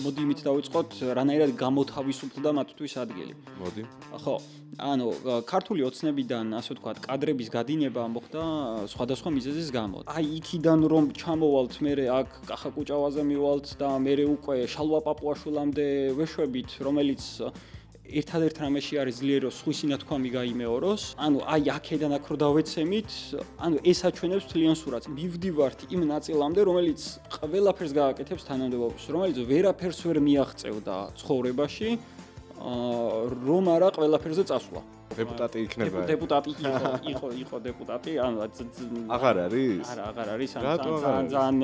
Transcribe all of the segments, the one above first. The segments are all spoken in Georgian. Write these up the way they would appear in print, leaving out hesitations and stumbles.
მოდი იმით დავიწყოთ, რანაირად გამოთავისუფლდა მათთვის ადგილი. მოდი. ხო, ანუ ქართული ოცნებიდან, ასე ვთქვათ, კადრების გადინება მოხდა სხვადასხვა მიზეზის გამო. აი, იქიდან რომ ჩამოვალთ, მე აქ კახაკუჭავაზე მივალთ და მე უკვე შალვა პაპუაშვილამდე ვეშვებით, რომელიც ერთადერთ რამეში არის ძლიერო სხვისი ნათქვამი გაიმეოროს. ანუ აი აქედან აქ რო დავეცემით, ანუ ეს აჩვენებს თლიან სურათს. მივდივართ იმ ნაწილამდე, რომელიც ყველაფერს გააკეთებს თანამდებობას, რომელიც ვერაფერს ვერ მიაღწევდა ცხოვრებაში, რომ არა ყველაფერზე წასვლა. დეპუტატი იქნება. დეპუტატი იყო დეპუტატი, ანუ აღარ არის? არა, აღარ არის, ძალიან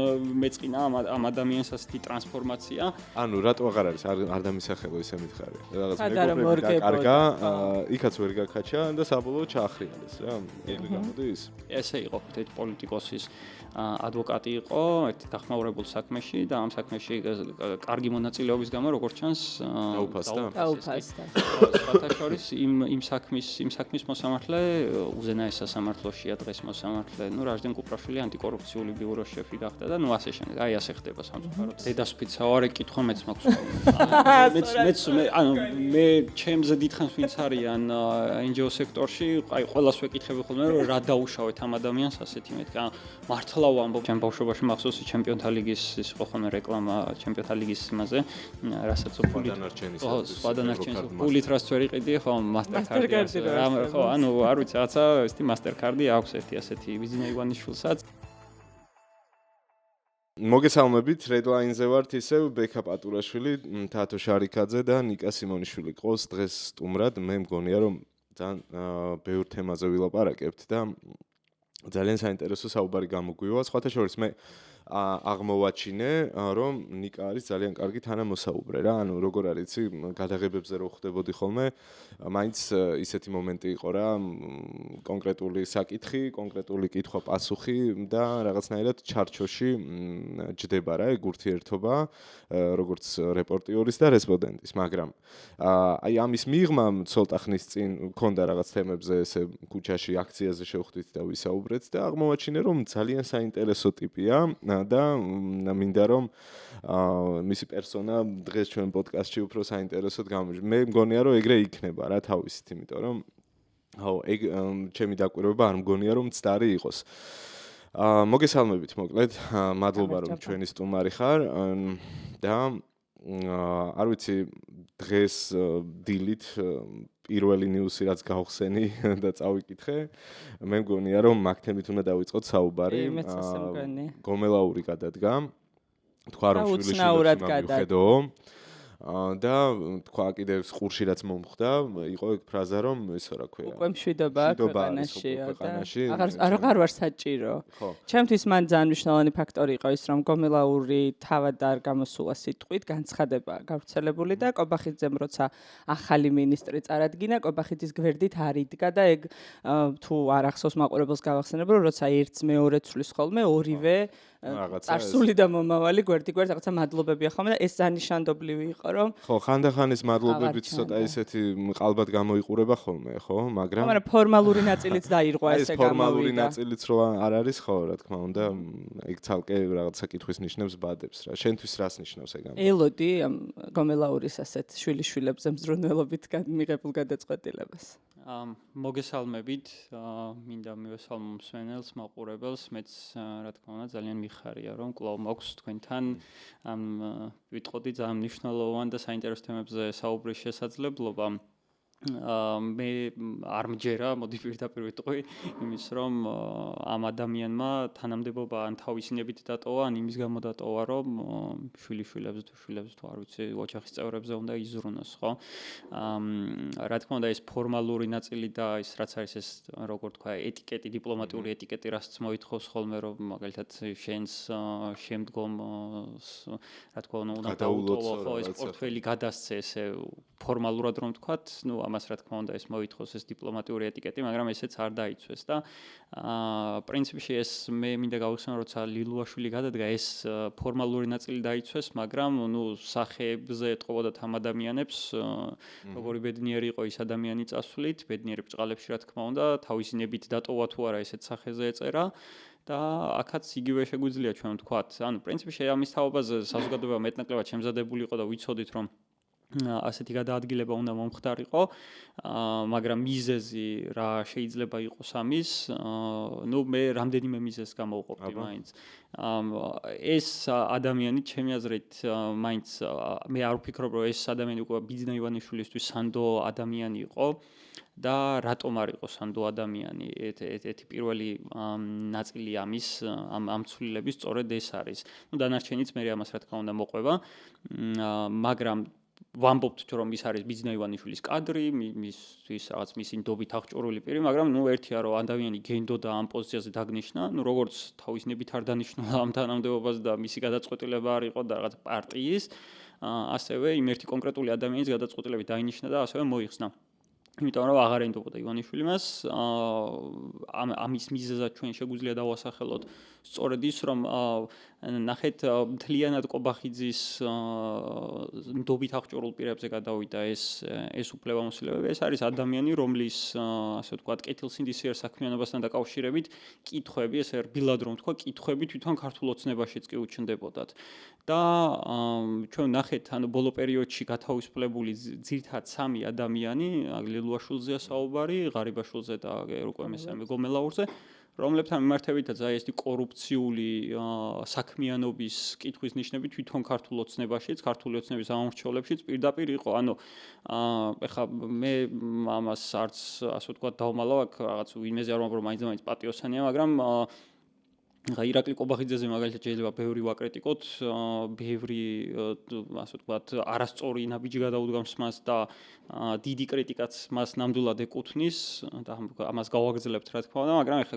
მეწყინა ამ ადამიანს ასეთი ტრანსფორმაცია. ანუ რატო აღარ არის? არ დამისახელო ისე მითხარი. რაღაც მეგობრები კარგა, იქაც ვერ გაკაჩა და საბოლოოდ ჩაახრიალეს რა. ეგრე გამოდის? ესე იყო, ერთ პოლიტიკოსის ადვოკატი იყო, ერთი დახმაურებულ საქმეში და ამ საქმეში კარგი მონაწილეობის გამო, როგორც ჩანს, დაუფასდა. სხვათა შორის იმ საქმის მოსამართლე უზენაეს სასამართლოშია დღეს მოსამართლე. ნუ რაჟდენ კუპრაშვილი ანტიკორუფციული ბიუროს შეფი გახდა და ნუ ასე შემდეგ. აი ასე ხდება სამწუხაროდ. დედასფიცაო არა კითხვა მეც მაქვს. მე ჩემზე დიდხანს ვინც არიან NGO სექტორში, აი ყველას ვეკითხები ხოლმე რომ რა დაუშავეთ ამ ადამიანს ასეთი მეთქი. მართლა ვამბობ, ჩემ ბავშვობაში მახსოვს ჩემპიონთა ლიგის ის იყო ხოლმე რეკლამა ჩემპიონთა ლიგის იმაზე, რასაც სვადანარჩენის ფულით რას ვერ იყიდი, ხო, მასტერკარდი. ხო, ანუ არ ვიცი, რაცა ესეთი მასტერკარდი აქვს ერთი ასეთი ვიზინა ივანიშვილსაც. მოგესალმებით, Redline-ზე ვართ ისევ ბექა პატურაშვილი, თათო შარიქაძე და ნიკა სიმონიშვილი ყავს დღეს სტუმრად. მე მგონია რომ ძალიან ბევრ თემაზე ვილაპარაკებთ და ძალიან საინტერესო საუბარი გამოგვივა. სხვათა შორის მე აღმოვაჩინე, რომ ნიკა არის ძალიან კარგი თანამოსაუბრე რა. ანუ როგორ არის, იცი, გადაღებებზე რო ხდებოდი ხოლმე, მაინც ისეთი მომენტი იყო რა, კონკრეტული საკითხი, კონკრეტული კითხვა-პასუხი და რაღაცნაირად ჩარჩოში ჯდება რა, ეგ ურთიერთობა, როგორც რეპორტიორის და რესპონდენტის, მაგრამ აი ამის მიღმა ცოტა ხნის წინ მქონდა რაღაც თემებზე ესე ქუჩაში აქციაზე შევხვდით და ვისაუბრეთ და აღმოვაჩინე, რომ ძალიან საინტერესო ტიპია და მინდა რომ მისი პერსონა დღეს ჩვენ პოდკასტში უფრო საინტერესოდ გამოიჩინოს. მე მგონია რომ ეგრე იქნება რა თავისით, იმიტომ რომ ეგ ჩემი დაკვირვება არ მგონია რომ მცდარი იყოს. მოგესალმებით მოკლედ, მადლობა რომ ჩვენი სტუმარი ხარ და არ ვიცი დღეს დილით პირველი ნიუსი რაც გავხსენი და წავიკითხე, მე მგონია რომ მაგ თემით უნდა დავიწყოთ საუბარი. გომელაური გადადგა. თქვა რომ შვილიშვილებს მივხედო. და თქვა კიდევ ყურში რაც მომხდა, იყო ეგ ფრაზა რომ ისო რა ქვია. უკვე მშვიდობა ქვეყანაში და აღარ ვარ საჭირო. ჩემთვის მან ძალიან მნიშვნელოვანი ფაქტორი იყო ის რომ გომელაური თავად არ გამოსულა სიტყვით, განცხადება გავრცელებული და კობახიძემ როცა ახალი მინისტრი წარადგინა, კობახიძის გვერდით არ იდგა და ეგ თუ არ ახსოვს მაყურებელს გავახსენებ რომ როცა ერთს მეორე ცვლის ხოლმე ორივე წარსული და მომავალი გვერდ-გვერდ რაღაცა მადლობებია ხოლმე და ეს ძალიან ნიშანდობლივი იყო რომ ხო, ხანდახანის მადლობებით ცოტა ისეთი ყალბად გამოიყურება ხოლმე, ხო, მაგრამ ფორმალური ნაწილიც დაირღვა ესე გამოვიდა. ეს ფორმალური ნაწილიც რო არ არის, ხო, რა თქმა უნდა, ეგ ცალკე რაღაცა კითხვის ნიშნებს ბადებს რა. შენთვის რას ნიშნავს ეგ ამბავი? ელოდი გომელაურის ასეთ შვილიშვილებზე მზრუნველობით მიღებულ გადაწყვეტილებას. მოგესალმებით, მინდა მივესალმო მსმენელს, მაყურებელს, მეც რა თქმა უნდა ძალიან მიხარია რომ კვლავ მაქვს თქვენთან ვიტყოდი ძალიან მნიშვნელოვან და საინტერესო თემებზე საუბრის შესაძლებლობა. მე არ მჯერა, მოდი პირდაპირ ვიტყვი, იმის რომ ამ ადამიანმა თანამდებობა ან თავისინებით დატოვა, ან იმის გამო დატოვა, რომ შვილიშვილებს თუ არ ვიცი, ოჯახის წევრებზე უნდა იზრუნოს, ხო? რა თქმა უნდა, ეს ფორმალური ნაწილი და ის რაც არის ეს, როგორ თქვა, ეტიკეტი, დიპლომატიური ეტიკეტი, რასაც მოითხოვს ხოლმე, რომ მაგალითად შენს შემდგომ რა თქმა უნდა დაუტოვო, ხო, ეს პორტფელი გადასცე ესე ფორმალურად რომ თქვათ, ნუ ამას რა თქმა უნდა ეს მოითხოვს ეს დიპლომატიური ეტიკეტი, მაგრამ ესეც არ დაიცვეს და პრინციპში ეს მე მინდა გავიხსენო, როცა ლილუაშვილი გადადგა, ეს ფორმალური ნაწილი დაიცვეს, მაგრამ ნუ სახეებზე ეტყობოდათ ამ ადამიანებს, როგორი ბედნიერი იყო ის ადამიანი წასვლით, ბედნიერი ბჭყალებში რა თქმა უნდა, თავისი ნებით დატოვა თუ არა ესეც სახეზე ეწერა. და აქაც იგივე შეგვიძლია ჩვენ ვთქვათ, ანუ პრინციპში ამის თაობაზე საზოგადოება მეტნაკლებად შემზადებული იყო და ვიცოდით რომ ასეთი გადაადგილება უნდა მომხდარიყო, მაგრამ მიზეზი რა შეიძლება იყოს ამის, მე რამდენიმე მიზეზს გამოვყოფდი მაინც. ეს ადამიანი ჩემი აზრით მაინც მე არ ვფიქრობ რომ ეს ადამიანი უკვე ბიძინა ივანიშვილისთვის სანდო ადამიანი იყო და რატომ არ იყო სანდო ადამიანი? ერთი პირველი ნაწილი ამის ამ ცვლილების სწორედ ეს არის. დანარჩენიც მე ამას რა თქმა უნდა მოყვება, მაგრამ ვამბობთ რომ ის არის ბიძინა ივანიშვილის კადრი, მისთვის რაღაც მისი ნდობით აღჭურვილი პირი, მაგრამ ერთია რომ ადამიანი გენდოდა ამ პოზიციაზე დაგნიშნა, როგორც თავისნებით არ დანიშნულა ამ თანამდებობას და მისი გადაწყვეტილება არ იყო და რაღაც პარტიის, ასევე იმ ერთი კონკრეტული ადამიანის გადაწყვეტილებით დაინიშნა და ასევე მოიხსნა. იმიტომ რომ აღარ ენდობოდა ივანიშვილი მას, ამის მიზეზად ჩვენ შეგვიძლია დავასახელოთ სწორედ ის რომ ნახეთ მთლიანად კობახიძის ნდობით აღჭურვილ პირებზე გადავიდა ეს უფლებამოსილებები. ეს არის ადამიანი, რომლის ასე ვთქვათ, კეთილსინდისიერ საქმიანობასთან დაკავშირებით კითხვები, ესე რბილად რომ ვთქვა, კითხვები თვითონ ქართულ ოცნებაშიც კი უჩნდებოდათ. და ჩვენ ნახეთ, ბოლო პერიოდში გათავისუფლებული ძირითადად სამი ადამიანი, ლილუაშვილზეა საუბარი, ღარიბაშვილზე და უკვე მესამე გომელაურზე, რომლებთან მიმართებითაც ეს კორუფციული საქმიანობის კითხვის ნიშნები თვითონ ქართულ ოცნებაშიც, ქართული ოცნების ამორჩეულებშიც პირდაპირ იყო. ეხლა მე ამას არც ასე ვთქვათ დავმალავ, აქ რაღაც ვინმეზე არ ვამბობ, მაინც პატიოსანია, მაგრამ ირაკლი კობახიძეზე მაგალითად შეიძლება ბევრი ვაკრიტიკოთ, ბევრი ასე ვთქვათ არასწორი ნაბიჯი გადაუდგამს მას და დიდი კრიტიკაც მას ნამდვილად ეკუთვნის და ამას გავაგრძელებთ რა თქმა უნდა, მაგრამ ეხლა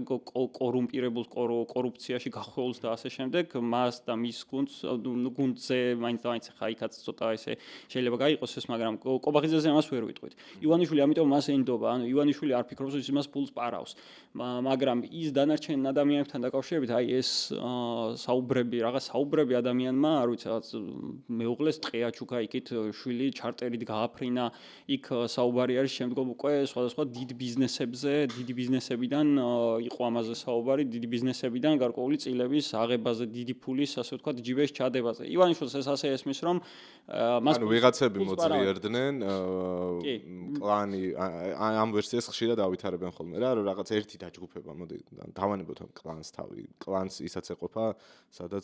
კორუმპირებულს კორუფციაში გახვეულს და ასე შემდეგ მას და მის გუნდზე მაინც ხა იქაც ცოტა ესე შეიძლება გაიყოს ეს, მაგრამ კობახიძეზე ამას ვერ ვიტყვით. ივანიშვილი ამიტომ მას ენდობა, ივანიშვილი არ ფიქრობს ის მას ფულს პარავს, მაგრამ ის დანარჩენ ადამიანებთან დაკავშირებით ეს საუბრები ადამიანმა, არ ვიცი, რაღაც მეუღლეს ტყეაჩუკა იქით შვილი ჩარტერით გააფრინა, იქ საუბარი არის შემდგომ უკვე სხვადასხვა დიდ ბიზნესებზე, დიდი ბიზნესებიდან იყო ამაზე საუბარი, დიდი ბიზნესებიდან გარკვეული წილების აღებაზე, დიდი ფულის, ასე ვთქვათ, ჯიბეს ჩადებაზე. ივანიშვილს ეს ასე ესმის, რომ მას ვიღაცები მოძლიერდნენ, კლანი, ამ ვერსიას ხშირად ავითარებენ ხოლმე რა, რომ რაღაც ერთი დაჯგუფება, მოდი დავანებოთ ამ კლანს თავი. კლანს ისაც ეყოფა, სადაც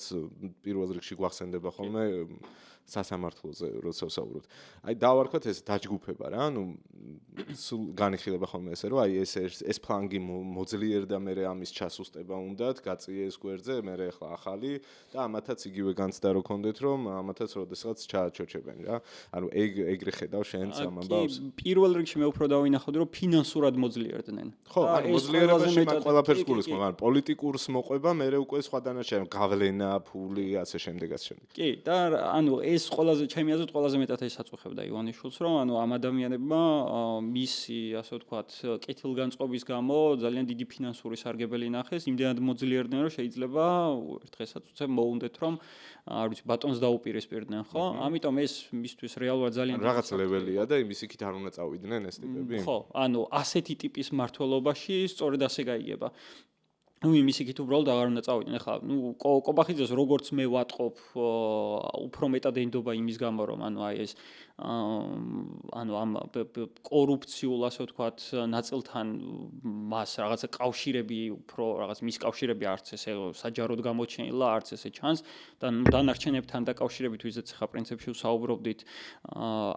პირველ რიგში გვახსენდება ხოლმე სასამართლოზე, როცა ვსაუბრობთ. დავარქვათ ეს დაჯგუფება რა, სულ განიხილება ხოლმე ესე, რომ ეს ფლანგი მოძლიერდა, მე ამის ჩასუსტება უნდათ, გაწიეს გვერდზე, მე ახლა ახალი და ამათაც იგივე განცდა რო ქონდეთ, რომ ამათაც როდესაც ჩააჩოჩებენ რა. ეგრე ხედავ შენც ამ ამბავს. პირველ რიგში მე უფრო დავინახავდი, რომ ფინანსურად მოძლიერდნენ. ხო, მოძლიერებაში მაგ ყველაფერს გულისხმობ, პოლიტიკურს მოყვება, მე უკვე სხვა დანარჩენი გავლენა, ფული, ასე შემდეგ. კი, და ეს ყველაზე ჩემი აზრით ყველაზე მეტად ეს აწუხებდა ივანიშვილს, რომ ამ ადამიანებმა მისი, ასე ვთქვათ, კეთილგანწყობის გამო ძალიან დიდი ფინანსური სარგებელი ნახეს, იმდენად მოძლიერდნენ, რომ შეიძლება ერთ დღესაც უცებ მოუნდეთ, რომ არ ვიცი, ბატონს დაუპირისპირდნენ, ხო? ამიტომ ეს მისთვის რეალურად ძალიან რაღაც ლეველია და იმის იქით არ უნდა წავიდნენ ეს ტიპები. ხო, ასეთი ტიპის მართლობაში სწორედ ასე გაიგება. იმის იქით უბრალოდ აღარ უნდა წავიდნენ. ეხლა კობახიძეს როგორც მე ვატყობ, უფრო მეტად ენდობა იმის გამო, რომ ეს ამ კორუფციულ, ასე ვთქვათ, ნაწილთან მას რაღაცა კავშირები, უფრო რაღაც მის კავშირები არც ესე საჯაროდ გამოჩენილა, არც ესე ჩანს და დანარჩენებთან დაკავშირებით, ვიზეც ხა პრინციპში ვსაუბრობდით,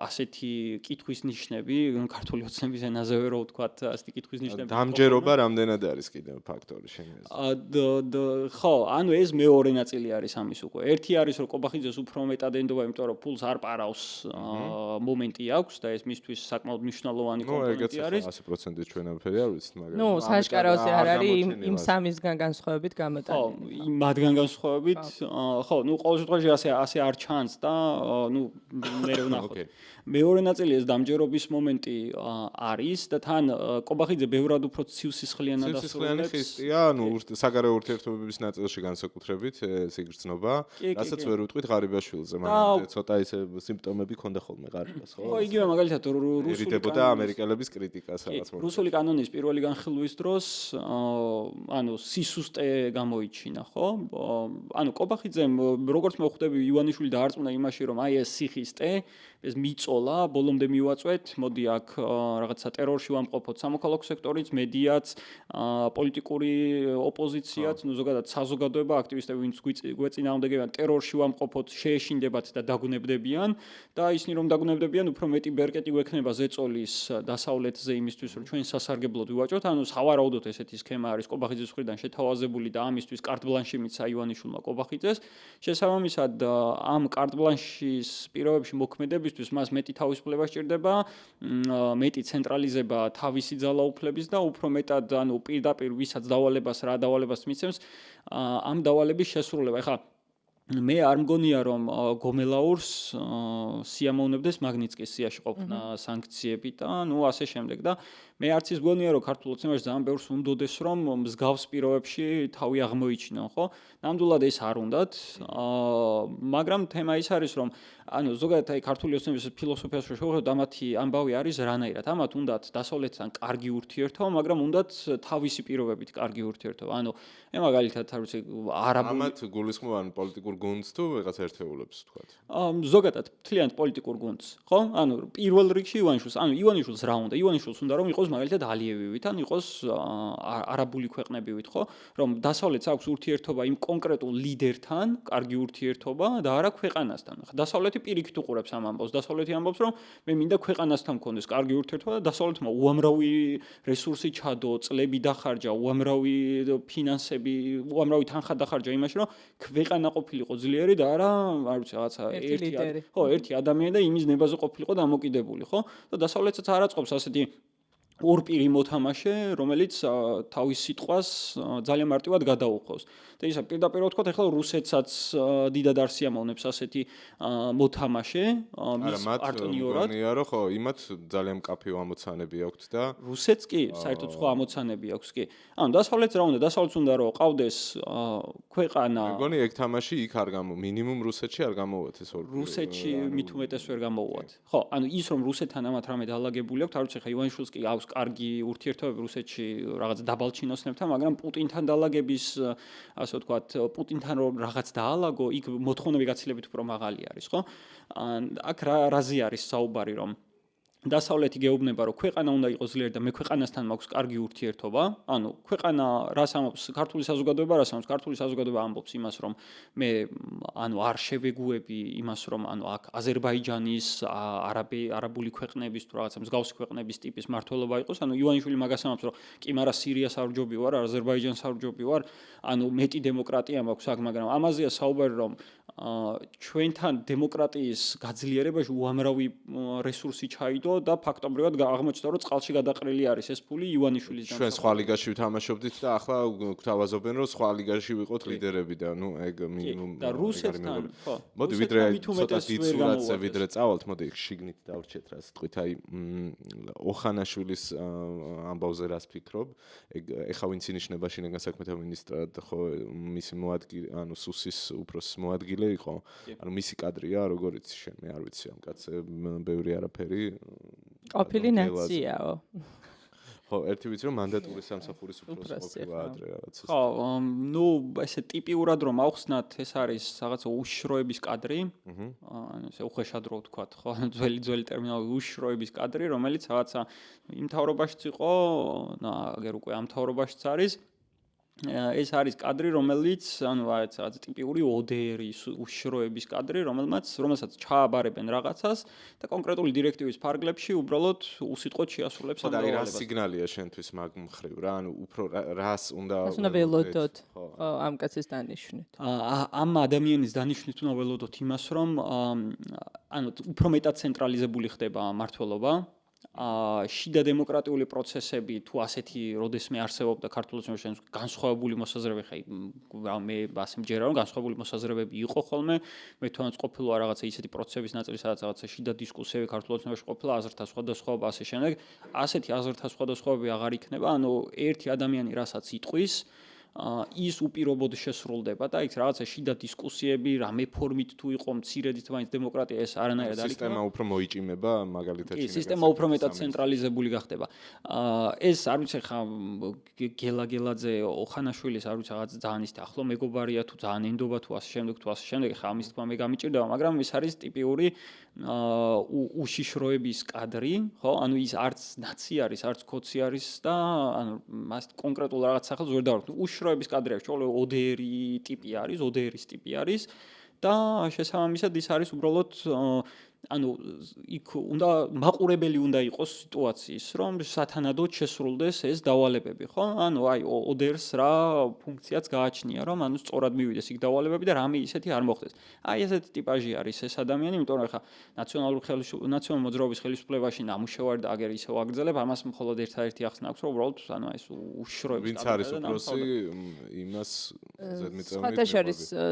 ასეთი კითხვის ნიშნები, ქართული ოცნების ენაზე რო ვთქვათ, ასეთი კითხვის ნიშნები. დამჯერობა რამდენად არის კიდევ ფაქტორი შენ? ხო, ეს მეორე ნაწილი არის ამის უკვე. ერთი არის რომ კობახიძეს უფრო მეტად ენდობა, იმიტომ რომ ფულს არ პარავს მომენტი აქვს და ეს მისთვის საკმაოდ მნიშვნელოვანი კომპონენტი არის. 100% ჩვენაფერი არ ვიცით, მაგრამ სააშკაროზე არ არის იმ სამისგან განსხვავებით გამოტანილი. ხო, მათგან განსხვავებით, ხო, ყოველ შემთხვევაში ასე არ ჩანს და მე ვნახოთ. მეორე ნაწილი ეს დამჯერობის მომენტი არის და თან კობახიძე ბევრად უფრო ცივსისხლიანად ასრულებს. ცივსისხლიანი ხისტია, საგარეო ურთიერთობების ნაწილში განსაკუთრებით ეს იგრძნობა, რასაც ვერ უთყვით ღარიბაშვილზე, მაგრამ ცოტა ისე სიმპტომები ქონდა ხოლმე ღარიბას, ხო? ხო, იგივე მაგალითად რუსული ერიდებოდა ამერიკელების კრიტიკას რაღაც მომენტში. რუსული კანონის პირველი განხილვის დროს, ანუ სისუსტე გამოიჩინა, ხო? ანუ კობახიძემ როგორც მოხვდები ივანიშვილი დაარწმუნა იმაში, რომ აი ეს სიხისტე, ეს მიწოლა, ბოლომდე მივაწვეთ, მოდი აქ რაღაცა ტერორში ვამყოფოთ სამოქალაქო სექტორიც, მედიაც, პოლიტიკური ოპოზიციაც, ну ზოგადად საზოგადოება, აქტივისტები, ვინც გვეწინააღმდეგებიან ტერორში ვამყოფოთ, შეეშინდებათ და დაგუნებდებიან და ისინი რომ დაგუნებდებიან, უფრო მეტი ბერკეტი გვექნება ზეწოლის დასავლეთზე იმისთვის, რომ ჩვენ სასარგებლოდ ვივაჭროთ, ანუ სავარაუდოდ ესეთი სქემა არის კობახიძის მხრიდან შეთავაზებული და ამისთვის კარტ ბლანში მიცა ივანიშვილმა კობახიძეს. შესაბამისად, ამ კარტ ბლანშის პირობებში მოქმედებისთვის მას მეტი თავისუფლება სჭირდება, მეტი ცენტრალიზება თავისი ძალაუფლების და უფრო მეტად, ანუ პირდაპირ ვისაც დავალებას რა დავალებას მიცემს, ამ დავალების შესრულება. ეხლა მე არ მგონია რომ გომელაურს სიამოვნებდეს მაგნიცკის სიაში ყოფნა სანქციები და ნუ ასე შემდეგ და მე არც ის მგონია რომ ქართულ ოცნებაში ძალიან ბევრს უნდოდეს რომ მსგავს პირობებში თავი აღმოიჩინონ, ხო? ნამდვილად ეს არ უნდათ, მაგრამ თემა ის არის რომ ანუ ზოგადად აი ქართული ოცნების ფილოსოფიას რო შევხედოთ, ამათი ამბავი არის რანაირად. ამათ უნდათ დასავლეთთან კარგი ურთიერთობა, მაგრამ უნდათ თავისი პირობებით კარგი ურთიერთობა. ანუ მე მაგალითად არ ვიცი არაბული ამათ გულისხმობ პოლიტიკურ გუნდს თუ ვიღაც ერთეულებს თქვათ. ზოგადად მთლიანად პოლიტიკურ გუნდს, ხო? ანუ პირველ რიგში ივანიშვილს, ანუ ივანიშვილს რა უნდა? ივანიშვილს უნდა რომ იყოს მაგალითად ალიევივით, ან იყოს არაბული ქვეყნებივით, ხო? რომ დასავლეთს აქვს ურთიერთობა იმ კონკრეტულ ლიდერთან, კარგი ურთიერთობა და არა ქვეყანასთან. დასავლეთი პირიქით უყურებს ამ ამბავს. დასავლეთი ამბობს, რომ მე მინდა ქვეყანასთან მქონდეს კარგი ურთიერთობა და დასავლეთმა უამრავი რესურსი ჩადო, წლები დახარჯა, უამრავი ფინანსები, უამრავი თანხა დახარჯა იმაში, რომ ქვეყანა ყოფილიყო ძლიერი და არა, არ ვიცი, რაღაცა ერთი ადამიანი და იმის ნებაზე ყოფილიყო დამოკიდებული, ხო? და დასავლეთსაც არ აწყობს ასეთი ორპირი მოთამაშე, რომელიც თავის სიტყვას ძალიან მარტივად გადაუხავს. და ისა პირდაპირ ვთქვათ, ახლა რუსეთსაც დიდად არ სიამოვნებს ასეთი მოთამაშე, მის პარტნიორად. მგონია რომ ხო, იმათ ძალიან მკაფიო ამოცანები აქვთ და რუსეთს კი საერთოდ სხვა ამოცანები აქვს კი. ანუ დასავლეთს რა უნდა? დასავლეთს უნდა რომ ყავდეს ქვეყანა. მგონი ეგ თამაში იქ არ მინიმუმ რუსეთში არ გამოვათ ეს ორი. რუსეთში მით უმეტეს ვერ გამოვუათ. ხო, ანუ ის რომ რუსეთთან ამათ რამე დაალაგებული აქვს, არ ვიცი, ხა ივანიშვილს კი აქვს კარგი ურთიერთობები რუსეთში რაღაც დაბალჩინოსნებთან, მაგრამ პუტინთან დაალაგების ასე ვთქვათ, პუტინთან რომ რაღაც დაალაგო, იქ მოთხოვნები გაცილებით უფრო მაღალი არის, ხო? აქ რაზე არის საუბარი, რომ დასავლეთი გეუბნება, რომ ქვეყანა უნდა იყოს ძლიერი და მე ქვეყანასთან მაქვს კარგი ურთიერთობა. ანუ ქვეყანა რას ამბობს? ქართული საზოგადოება რას ამბობს? ქართული საზოგადოება ამბობს იმას, რომ მე ანუ არ შევეგუები იმას, რომ ანუ აქ აზერბაიჯანის, არაბული ქვეყნების თუ რაღაცა მსგავსი ქვეყნების ტიპის მართლობა იყოს. ანუ ივანიშვილი მაგას ამბობს, რომ კი, მაგრამ სირიას არ ვჯობი ვარ, აზერბაიჯანს არ ვჯობი ვარ. ანუ მეტი დემოკრატია მაქვს აქ, მაგრამ ამაზეა საუბარი, რომ ჩვენთან დემოკრატიის გაძლიერებაში უამრავი რესურსი ჩაიდო და ფაქტობრივად აღმოჩნდა, რომ წყალში გადაყრილი არის ეს ფული ივანიშვილის ჩვენ სხვა ლიგაში ვთამაშობდით და ახლა გვთავაზობენ, რომ სხვა ლიგაში ვიყოთ ლიდერები და ნუ ეგ მინიმუმ და რუსეთთან, ხო. მოდი ვიდრე ცოტა დიცურათზე ვიდრე წავალთ, მოდი შიგნით დავრჩეთ რა სიტყვით, აი ოხანაშვილის ამბავზე რას ფიქრობ? ეგ ეხა ვინც ინიშნება შინაგან საქმეთა მინისტრად, ხო, მისი მოადგილე, ანუ სუსის უფროსის მოადგილე იყო. ანუ მისი კადრია, როგორიც შენ, მე არ ვიცი ამ კაცზე ბევრი არაფერი. ყოფილი ნაციაო. ხო, ერთი ვიცი რომ მანდატური სამსახურის უფროსი ყოფილა ადრე რაღაცა. ხო, ნუ ესე ტიპიურად რომ ავხსნათ, ეს არის რაღაცა უშროების კადრი. ანუ ესე უხეშად რო ვთქვათ, ხო, ძველი ტერმინოლოგია უშროების კადრი, რომელიც რაღაცა იმ თავრობაშიც იყო, აგერ უკვე ამ თავრობაშიც არის. ეს არის კადრი, რომელიც, ანუ რაღაც ტიპიური ODR-ის უშროების კადრი, რომელსაც ჩააბარებენ რაღაცას და კონკრეტული დირექტივის ფარგლებში უბრალოდ უსიტყვოდ შეასრულებს ამ დავალებას. და რა სიგნალია შენთვის მაგ მხრივ რა, ანუ უფრო რას უნდა ველოდოთ ამ კაცის დანიშვნით. ამ ადამიანის დანიშვნით უნდა ველოდოთ იმას, რომ ანუ უფრო მეტად ცენტრალიზებული ხდება მმართველობა. შიდა დემოკრატიული პროცესები თუ ასეთი როდესმე არსებობდა ქართულ ოცნებაში განსხვავებული მოსაზრებები, ხა მე ასე მჯერა რომ განსხვავებული მოსაზრებები იყო ხოლმე, მე თვითონაც ყოფილა რაღაცა ისეთი პროცესების ნაწილი, სადაც რაღაცა შიდა დისკუსიები ქართულ ოცნებაში ყოფილა, აზრთა სხვადასხვაობა ასე შემდეგ, ასეთი აზრთა სხვადასხვაობები აღარ იქნება, ანუ ერთი ადამიანი რასაც იტყვის ის უპირობოდ შესრულდება და იქ რაღაცა შიდა დისკუსიები, რამე ფორმით თუ იყო მცირედით მაინც დემოკრატია ეს არანაირად არ იქნება. სისტემა უფრო მოიჭიმება, მაგალითად. კი, სისტემა უფრო მეტად ცენტრალიზებული გახდება. ეს არ ვიცი ხა გელაგელაძე ოხანაშვილის არ ვიცი რაღაც ძალიან ისეთი ახლო მეგობარია თუ ძალიან ენდობა თუ ასე შემდეგ, ხა ამის თქმა მე გამიჭირდება, მაგრამ ეს არის ტიპიური უშიშროების კადრი, ხო? ანუ ის არც ნაცი არის, არც კოცი არის და ანუ მას კონკრეტულ რაღაც სახელს ვერ დავარქვი. უშიშროების კადრი აქვს, ხოლმე ODR-ი ტიპი არის, ODR-ის ტიპი არის და შესაბამისად ის არის უბრალოდ ანუ იქ უნდა მაყურებელი უნდა იყოს სიტუაციის, რომ სათანადოდ შესრულდეს ეს დავალებები, ხო? ანუ აი ODR-ს რა ფუნქციაც გააჩნია, რომ ანუ სწორად მივიდეს იქ დავალებები და რამე ისეთი არ მოხდეს. აი ესეთი ტიპაჟი არის ეს ადამიანი, იმიტომ რომ ხა ნაციონალურ მოძრაობის ხელისუფლებაში ნამუშევარი და აგერ ისევ აგრძელებ, ამას მხოლოდ ერთადერთი ახსნა აქვს, რომ უბრალოდ ანუ ეს უშიშროების ვინც არის უფროსი, იმას ზედმიწევნით. სხვადასხვა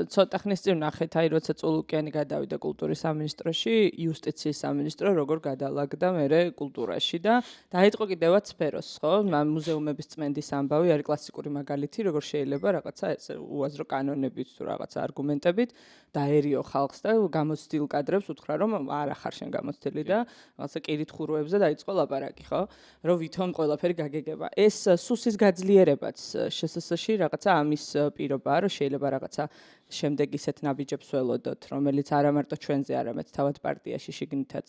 ცოტა ხნის წინ ნახეთ, აი როცა წულუკიანი გადავიდა კულტურის სამინისტროში, იუსტიციის სამინისტრო როგორ გადალაგდა მერე კულტურაში და დაიწყო კიდევაც სფეროს, ხო? მუზეუმების წმენდის ამბავი არის კლასიკური მაგალითი, როგორ შეიძლება რაღაცა ეს უაზრო კანონებით თუ რაღაცა არგუმენტებით დაერიო ხალხს და გამოცდილ კადრებს უთხრა, რომ არა ხარ შენ გამოცდილი და რაღაცა კირითხუროებზე დაიწყო ლაპარაკი, ხო? რომ ვითომ ყველაფერი გაგეგება. ეს სუსის გაძლიერებაც შსს-ში რაღაცა ამის პირობაა, რომ შეიძლება რაღაცა შემდეგ ისეთ ნაბიჯებს ველოდოთ, რომელიც არა მარტო ჩვენზე, არამედ თავად პარტიაში შიგნითაც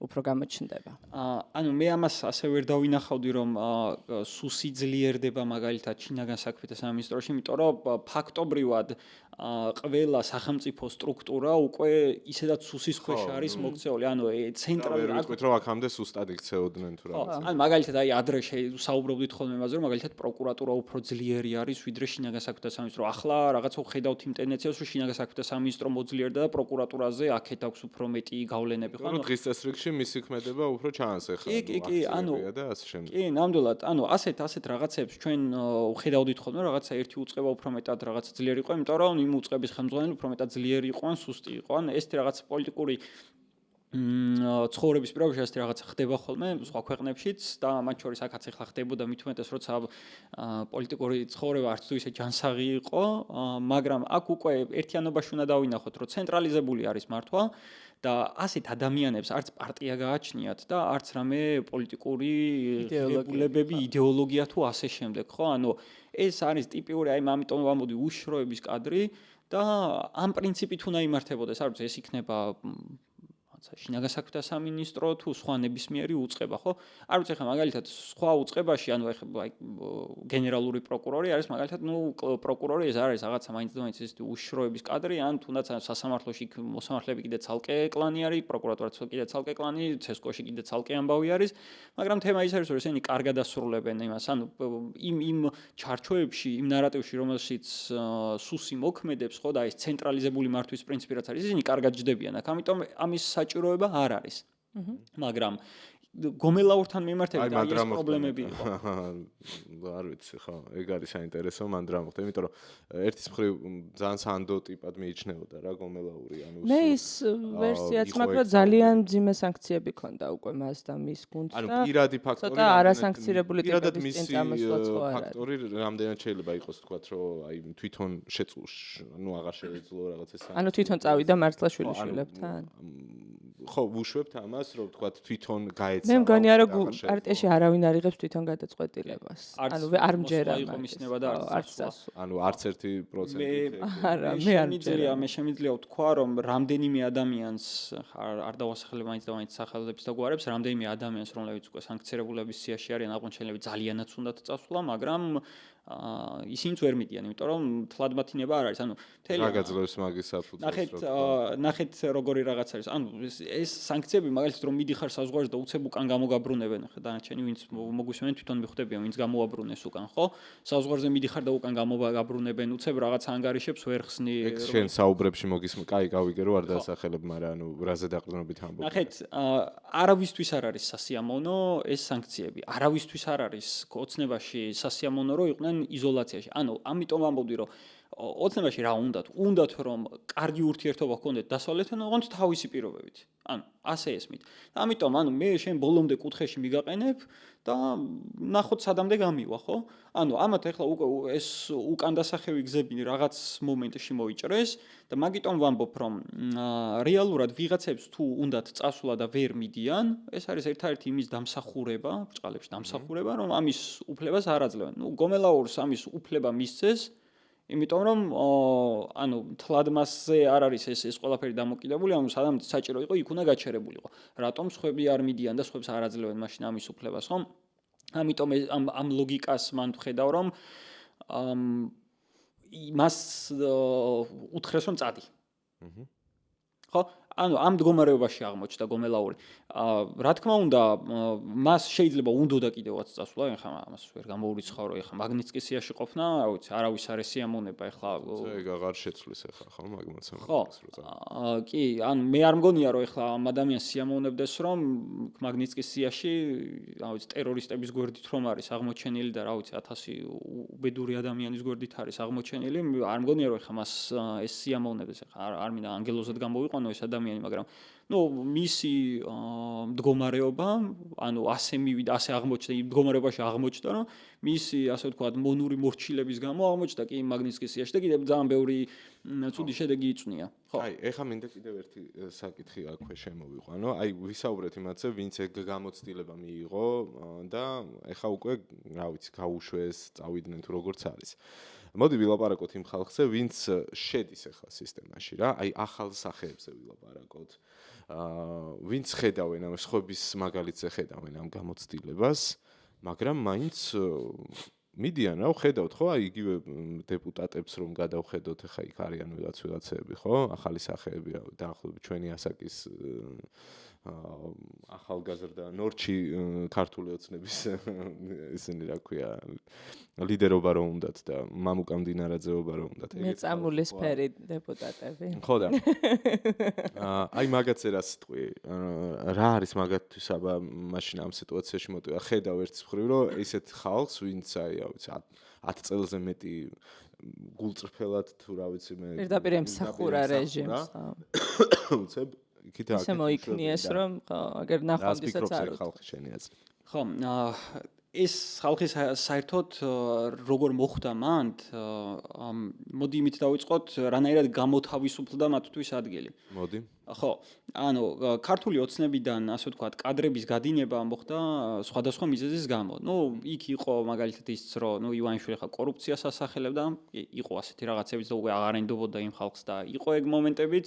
უფრო გამოჩნდება. ანუ მე ამას ასე ვერ დავინახავდი, რომ სუსი ძლიერდება მაგალითად ჩინაგან საქმეთა სამინისტროში, იმიტომ რომ ფაქტობრივად ყველა სახელმწიფო სტრუქტურა უკვე ისედაც სუსის ქვეშ არის მოქცეული, ანუ ცენტრალური ვიტყვით რომ აქამდე სუსტად იქცეოდნენ თუ რაღაც. ანუ მაგალითად აი ადრე საუბრობდით ხოლმე იმაზე, რომ მაგალითად პროკურატურა უფრო ძლიერი არის ვიდრე ჩინაგან საქმეთა სამინისტრო. ახლა რაღაცა ხედავთ იმ ტენდენციას, რომ ჩინაგან საქმეთა სამინისტრო მოძლიერდა და პროკურატურაზე აქეთ აქვს უფრო მეტი გავლენები, ხო? ანუ დღის წესრიგში მისი ქმედება უფრო ჩანს ახლა. კი, ანუ და ასე შემდეგ. კი, ნამდვილად, ანუ ასეთ რაღაცებს ჩვენ ხედავდით ხოლმე, რაღაცა ერთი უწყება უფრო მეტად რაღაც ძლიერი იყო, იმიტომ რომ იმ უწყების ხელმძღვანელი უფრო მეტად ძლიერი იყო ან სუსტი იყო. ან ეს რაღაც პოლიტიკური ცხოვრების პირობებში ასეთი რაღაცა ხდება ხოლმე სხვა ქვეყნებშიც და მათ შორის აქაც ახლა ხდებოდა მით უმეტეს როცა პოლიტიკური ცხოვრება არც თუ ისე ჯანსაღი იყო, მაგრამ აქ უკვე ერთიანობაში უნდა დავინახოთ, რომ ცენტრალიზებული არის მართვა და ასეთ ადამიანებს არც პარტია გააჩნიათ და არც რამე პოლიტიკური ღირებულებები, იდეოლოგია თუ ასე შემდეგ, ხო? ანუ ეს არის ტიპიური, აი ამიტომ ვამბობდი უშიშროების კადრი და ამ პრინციპით უნდა იმართებოდეს, არ ვიცი, ეს იქნება შინაგან საქმეთა სამინისტრო თუ სხვა ნებისმიერი უწყება, ხო? არ ვიცი ხა მაგალითად სხვა უწყებაში, ანუ ეხლა გენერალური პროკურორი არის მაგალითად, პროკურორი ეს არის რაღაცა მაინც და მაინც ისეთი უშიშროების კადრი, ან თუნდაც სასამართლოში მოსამართლეები კიდე ცალკე კლანი არის, პროკურატურაც კიდე ცალკე კლანი, ცესკოში კიდე ცალკე ამბავი არის, მაგრამ თემა ის არის, რომ ესენი კარგად ასრულებენ იმას, ანუ იმ ჩარჩოებში, იმ ნარატივში, რომელშიც სუსი მოქმედებს, ხო და ეს ცენტრალიზებული მართვის პრინციპი რაც არის, ისინი კარგად ჯდებიან აქ, ამიტომ ამის საჭიროება არ არის. მაგრამ გომელაურთან მიმართებით ეს პრობლემები იყო. არ ვიცი, ხო, ეგ არის საინტერესო, მან რა მოხდა, იმიტომ რომ ერთის მხრივ ძალიან სანდო ტიპად მიიჩნეოდა რა გომელაური, ანუ მე ის ვერსიაც მაგრამ ძალიან მძიმე სანქციები ქონდა უკვე მას და მის გუნდს და ანუ პირადი ფაქტორი ცოტა არასანქცირებული ტიპების წინ წამოსვლა ხო არა. ფაქტორი რამდენად შეიძლება იყოს თქვათ, რომ აი თვითონ ანუ აღარ შეეძლო რაღაც ეს. ანუ თვითონ წავიდა მართლაშვილი შვილებთან. ხო, ვუშვებთ ამას, რომ თქვათ თვითონ გაეცა. მე მგონია რომ პარტიაში არავინ არ იღებს თვითონ გადაწყვეტილებას. ანუ არ მჯერა მაგის. ანუ არც 1%. არა, მე არ მჯერა. მე შემიძლია ვთქვა, რომ რამდენიმე ადამიანს არ დავასახელებ მაინც და მაინც სახელებს და გვარებს, რამდენიმე ადამიანს, რომლებიც უკვე სანქცირებულების სიაში არიან, აღმოჩენილები ძალიანაც უნდათ წასვლა, მაგრამ ისინიც ვერ მიდიან, იმიტომ რომ თლად მათი ნება არ არის. ანუ მთელი რა გაძლევს მაგის საფუძველს. ნახეთ როგორი რაღაც არის. ანუ ეს სანქციები მაგალითად რომ მიდიხარ საზღვარზე და უცებ უკან გამოგაბრუნებენ, ხო, დანარჩენი ვინც მოგусვენენ თვითონ მიხვდებიან, ვინც გამოაბრუნეს უკან, ხო? საზღვარზე მიდიხარ და უკან გამოგაბრუნებენ, უცებ რაღაც ანგარიშებს ვერ ხსნი. ეგ შენ საუბრებში კაი გავიგე რომ არ დასახელებ, მაგრამ ანუ რაზე დაყრდნობით ამბობ. ნახეთ, არავისთვის არ არის სასიამოვნო ეს სანქციები. არავისთვის არ არის ოცნებაში სასიამოვნო რომ იყვნენ იზოლაციაში. ანუ ამიტომ ვამბობდი რომ ოცნებაში რა უნდათ რომ კარგი ურთიერთობა ჰქონდეთ დასავლეთთან, ოღონდ თავისი პირობებით. ანუ ასე ესმით. ამიტომ მე შენ ბოლომდე კუთხეში მიგაყენებ და ნახოთ სადამდე გამივა, ხო? ანუ ამათ ახლა უკვე ეს უკან დასახევი გზები რაღაც მომენტში მოიჭრეს და მაგიტომ ვამბობ რომ რეალურად ვიღაცებს თუ უნდათ წასვლა და ვერ მიდიან, ეს არის ერთ-ერთი იმის დამსახურება, ბრჭყალებში დამსახურება, რომ ამის უფლებას არ აძლევენ. გომელაურს ამის უფლება მისცეს, იმიტომ რომ ანუ თლად მასზე არ არის ეს ყველაფერი დამოკიდებული, ანუ სადაც საჭირო იყო, იქ უნდა გაჩერებულიყო. რატომ სხვები არ მიდიან და სხვებს არ აძლევენ მაშინ ამის უფლებას, ხო? ამიტომ ამ ლოგიკას მან ხედავ რომ მას უთხრეს რომ წადი. ხო? ანუ ამ მდგომარეობაში აღმოჩნდა გომელაური. რა თქმა უნდა, მას შეიძლება უნდოდა კიდევაც წასვლა, ეხლა ამას ვერ გამოურიცხავ, ეხლა მაგნიტსკის სიაში ყოფნა, რა ვიცი, არავის არ ესიამონება, ეხლა ეგ აღარ შეცვლის ეხლა, ხო, მაგმაცემ. ხო. კი, ანუ მე არ მგონია, რომ ეხლა ამ ადამიანს სიამოვნებდეს, რომ მაგნიტსკის სიაში, რა ვიცი, ტერორისტების გვერდით რომ არის აღმოჩენილი და რა ვიცი, 1000 უბედური ადამიანის გვერდით არის აღმოჩენილი, არ მგონია, რომ ეხლა მას ეს სიამოვნებდეს, ეხლა არ მინდა ანგელოზად გამოვიყვანო ეს ადამიანი, მაგრამ მისი მდგომარეობა, ანუ ასე მივიდა, ასე აღმოჩნდა, იმ მდგომარეობაში აღმოჩნდა, რომ მისი, ასე ვთქვათ, მონური მორჩილების გამო აღმოჩნდა კი მაგნიტსკის სიაში და კიდევ ძალიან ბევრი ცუდი შედეგი იწვნია. ხო. აი, ეხლა მინდა კიდევ ერთი საკითხი აქვე შემოვიყვანო. აი, ვისაუბრეთ იმაზე, ვინც ეგ გამოცდილება მიიღო და ეხლა უკვე, რა ვიცი, გაუშვეს, წავიდნენ თუ როგორც არის. მოდი ვილაპარაკოთ იმ ხალხზე, ვინც შედის ახლა სისტემაში რა, აი ახალ სახეებზე ვილაპარაკოთ. ვინც ხედავენ ამ სხვების მაგალითზე ხედავენ ამ გამოცდილებას, მაგრამ მაინც მიდიან რა, ხედავთ ხო, აი იგივე დეპუტატებს რომ გადავხედოთ, ახლა იქ არიან ვიღაცები, ხო? ახალი სახეები რა, დაახლოებით ჩვენი ასაკის ახალგაზრდა ნორჩი ქართული ოცნების ისინი რა ქვია ლიდერობა რომ უნდათ და მამუკა მდინარაძეობა რომ უნდათ მეწამული სფერი დეპუტატები ხო და აი მაგაცე რა სიტყვი რა არის მაგათთვის აბა მაშინ ამ სიტუაციაში მოტივება ხედავ ერთის მხრივ რომ ისეთ ხალხს ვინც აი რა ვიცი 10 წელზე მეტი გულწრფელად თუ რა ვიცი მე პირდაპირ ემსახურა რეჟიმს უცებ ისე მოიქნიეს რომ აგერ ნახვამდისაც არ ხალხი შენი აზრი ხო ეს ხალხი საერთოდ როგორ მოხვდა მან მოდი იმით დავიწყოთ რანაირად გამოთავისუფლდა მათთვის ადგილი მოდი ხო ანუ ქართული ოცნებიდან ასე ვთქვათ კადრების გადინება მოხდა სხვადასხვა მიზეზის გამო ნუ იქ იყო მაგალითად ის რომ ნუ ივანიშვილი ხა კორუფციას ასახელებდა იყო ასეთი რაღაცებიც და უკვე აღარ ენდობოდა იმ ხალხს და იყო ეგ მომენტებიც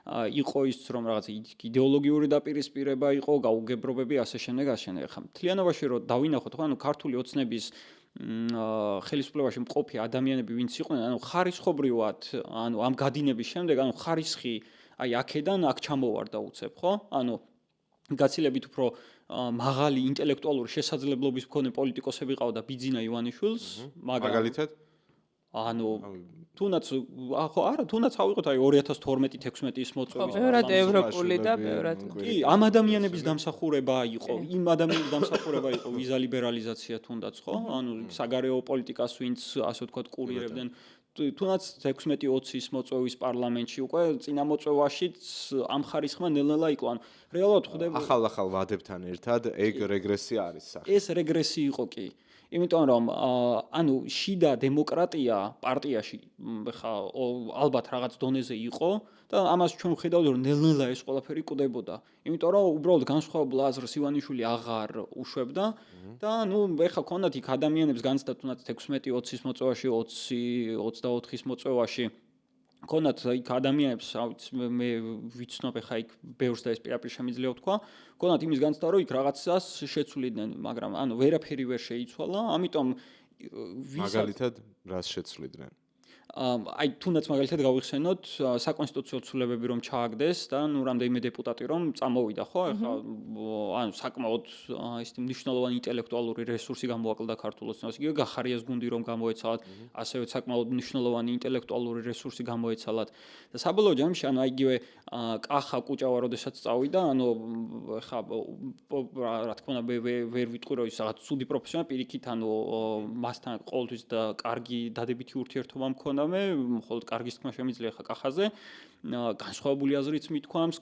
იყო ის რომ რაღაც იდეოლოგიური დაპირისპირება იყო გაუგებრობები ასე შემდეგ ხა მთლიანობაში რომ დავინახოთ ხო ანუ ქართული ოცნების ხელისუფლებაში მყოფი ადამიანები ვინც იყვნენ ანუ ხარისხობრივად ანუ ამ გადინების შემდეგ ანუ ხარისხი აი აქედან აქ ჩამოვარდა უცებ ხო ანუ გაცილებით უფრო მაღალი ინტელექტუალური შესაძლებლობის მქონე პოლიტიკოსები ყავდა ბიძინა ივანიშვილს მაგალითად ანუ თუნდაც ხო არა თუნდაც ავიღოთ აი 2012-16-ის მოწვევის ბევრად ევროპული და ბევრად კი ამ ადამიანების დამსახურება იყო იმ ადამიანების დამსახურება იყო ვიზა ლიბერალიზაცია თუნდაც ხო ანუ საგარეო პოლიტიკას ვინც ასე ვთქვათ კურირებდნენ თუნდაც 16-20-ის მოწვევის პარლამენტში უკვე წინა მოწვევაშიც ამ ხარისხმა ნელ-ნელა იყო ანუ რეალურად ხვდება ახალ ვადებთან ერთად ეგ რეგრესია არის სახე ეს რეგრესი იყო კი იმიტომ რომ ანუ შიდა დემოკრატია პარტიაში ხა ალბათ რაღაც დონეზე იყო და ამას ჩვენ ვხედავთ რომ ნელ-ნელა ეს ყველაფერი კვდებოდა იმიტომ რომ უბრალოდ განსხვავებულ აზრს ივანიშვილი აღარ უშვებდა და ნუ ეხა ქონდათ იქ ადამიანებს განცდა თუნდაც 16-20-ის მოწვევაში 20-24-ის მოწვევაში ქონდათ იქ ადამიანებს რა ვიცი მე ვიცნობ ეხა იქ ბევრს და ეს პირაპირ შემიძლია ვთქვა ქონდათ იმის განცდა რომ იქ რაღაცას შეცვლიდნენ მაგრამ ანუ ვერაფერი ვერ შეიცვალა ამიტომ მაგალითად რას შეცვლიდნენ აი თუნდაც მაგალითად გავიხსენოთ საკონსტიტუციო ცვლილებები რომ ჩააგდეს და ნუ რამდენიმე დეპუტატი რომ წამოვიდა ხო ეხლა ანუ საკმაოდ ისეთი მნიშვნელოვანი ინტელექტუალური რესურსი გამოაკლდა ქართულ ოცნებას იგივე გახარიას გუნდი რომ გამოეცალათ ასევე საკმაოდ მნიშვნელოვანი ინტელექტუალური რესურსი გამოეცალათ და საბოლოო ჯამში ანუ აი იგივე კახა კუჭავა როდესაც წავიდა ანუ ეხლა რა თქმა უნდა ვერ ვიტყვი რომ ის რაღაც ცუდი პროფესიონალი პირიქით ანუ მასთან ყოველთვის და კარგი დადებითი ურთიერთობა მქონდა რამე, მხოლოდ კარგის თქმა შემიძლია ხა კახაზე. განსხვავებული აზრიც მithქვამს,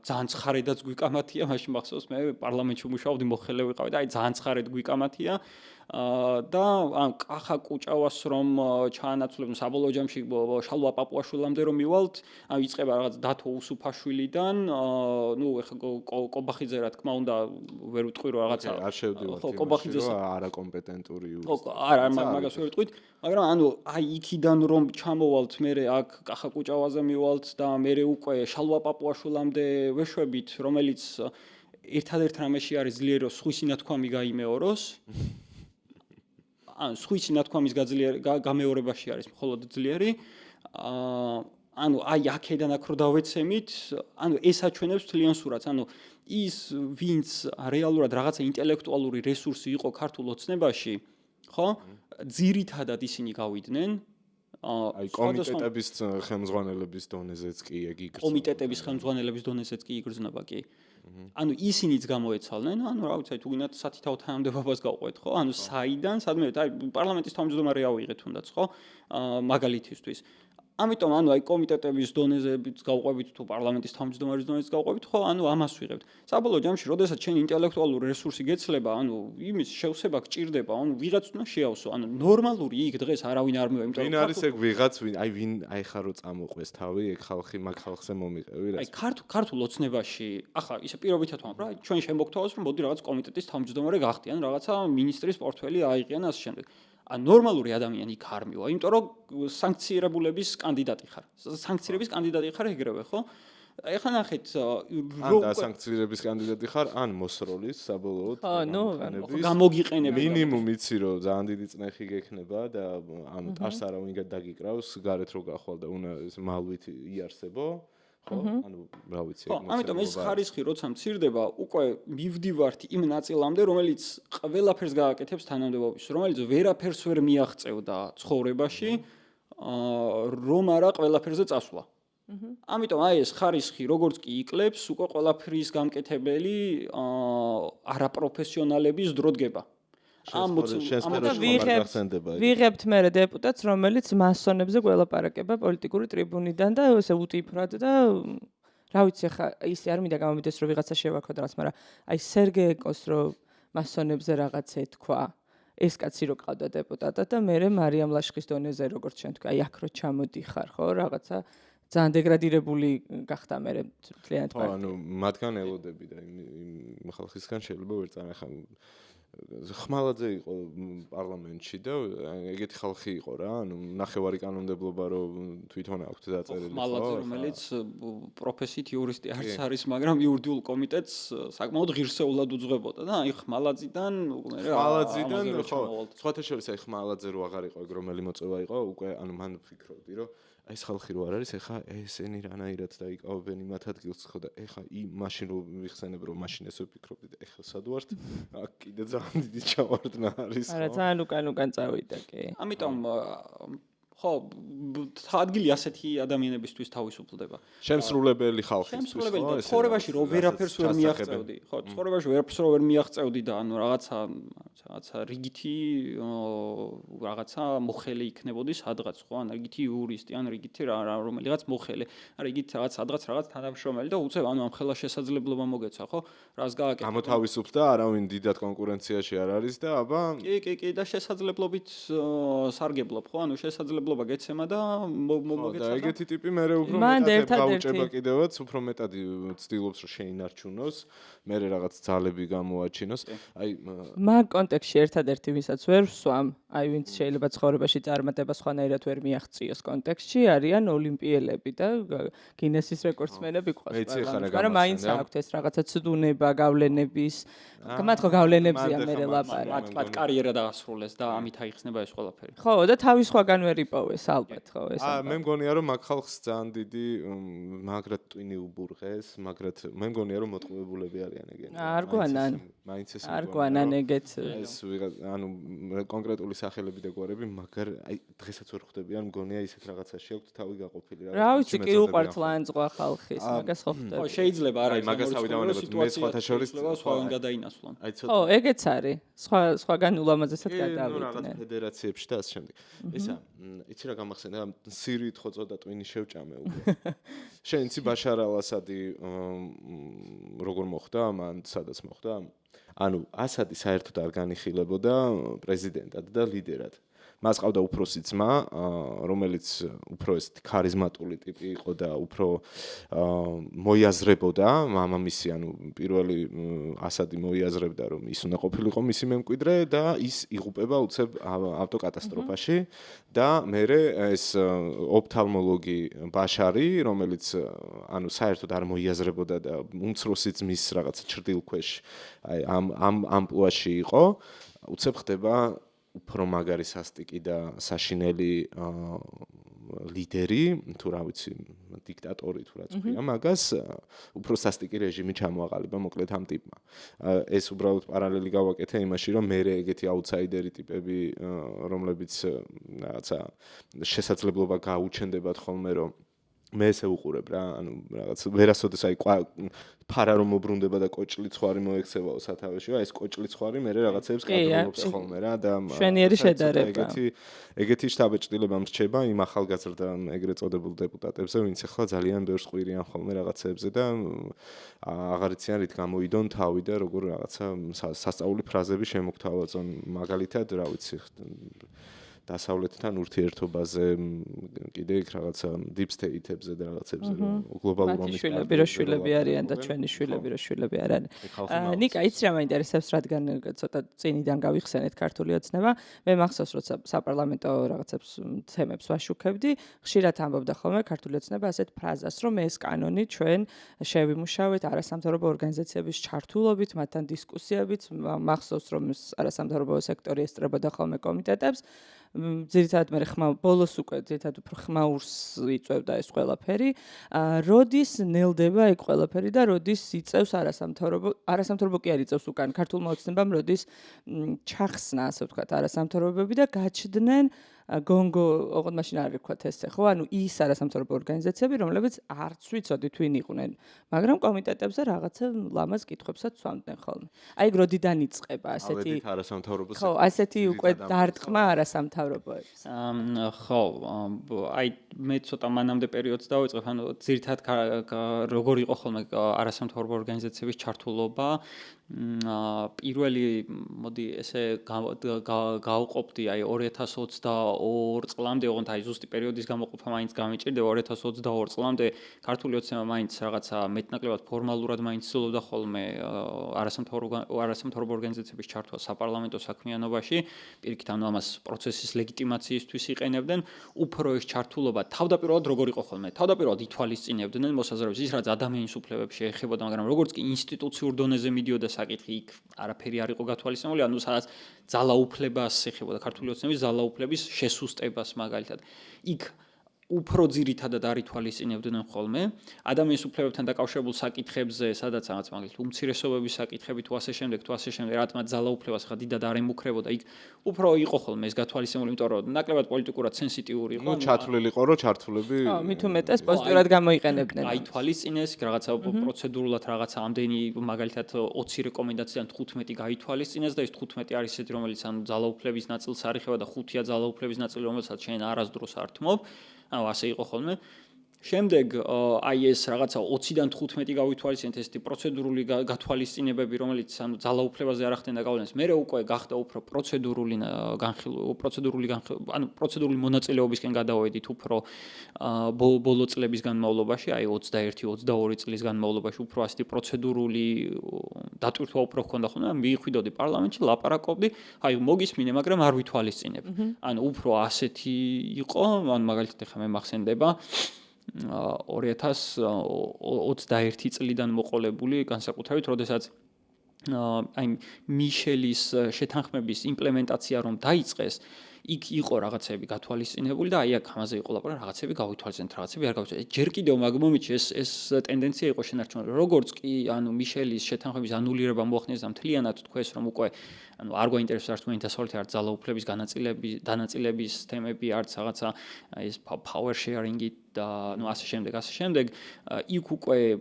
ძალიან ცხარედაც გვიკამათია, მაშინ მახსოვს მე პარლამენტში მუშაობდი, მოხელე ვიყავი და აი ძალიან ცხარედ გვიკამათია. და ან კახა კუჭავას რომ ჩაანაცვლებდნენ საბოლოო ჯამში შალვა პაპუაშვილამდე რომ მივალთ, ან იწყება რაღაც დათო უსუფაშვილიდან, ნუ ეხა კობახიძე რა თქმა უნდა ვერ ვიტყვი რომ რაღაცა არ შევდივართ ხო კობახიძეს არაკომპეტენტური არა მაგას ვერ ვიტყვით, მაგრამ ანუ აი იქიდან რომ ჩამოვალთ მე აქ კახა კუჭავაზე მივალთ და მე უკვე შალვა პაპუაშვილამდე ვეშვებით, რომელიც ერთადერთ რამეში არის ძლიერი რომ სხვისი ნათქვამი გაიმეოროს. ან სხვისი ნათქვამის გამეორებაში არის მხოლოდ ძლიერი. ანუ აი აქედან აქ რო დავეცემით, ანუ ეს აჩვენებს თლიან სურათს. ანუ ის ვინც რეალურად რაღაცა ინტელექტუალური რესურსი იყო ქართულ ოცნებაში, ხო? ძირითადად ისინი გავიდნენ. აი კომიტეტების ხელმძღვანელების დონეზეც კი ეგ იგრძნობა. კომიტეტების ხელმძღვანელების დონეზეც კი იგრძნობა კი. ანუ ისინიც გამოეცალნენ, ანუ რა ვიცი, თუ გინდათ სათითაო თანამდებობას გავყვეთ, ხო? ანუ საიდან, სადმე, აი პარლამენტის თავმჯდომარე ავიღეთ თუნდაც, ხო? მაგალითისთვის. ამიტომ ანუ აი კომიტეტების დონეზეც გავყვებით თუ პარლამენტის თავმჯდომარის დონეზეც გავყვებით, ხო? ანუ ამას ვიღებთ. საბოლოო ჯამში, როდესაც შენ ინტელექტუალური რესურსი გეცლება, ანუ იმის შევსება გჭირდება, ანუ ვიღაც უნდა შეავსო. ანუ ნორმალური იქ დღეს არავინ არ მივა, იმიტომ რომ ვინ არის ეგ ვიღაც, ვინ აი ხარო წამოყვეს თავი, ეგ ხალხი მაგ ხალხზე მომიყევი რა. აი ქართულ ოცნებაში, ახლა ისე პირობითად ვამბობ რა, ჩვენ შემოგთავაზ რომ მოდი რაღაც კომიტეტის თავმჯდომარე გახდიან, რაღაცა მინისტრის პორტფელი აიღიან ასე შემდეგ. ან ნორმალური ადამიანი იქ არ მივა, იმიტომ რომ სანქცირებულების კანდიდატი ხარ. სანქცირების კანდიდატი ხარ ეგრევე, ხო? ეხლა ნახეთ, ან დასანქცირების კანდიდატი ხარ, ან მოსროლის საბოლოოდ. ხო, ნუ გამოგიყენებ. მინიმუმ იცი რომ ძალიან დიდი წნეხი გექნება და ამ ტარს არავინ დაგიკრავს, გარეთ რო გახვალ და უნდა მალვით იარსებო. ხო, ანუ რა ვიცი, ეგ მოხდება. ამიტომ ეს ხარისხი როცა მცირდება, უკვე მივდივართ იმ ნაწილამდე, რომელიც ყველაფერს გააკეთებს თანამდებობის, რომელიც ვერაფერს ვერ მიაღწევდა ცხოვრებაში, რომ არა ყველაფერზე წასვლა. ამიტომ აი ეს ხარისხი როგორც კი იკლებს, უკვე ყველაფრის გამკეთებელი არაპროფესიონალების დრო დგება. ვიღებთ მე დეპუტატს, რომელიც მასონებზე გველაპარაკება პოლიტიკური ტრიბუნიდან და ესე უტიფრად და რა ვიცი ხა ისე არ მინდა გამომიდეს რომ ვიღაცა შევაქოთ რაც, მაგრამ აი სერგეიკოს რომ მასონებზე რაღაც ეთქვა. ეს კაცი რო ყავდა დეპუტატად და მე მარიამ ლაშხის დონეზე როგორც შენ თქვა, აი აქ რო ჩამოდიხარ, ხო, რაღაცა ძალიან დეგრადირებული გახდა მე თლიანად პარტია. ხო, ანუ მათგან ელოდები და იმ ხალხისგან შეიძლება ვერ წამეხა. ხმალაძე იყო პარლამენტში და ეგეთი ხალხი იყო რა, ანუ ნახევარი კანონმდებლობა რომ თვითონ აქვს დაწერილი, ხო? ხმალაძე რომელიც პროფესიით იურისტი არც არის, მაგრამ იურიდიულ კომიტეტს საკმაოდ ღირსეულად უძღვებოდა და აი ხმალაძიდან ხო, სხვათა შორის აი ხმალაძე რო აღარ იყო ეგ რომელი მოწვევა იყო, უკვე ანუ მან ვფიქრობდი რომ აი ეს ხალხი რო არ არის, ეხა ესენი რანაირად დაიკავებენ იმათ ადგილს ხო და ეხა მაშინ რო ვიხსენებ რომ მაშინ ესე ვფიქრობდი და ეხა სად ვართ? აქ კიდე ძალიან დიდი ჩავარდნა არის. არა, ძალიან უკან წავიდა კი. ამიტომ ხო, ადგილი ასეთი ადამიანებისთვის თავისუფლდება. შემსრულებელი ხალხისთვის, ხო? ცხოვრებაში რო ვერაფერს ვერ მიაღწევდი, ხო, ცხოვრებაში ვერაფერს რო ვერ მიაღწევდი და ანუ რაღაცა რიგითი რაღაცა მოხელე იქნებოდი სადღაც, ხო? ან რიგითი იურისტი, ან რიგითი რომელიღაც მოხელე, ან რიგითი რაღაც თანამშრომელი და უცებ ანუ ამ ხელა შესაძლებლობა მოგეცა, ხო? რას გააკეთე? გამოთავისუფლდა და არავინ დიდად კონკურენციაში არ არის და აბა კი და შესაძლებლობით სარგებლობ, ხო? ანუ შესაძლებლობა გეცემა და მოგეცა და ეგეთი ტიპი მე უფრო მეტად გაუჭება კიდევაც, უფრო მეტად ცდილობს რომ შეინარჩუნოს, მე რაღაც ძალები გამოაჩინოს. აი მაგ კონტექსტში ერთადერთი ვისაც ვერ ვსვამ, აი ვინც შეიძლება ცხოვრებაში წარმატება სხვანაირად ვერ მიაღწიოს კონტექსტში, არიან ოლიმპიელები და გინესის რეკორდსმენები ყავს. მაგრამ მაინც აქვთ ეს რაღაცა ცდუნება, გავლენების, მათ ხო გავლენებზია მე ლაპარაკი. მათ კარიერა დაასრულეს და ამით აიხსნება ეს ყველაფერი. ხო, და თავის სხვაგან ვერ იპოვეს ალბათ, ხო, ეს. მე მგონია რომ მაგ ხალხს ძალიან დიდი მაგრად ტვინი უბურღეს, მაგრად მე მგონია რომ მოტყუებულები არიან ეგენი. არ გვანან. მაინც ეს არ გვანან ეგეც. ეს ანუ კონკრეტული სახელები და გვარები, მაგრამ აი დღესაც ვერ ხვდებიან, მგონია ისეთ რაღაცაში აქვს თავი გაყოფილი რა. რა ვიცი, კი უყვართ ლანძღვა ხალხის, მაგას ხო ხვდები. ხო, შეიძლება არა ის მაგას თავი დავანებოთ, მე სხვათა შორის სხვაგან გადაინასვლან. ხო, ეგეც არის. სხვაგან ულამაზესად გადავიდნენ. რაღაც ფედერაციებში და ასე შემდეგ. ესა იცი რა გამახსენდა სირით ხო წოდა ტვინი შევჭამე უკვე შენ იცი ბაშარ ალ-ასადი როგორ მოხდა მან სადაც მოხდა ანუ ასადი საერთოდ არ განიხილებოდა პრეზიდენტად და ლიდერად მას ყავდა უფროსი ძმა რომელიც უფრო ეს ქარიზმატული ტიპი იყო და უფრო მოიაზრებოდა მამამისი ანუ პირველი ასადი მოიაზრებდა რომ ის უნდა ყოფილიყო მისი მემკვიდრე და ის იღუპება უცებ ავტოკატასტროფაში და მერე ეს ოფთალმოლოგი ბაშარი რომელიც ანუ საერთოდ არ მოიაზრებოდა და უმცროსი ძმის რაღაცა ჭრდილქვეშ აი ამ ამპლუაში იყო უცებ ხდება უფრო მაგარი სასტიკი და საშინელი ლიდერი, თუ რა ვიცი, დიქტატორი თუ რაც ქვია, მაგას უფრო სასტიკი რეჟიმი ჩამოაყალიბა მოკლედ ამ ტიპმა. ეს უბრალოდ პარალელი გავაკეთე იმაში, რომ მე ეგეთი აუთსაიდერი ტიპები, რომლებიც რაღაცა შესაძლებლობა გაუჩენდებათ ხოლმე, რომ მე ესე უყურებ რა, ანუ რაღაც ვერასოდეს აი ფარა რომ მობრუნდება და კოჭლი ცხარი მოექცევაო სათავეში, აი ეს კოჭლი ცხარი მე რაღაცებს კადრობს ხოლმე რა და შვენიერი შედარება. ეგეთი შთაბეჭდილება მრჩება იმ ახალგაზრდა ეგრეთ წოდებულ დეპუტატებზე, ვინც ახლა ძალიან ბევრს ყვირიან ხოლმე რაღაცებზე და აღარ იციან რით გამოიდონ თავი და როგორ რაღაცა სასწაული ფრაზები შემოგთავაზონ მაგალითად რა ვიცი დასავლეთთან ურთიერთობაზე კიდე იქ რაღაცა deep state-ებზე და რაღაცებზე გლობალურ ომის შვილები რო შვილები არიან და ჩვენი შვილები რო შვილები არ არიან. ნიკა იცი რა მაინტერესებს რადგან ცოტა წინიდან გავიხსენეთ ქართული ოცნება მე მახსოვს როცა საპარლამენტო რაღაცებს თემებს ვაშუქებდი ხშირად ამბობდა ხოლმე ქართული ოცნება ასეთ ფრაზას რომ ეს კანონი ჩვენ შევიმუშავეთ არასამთავრობო ორგანიზაციების ჩართულობით მათთან დისკუსიებით მახსოვს რომ არასამთავრობო სექტორი ესწრებოდა ხოლმე კომიტეტებს ძირითადად მე ბოლოს უკვე ძირითადად უფრო ხმაურს იწევდა ეს ყველაფერი. როდის ნელდება ეგ ყველაფერი და როდის იწევს არასამთავრობო კი არ იწევს უკან ქართულმა ოცნებამ როდის ჩახსნა ასე ვთქვათ არასამთავრობოები და გაჩნდნენ გონგო ოღონდ მაშინ არ ვქოთ ესე ხო ანუ ის არასამთავრობო ორგანიზაციები რომლებიც არც ვიცოდით ვინ იყვნენ მაგრამ კომიტეტებზე რაღაცა ლამაზ კითხვებსაც სვამდნენ ხოლმე აი როდიდან იწყება ასეთი არასამთავრობო ხო ასეთი უკვე დარტყმა არასამთავრობოებს ხო აი მე ცოტა მანამდე პერიოდს დავიწყებ ანუ ძირითადად როგორ იყო ხოლმე არასამთავრობო ორგანიზაციების ჩართულობა პირველი მოდი ესე გავყოფდი აი 2022 წლამდე ოღონდ აი ზუსტი პერიოდის გამოყოფა მაინც გამიჭირდება 2022 წლამდე ქართული ოცნება მაინც რაღაცა მეტნაკლებად ფორმალურად მაინც ცდილობდა ხოლმე არასამთავრობო ორგანიზაციების ჩართვა საპარლამენტო საქმიანობაში პირიქით ანუ ამას პროცესის ლეგიტიმაციისთვის იყენებდნენ უფრო ეს ჩართულობა თავდაპირველად როგორ იყო ხოლმე თავდაპირველად ითვალისწინებდნენ მოსაზრებებს ის რაც ადამიანის უფლებებს შეეხებოდა მაგრამ როგორც კი ინსტიტუციურ დონეზე მიდიოდა საკითხი იქ არაფერი არ იყო გათვალისწინებული ანუ სადაც ძალაუფლებას ეხებოდა ქართული ოცნების ძალაუფლების შესუსტებას მაგალითად იქ უფრო ძირითადად არ ითვალისწინებდნენ ხოლმე ადამიანის უფლებებთან დაკავშირებულ საკითხებზე სადაც რაღაც მაგალითად უმცირესობების საკითხები თუ ასე შემდეგ რა თქმა ძალაუფლებას ხა დიდად არ ემუქრებოდა იქ უფრო იყო ხოლმე ეს გათვალისწინებული იმიტომ რომ ნაკლებად პოლიტიკურად სენსიტიური იყო ჩათვლილი იყო რომ ჩართულები ხო მით უმეტეს პოზიტიურად გამოიყენებდნენ გაითვალისწინეს რაღაცა პროცედურულად რაღაცა ამდენი მაგალითად 20 რეკომენდაციიდან 15 გაითვალისწინეს და ეს 15 არის ესეთი რომელიც ან ძალაუფლების ნაწილს არ ეხება და 5-ია ძალაუფლების ნაწილი რომელსაც შენ არასდროს არ თმობ ანუ ასე იყო ხოლმე. შემდეგ აი ეს რაღაცა 20-დან 15 გავითვალისწინეთ ესეთი პროცედურული გათვალისწინებები, რომელიც ანუ ძალაუფლებაზე არ ახდენდა გავლენას. მერე უკვე გახდა უფრო პროცედურული მონაწილეობისკენ გადავედით უფრო ბოლო წლების განმავლობაში, აი 21-22 წლის განმავლობაში უფრო ასეთი პროცედურული დატვირთვა უფრო ჰქონდა ხოლმე. მივხვიდოდი პარლამენტში, ლაპარაკობდი, აი მოგისმინე, მაგრამ არ ვითვალისწინებ. ანუ უფრო ასეთი იყო, ანუ მაგალითად ახლა მე მახსენდება 2021 წლიდან მოყოლებული განსაკუთრებით, როდესაც აი მიშელის შეთანხმების იმპლემენტაცია რომ დაიწყეს, იქ იყო რაღაცები გათვალისწინებული და აი აქ ამაზე იყო ლაპარაკი, რაღაცები გავითვალისწინეთ, რაღაცები არ გავითვალისწინეთ. ჯერ კიდევ მაგ მომენტში ეს ტენდენცია იყო შენარჩუნებული. როგორც კი ანუ მიშელის შეთანხმების ანულირება მოახდინეს და მთლიანად თქვეს რომ უკვე ანუ არ გვაინტერესებს არც თქვენი დასავლეთი არც ძალაუფლების დანაწილების თემები არც რაღაცა ეს power sharing-ი და ну ასე შემდეგ იქ უკვე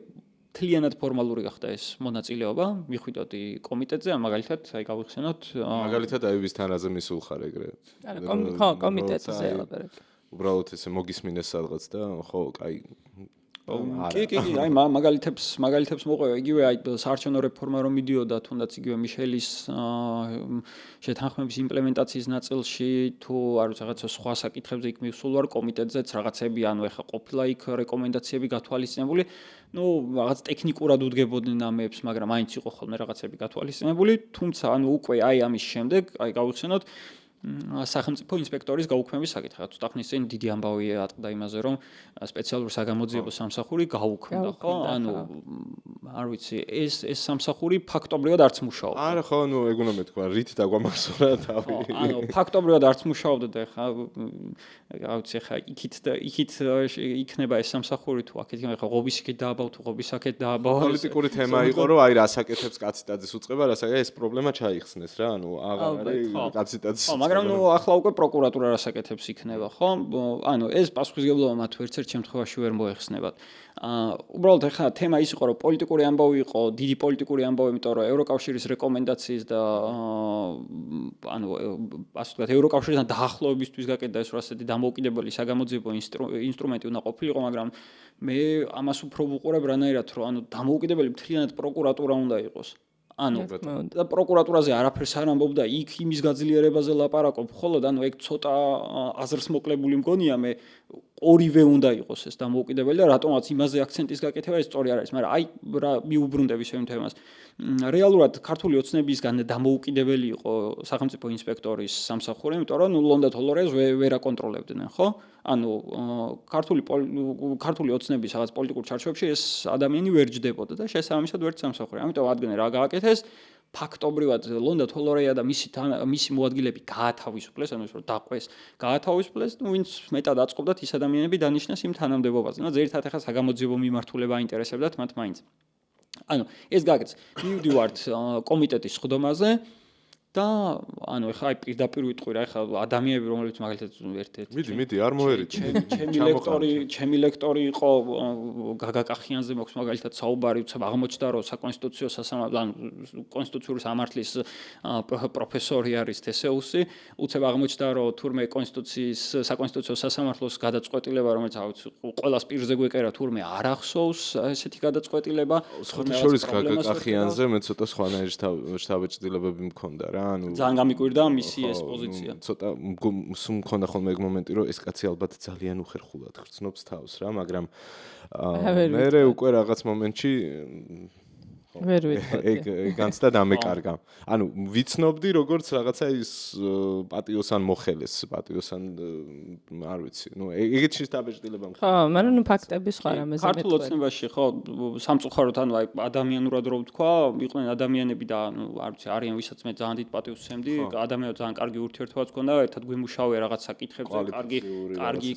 თლიანად ფორმალური გახდა ეს მონაწილეობა მიხვიდოდი კომიტეტზე ან მაგალითად აი გავიხსენოთ მაგალითად აი ვის თანაზე მისულხარ ეგრე ხო კომიტეტზე ელაპარაკე უბრალოდ ესე მოგისმინეს სადღაც და ხო, კაი კი, აი მაგალითებს მოყვება იგივე აი საარჩევნო რეფორმა რომ მიდიოდა თუნდაც იგივე მიშელის შეთანხმების იმპლემენტაციის ნაწილში თუ არ ვიცი რაღაცა სხვა საკითხებზე იქ მივსულ ვარ კომიტეტზეც რაღაცები ანუ ეხა ყოფილა იქ რეკომენდაციები გათვალისწინებული ну რაღაც ტექნიკურად უდგებოდნენ ამებს მაგრამ მაინც იყო ხოლმე რაღაცები გათვალისწინებული თუმცა ანუ უკვე აი ამის შემდეგ აი გავიხსენოთ სახელმწიფო ინსპექტორის გაუქმების საკითხი. რა თქმა უნდა, წინ დიდი ამბავი ატყდა იმაზე, რომ სპეციალური საგამოძიებო სამსახური გაუქმდა, ხო? ანუ არ ვიცი, ეს სამსახური ფაქტობრივად არც მუშაობდა. არა, ხო, ну, ეგ უნდა მეთქვა, რით დაგვამახსოვრა თავი. ანუ ფაქტობრივად არც მუშაობდა და ხა რა ვიცი, ხა იქით იქნება ეს სამსახური თუ აქეთ ხა ღობის იქით დააბავ თუ ღობის აქეთ დააბავ. პოლიტიკური თემა იყო, რომ აი რასაკეთებს კაციტაძის უწყება, რასაკეთებს ეს პრობლემა ჩაიხსნეს რა, ანუ აღარ არის კაციტაძის მაგრამ ნუ ახლა უკვე პროკურატურა რასაკეთებს იქნება, ხო? ანუ ეს პასუხისმგებლობა მათ ერთ შემთხვევაში ვერ მოეხსნებათ. უბრალოდ ახლა თემა ის იყო, რომ პოლიტიკური ამბავი იყო, დიდი პოლიტიკური ამბავი, იმიტომ რომ ევროკავშირის რეკომენდაციის და ანუ ასე ვთქვათ, ევროკავშირთან დაახლოებისთვის გაკეთდა ეს ასეთი დამოუკიდებელი საგამოძიებო ინსტრუმენტი უნდა ყოფილიყო, მაგრამ მე ამას უფრო ვუყურებ რანაირად, რომ ანუ დამოუკიდებელი მთლიანად პროკურატურა უნდა იყოს. ანუ და პროკურატურაზე არაფერს არ ამბობდა, იქ იმის გაძლიერებაზე ლაპარაკობ, ხოლოდ ანუ ეგ ცოტა აზრს მოკლებული მგონია მე ორივე უნდა იყოს ეს დამოუკიდებელი და რატომაც იმაზე აქცენტის გაკეთება ეს სწორი არ არის, მაგრამ აი რა მიუბრუნდები შენ თემას. რეალურად ქართული ოცნებისგან დამოუკიდებელი იყო სახელმწიფო ინსპექტორის სამსახური, იმიტომ რომ ნუ ლონდა თოლორეს ვერ აკონტროლებდნენ, ხო? ანუ ქართული ოცნების რაღაც პოლიტიკურ ჩარჩოებში ეს ადამიანი ვერ ჯდებოდა და შესაბამისად ვერც სამსახური. ამიტომ ადგენ რა გააკეთეს ფაქტობრივად ლონდა თოლორეა და მისი მოადგილეები გაათავისუფლეს, ანუ ის რომ დაყვეს, გაათავისუფლეს, ვინც მეტად აწყობდათ ის ადამიანები დანიშნეს იმ თანამდებობაზე. და ზერთად ახლა საგამოძიებო მიმართულება აინტერესებდათ მათ მაინც. ანუ ეს გაკეთეს. მივდივართ კომიტეტის სხდომაზე და ანუ ეხლა აი პირდაპირ ვიტყვი რა ეხლა ადამიანები რომლებიც მაგალითად ერთ-ერთი მიდი არ მოერით ჩემი ლექტორი იყო გაგაკახიანზე მოხს მაგალითად საუბარი უცებ აღმოჩნდა რომ საკონსტიტუციო კონსტიტუციური სამართლის პროფესორი არის თესეუსი უცებ აღმოჩნდა რომ თურმე საკონსტიტუციო სასამართლოს გადაწყვეტილება რომელიც ყველას პირზე გვეკერა თურმე არ ახსოვს ესეთი გადაწყვეტილება სხვა შორის გაგაკახიანზე მე ცოტა სხვანაირი შთაბეჭდილებები მქონდა რა ძალიან გამიკვირდა მისი ეს პოზიცია. ცოტა სულ მქონდა ხოლმე ეგ მომენტი, რომ ეს კაცი ალბათ ძალიან უხერხულად ხრწნობს თავს რა, მაგრამ მე უკვე რაღაც მომენტში ვერ ვიტყოდი. ეგ განცდა დამეკარგა. ანუ ვიცნობდი როგორც რაღაცა ის პატიოსან მოხელეს, პატიოსან არ ვიცი. ნუ ეგეთ შეთაბეჭდილება მქონდა. ხო, მაგრამ ნუ ფაქტები სხვა რამეზე მეტყვი. ქართულ ოცნებაში ხო, სამწუხაროდ ანუ აი ადამიანურად რო ვთქვა, იყვნენ ადამიანები და ანუ არ ვიცი, არიან ვისაც მე ძალიან დიდ პატივს ვცემდი, ადამიანებს ძალიან კარგი ურთიერთობაც ჰქონდა, ერთად გვიმუშავე რაღაც საკითხებზე,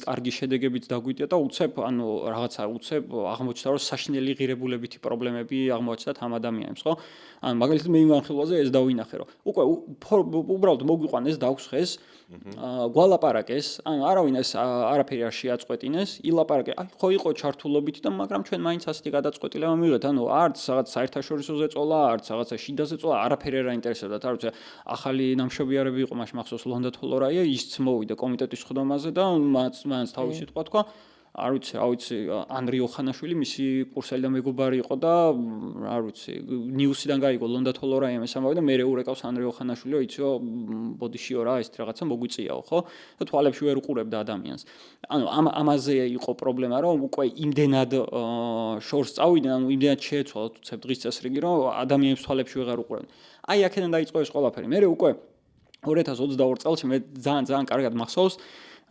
კარგი შედეგებიც დაგვიტია და უცებ ანუ რაღაცა უცებ აღმოჩნდა რომ საშინელი ღირებულებითი პრობლემები აღმოაჩნდათ ამ ადამიანებს, ხო? ანუ მაგალითად მე იმ განხილვაზე ეს დავინახე, რომ უკვე უბრალოდ მოგვიყვანეს დაგვსხეს, გვალაპარაკეს, ანუ არავინ ეს არაფერი არ შეაწყვეტინეს, ილაპარაკე, აი ხო იყო ჩართულობით და მაგრამ ჩვენ მაინც ასეთი გადაწყვეტილება მივიღეთ, ანუ არც რაღაც საერთაშორისოზე წოლა, არც რაღაცა შიდაზე წოლა, არაფერი არ აინტერესებდათ, არ ვიცი, ახალი ნამშრომიარები იყო მაშინ მახსოვს ლონდა თოლორაია, ისიც მოვიდა კომიტეტის სხდომაზე და მანც თავისი სიტყვა თქვა. არ ვიცი, ანრი ოხანაშვილი მისი კურსელი და მეგობარი იყო და არ ვიცი, ნიუსიდან გაიგო ლონდა თოლორაიამ ეს ამბავი და მე რეურეკავს ანრი ოხანაშვილი, რომ იციო, ბოდიშიო რა, ეს რაღაცა მოგვიწიაო, ხო? და თვალებში ვერ უყურებდა ადამიანს. ანუ ამაზე იყო პრობლემა, რომ უკვე იმდენად შორს წავიდნენ, ანუ იმდენად შეეცვალა უცებ დღის წესრიგი, რომ ადამიანის თვალებში ვეღარ უყურებდნენ. აი აქედან დაიწყო ეს ყველაფერი. მე უკვე 2022 წელს მე ძალიან კარგად მახსოვს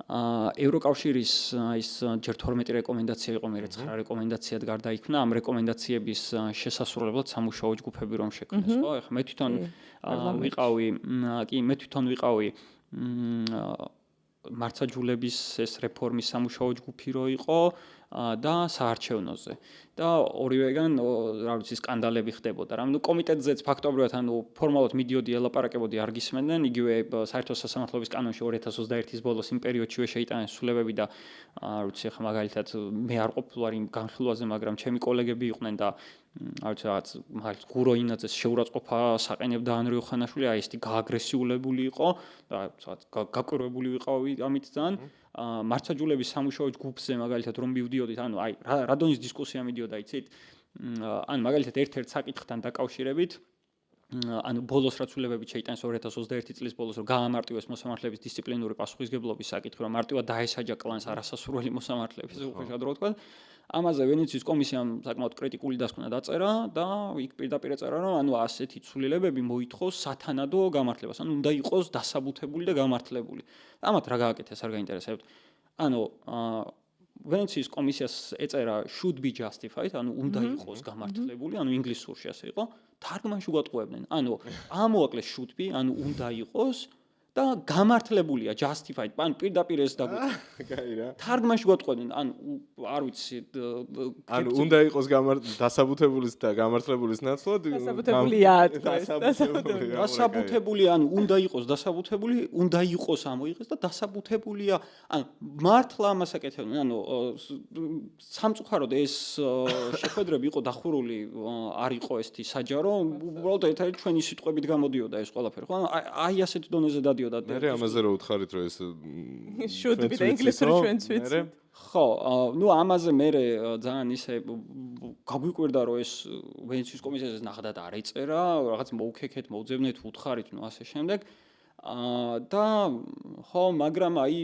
ევროკავშირის ის ჯერ 12 რეკომენდაცია იყო, მე 9 რეკომენდაციად გარდაიქმნა, ამ რეკომენდაციების შესასრულებლად სამუშაო ჯგუფები რომ შექმნეს, ხო? ეხლა მე თვითონ ვიყავი მართლმსაჯულების ეს რეფორმის სამუშაო ჯგუფი რო იყო და საარჩევნოზე. და ორივეგან რა ვიცი სკანდალები ხდებოდა. რა ნუ კომიტეტზეც ფაქტობრივად ანუ ფორმალურად მიდიოდი ელაპარაკებოდი არ გისმენდნენ, იგივე საერთო სასამართლოების კანონში 2021-ის ბოლოს იმ პერიოდშივე შეიტანეს სრულებები და არ ვიცი ხა მაგალითად მე არ ყოფილვარ იმ განხილვაზე, მაგრამ ჩემი კოლეგები იყვნენ და არ ვიცი რაღაც მაგალითად გუროინაძეს შეურაცხყოფა საყენებდა ანრი ოხანაშვილი, აი ესეთი გააგრესიულებული იყო და რაღაც გაკვირვებული ვიყავი ამით ძალიან. მარცხაჯულების სამუშაო ჯგუფზე მაგალითად რომ მივდიოდით, ანუ აი რადონის დისკუსია მიდიოდა, იცით? ან მაგალითად ერთ-ერთ საკითხთან დაკავშირებით ანუ ბოლოს რაც ულებებით შეიტანეს 2021 წლის ბოლოს რომ გაამარტივეს მოსამართლეების დისციპლინური პასუხისგებლობის საკითხი, რომ მარტივად დაესაჯა კლანს არასასურველი მოსამართლეების უხეშად რო თქვა. ამაზე ვენეციის კომისიამ საკმაოდ კრიტიკული დასკვნა დაწერა და იქ პირდაპირ ეწერა, რომ ანუ ასეთი ცვლილებები მოითხოვს სათანადო გამართლებას, ანუ უნდა იყოს დასაბუთებული და გამართლებული. ამათ რა გააკეთეს, არ გაინტერესებთ. ანუ ვენეციის კომისიას ეწერა should be justified, ანუ უნდა იყოს გამართლებული, ანუ ინგლისურში ასე იყო. თარგმანში უგატყუებდნენ. ანუ ამოაკლეს should be, ანუ უნდა იყოს და გამართლებულია justified, ანუ პირდაპირ ეს დაგვიწყდა. კაი რა. თარგმანში უგატყუებდნენ, ანუ არ ვიცი, ანუ უნდა იყოს დასაბუთებულის და გამართლებულის ნაცვლად დასაბუთებულია. დასაბუთებული, ანუ უნდა იყოს დასაბუთებული, უნდა იყოს ამოიღეს და დასაბუთებულია. ანუ მართლა ამას აკეთებდნენ, ანუ სამწუხაროდ ეს შეხვედრები იყო დახურული, არ იყო ესეთი საჯარო, უბრალოდ ერთ-ერთი ჩვენი სიტყვებით გამოდიოდა ეს ყველაფერი, ხო? აი ასეთ დონეზე დადიოდა. მე ამაზე რო უთხარით რომ ეს should be და ინგლისური ჩვენც ვიცით. ხო, ნუ ამაზე მე ძალიან ისე გაგვიკვირდა რომ ეს ვენეციის კომისიას ნახდათ არ ეწერა, რაღაც მოუქექეთ, მოუძებნეთ, უთხარით, ნუ ასე შემდეგ. და ხო, მაგრამ აი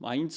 მაინც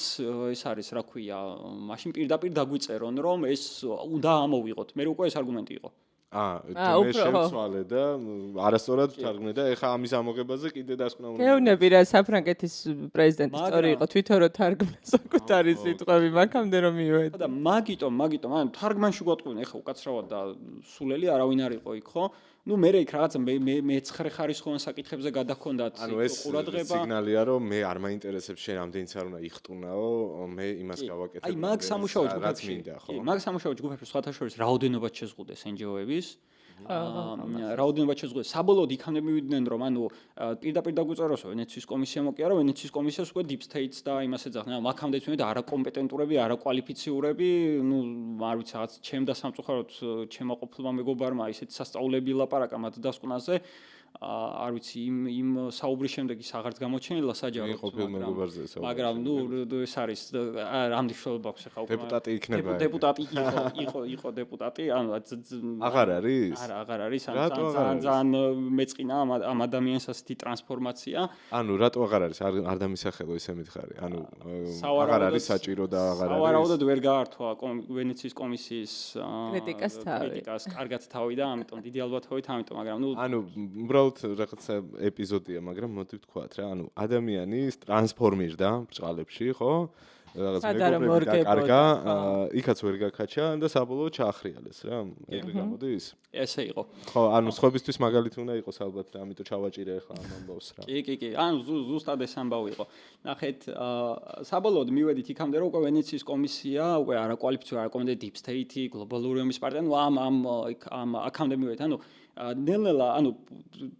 ეს არის, რა ქვია, მაშინ პირდაპირ დაგვიწერონ, რომ ეს უნდა ამოვიღოთ. მე უკვე ეს არგუმენტი იყო. მე შევცვალე და არასწორად ვთარგმნე და ეხა ამის ამოღებაზე კიდე დასკვნა უნდა. გეუბნები რა საფრანგეთის პრეზიდენტი სწორი იყო თვითონ რომ თარგმნეს საკუთარი სიტყვები მაქამდე რომ მივედი. და მაგიტომ, ანუ თარგმანში გვატყუდნენ, ეხა უკაცრავად და სულელი არავინ არ იყო იქ, ხო? ნუ მე იქ რაღაც მე-9 ხარისხოვან საკითხებზე გადაქონდათ ყურადღება. ეს სიგნალია რომ მე არ მაინტერესებს შენ ამდენიც არ უნდა იხტუნაო, მე იმას გავაკეთებ. აი მაგ სამუშაო ჯგუფებში, მაგ სამუშაო ჯგუფებში სხვათა შორის რაოდენობა შეზღუდეს NGO-ების. რაოდენობა შეზღუდეს. საბოლოოდ იქამდე მივიდნენ რომ ანუ პირდაპირ დაგვიწეროს ვენეციის კომისიამ კი არა, ვენეციის კომისიას უკვე deep states და იმას ეძახდნენ. ანუ აქამდე თვითონ არაკომპეტენტურები, არაკვალიფიციური, ნუ არ ვიცი რაღაც ჩემ და სამწუხაროდ ჩემო ყოფილმა მეგობარმა ისეთი სასწაულები ლაპარაკა მათ დასკვნაზე. არ ვიცი იმ საუბრის შემდეგ ის აღარც გამოჩენილა საჯაროდ, მაგრამ ნუ ეს არის რა მნიშვნელობა აქვს ხა უკვე დეპუტატი იქნება. დეპუტატი იყო დეპუტატი, ანუ აღარ არის? აღარ არის, ძალიან მეწყინა ამ ადამიანს ასეთი ტრანსფორმაცია. ანუ რატო აღარ არის? არ დამისახელო ისე მითხარი. ანუ აღარ არის საჭირო და აღარ არის. სავარაუდოდ ვერ გაართვა ვენეციის კომისიის კრიტიკას კარგად თავი და ამიტომ დიდი ალბათობით ამიტომ, მაგრამ ნუ ანუ უბრალოდ რაღაცა ეპიზოდია, მაგრამ მოდი ვთქვათ რა, ანუ ადამიანი ტრანსფორმირდა ბრჭყალებში, ხო? რაღაც მეგობრები დაკარგა, იქაც ვერ გაკაჩა და საბოლოოდ ჩაახრიალეს რა. ეგრე გამოდის? ესე იყო. ხო, ანუ სხვებისთვის მაგალითი უნდა იყოს ალბათ და ამიტომ ჩავაჭირე ახლა ამ ამბავს რა. კი, ანუ ზუსტად ეს ამბავი იყო. ნახეთ, საბოლოოდ მივედით იქამდე რომ უკვე ვენეციის კომისია, უკვე არაკვალიფიციური, არაკომენტე deep state-ი, გლობალური ომის პარტია, ნუ ამ აქამდე მივედით, ანუ ნელ-ნელა, ანუ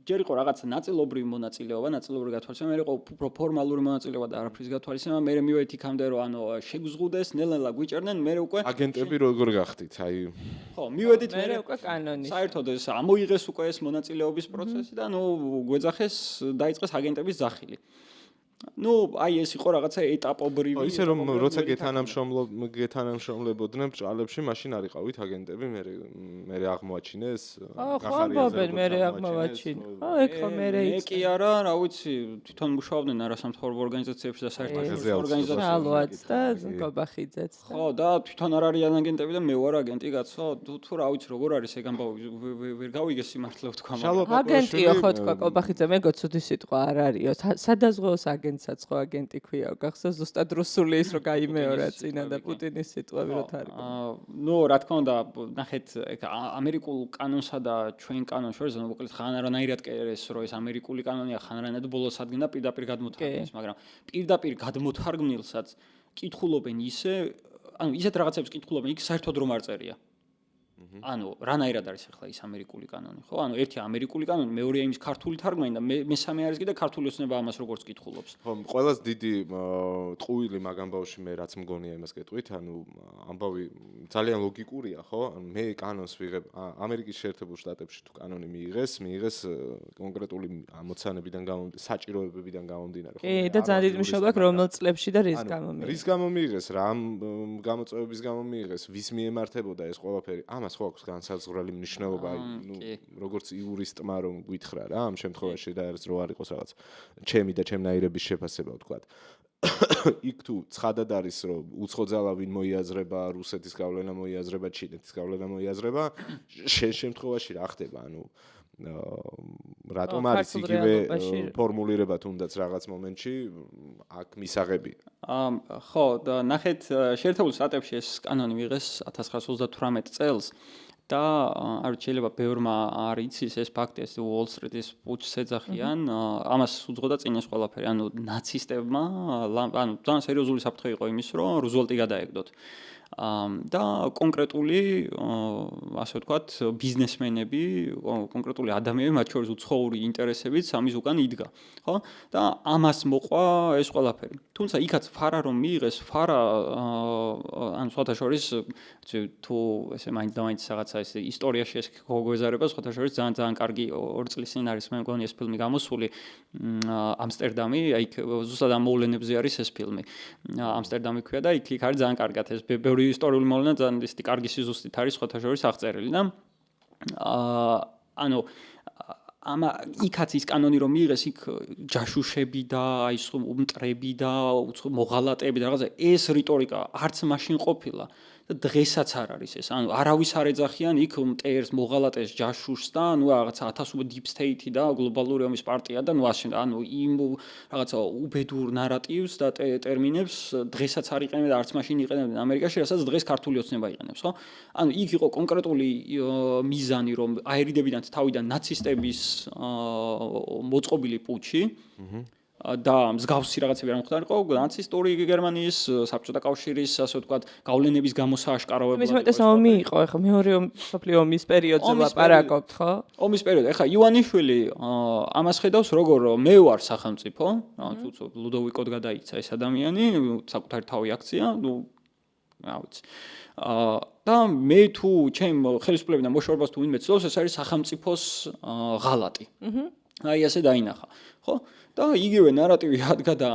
ჯერ იყო რაღაც ნაწილობრივი მონაწილეობა, ნაწილობრივი გათვალისწინება, მე იყო უფრო ფორმალური მონაწილეობა და არაფრის გათვალისწინება, მე მივედით იქამდე რომ ანუ შეგზღუდეს, ნელ-ნელა გვიჭერდნენ, მე უკვე აგენტები როგორ გახდით, აი ხო, მივედით მე უკვე კანონის. საერთოდ ეს ამოიღეს უკვე ეს მონაწილეობის პროცესი და ნუ გვეძახეს დაიწყეს აგენტების ძახილი. ნუ აი ეს იყო რაღაცა ეტაპობრივი. ისე რომ როცა გეთანამშრომლებოდნენ ბრჭყალებში, მაშინ არიყავით აგენტები, მე აღმოაჩინეს. ხო, მე აღმოვაჩინე. ხო, ეგ ხო მე მე კი არა, რა ვიცი, თვითონ მუშაობდნენ არასამთავრობო ორგანიზაციებში და საერთაშორისო ორგანიზაციებში. ალოაც და გობახიძეც. ხო, და თვითონ არ არიან აგენტები და მე ვარ აგენტი, კაცო, თუ რა ვიცი, როგორ არის ეგ ამბავი, ვერ გავიგე სიმართლე ვთქვა, მაგრამ აგენტიო ხო თქვა კობახიძე, მეგო ცუდი სიტყვა არ არისო. სადაზღვეოს აგენტსაც ხო აგენტი ქვია, გახსოვს ზუსტად რუსული ის რო გაიმეორა წინა და პუტინის სიტყვები რო თარგმნა. ნუ რა თქმა უნდა, ნახეთ, ამერიკულ კანონსა და ჩვენ კანონს შორის, ანუ მოკლედ ხან არანაირად კი ეს რო ეს ამერიკული კანონია, ხან არანაირად ბოლოს ადგინდა პირდაპირ გადმოთარგმნილს, მაგრამ პირდაპირ გადმოთარგმნილსაც კითხულობენ ისე, ანუ ისეთ რაღაცებს კითხულობენ, იქ საერთოდ რომ არ წერია. ანუ რანაირად არის ახლა ის ამერიკული კანონი, ხო? ანუ ერთი ამერიკული კანონი, მეორეა იმის ქართული თარგმანი და მესამე არის კიდე ქართული ოცნება ამას როგორც კითხულობს. ხო, ყველას დიდი ტყუილი მაგ ამბავში მე რაც მგონია იმას გეტყვით, ანუ ამბავი ძალიან ლოგიკურია, ხო? მე კანონს ვიღებ ამერიკის შეერთებულ შტატებში თუ კანონი მიიღეს კონკრეტული ამოცანებიდან საჭიროებებიდან გამომდინარე, ხო? კი, და ძალიან დიდი მნიშვნელობა აქვს რომელ წლებში და რის გამო მიიღეს. რის გამო მიიღეს, რა გამოწვევების გამო მიიღეს, ვის მიემართებოდა ეს ყველაფერი. ამას ხო აქვს განსაზღვრელი მნიშვნელობა, როგორც იურისტმა რომ გითხრა რა, ამ შემთხვევაში და ეს რო არ იყოს რაღაც ჩემი და ჩემნაირების შეფასება ვთქვათ. იქ თუ ცხადად არის რომ უცხოძალა ვინ მოიაზრება, რუსეთის გავლენა მოიაზრება, ჩინეთის გავლენა მოიაზრება, შემთხვევაში რა ხდება, ანუ რატომ არის იგივე ფორმულირება თუნდაც რაღაც მომენტში აქ მისაღები? ხო, და ნახეთ, შეერთებულ შტატებში ეს კანონი მიიღეს 1938 წელს. და არ შეიძლება ბევრმა არ იცის ეს ფაქტი, ეს Wall Street-ის პუჩს ეძახიან, ამას უძღოდა წინას ყველაფერი, ანუ ნაცისტებმა, ანუ ძალიან სერიოზული საფრთხე იყო იმის, რომ რუზველტი გადაეგდოთ. და კონკრეტული, ასე ვთქვათ, ბიზნესმენები, კონკრეტული ადამიანები, მათ შორის უცხოური ინტერესებით ამის უკან იდგა, ხო? და ამას მოყვა ეს ყველაფერი. თუმცა იქაც ფარა რომ მიიღეს, ფარა ან სხვათა შორის, თუ ესე მაინც რაღაცა ეს ისტორიაში ეს გოგოეზარება, სხვათა შორის ძალიან კარგი 2 წლის წინ არის მე მგონი ეს ფილმი გამოსული, ამსტერდამი, აი ზუსტად ამ მოვლენებზე არის ეს ფილმი. ამსტერდამი ქვია და იქ არის ძალიან კარგად ეს ბევრი ისტორიული მოვლენა ძალიან ისეთი კარგი სიზუსტით არის სხვათა შორის აღწერილი და ანუ იქაც ის კანონი რომ მიიღეს, იქ ჯაშუშები და აი ეს უმტრები და მოღალატეები და რაღაცა ეს რიტორიკა არც მაშინ ყოფილა და დღესაც არ არის ეს. ანუ არავის არ ეძახიან იქ მტერს, მოღალატეს, ჯაშუშს და ნუ რაღაცა ათასობა deep state-ი და გლობალური ომის პარტია და ნუ ანუ იმ რაღაცა უბედურ ნარატივს და ტერმინებს დღესაც არ იყენებენ და არც მაშინ იყენებდნენ ამერიკაში, რასაც დღეს ქართული ოცნება იყენებს, ხო? ანუ იქ იყო კონკრეტული მიზანი, რომ აერიდებიდან თავიდან ნაცისტების მოწყობილი პუჩი და მსგავსი რაღაცები არ მოხდა, ნაცისტური გერმანიის, საბჭოთა კავშირის, ასე ვთქვათ, გავლენების გამოსააშკარავებლად. მის მეტეს ომი იყო, ეხლა მეორე მსოფლიო ომის პერიოდზე ლაპარაკობთ, ხო? ომის პერიოდი. ეხლა ივანიშვილი ამას ხედავს, როგორ მე ვარ სახელმწიფო, თუცო ლუდოვიკოდ გადაიქცა ეს ადამიანი, საკუთარი თავი აქცია, ნუ რა ვიცი. და მე თუ ჩემ ხელისუფლებიდან მოშორებას თუ ვინმე ცდილობს, ეს არის სახელმწიფოს ღალატი. აი ასე დაინახა, ხო? და იგივე ნარატივი ადგა და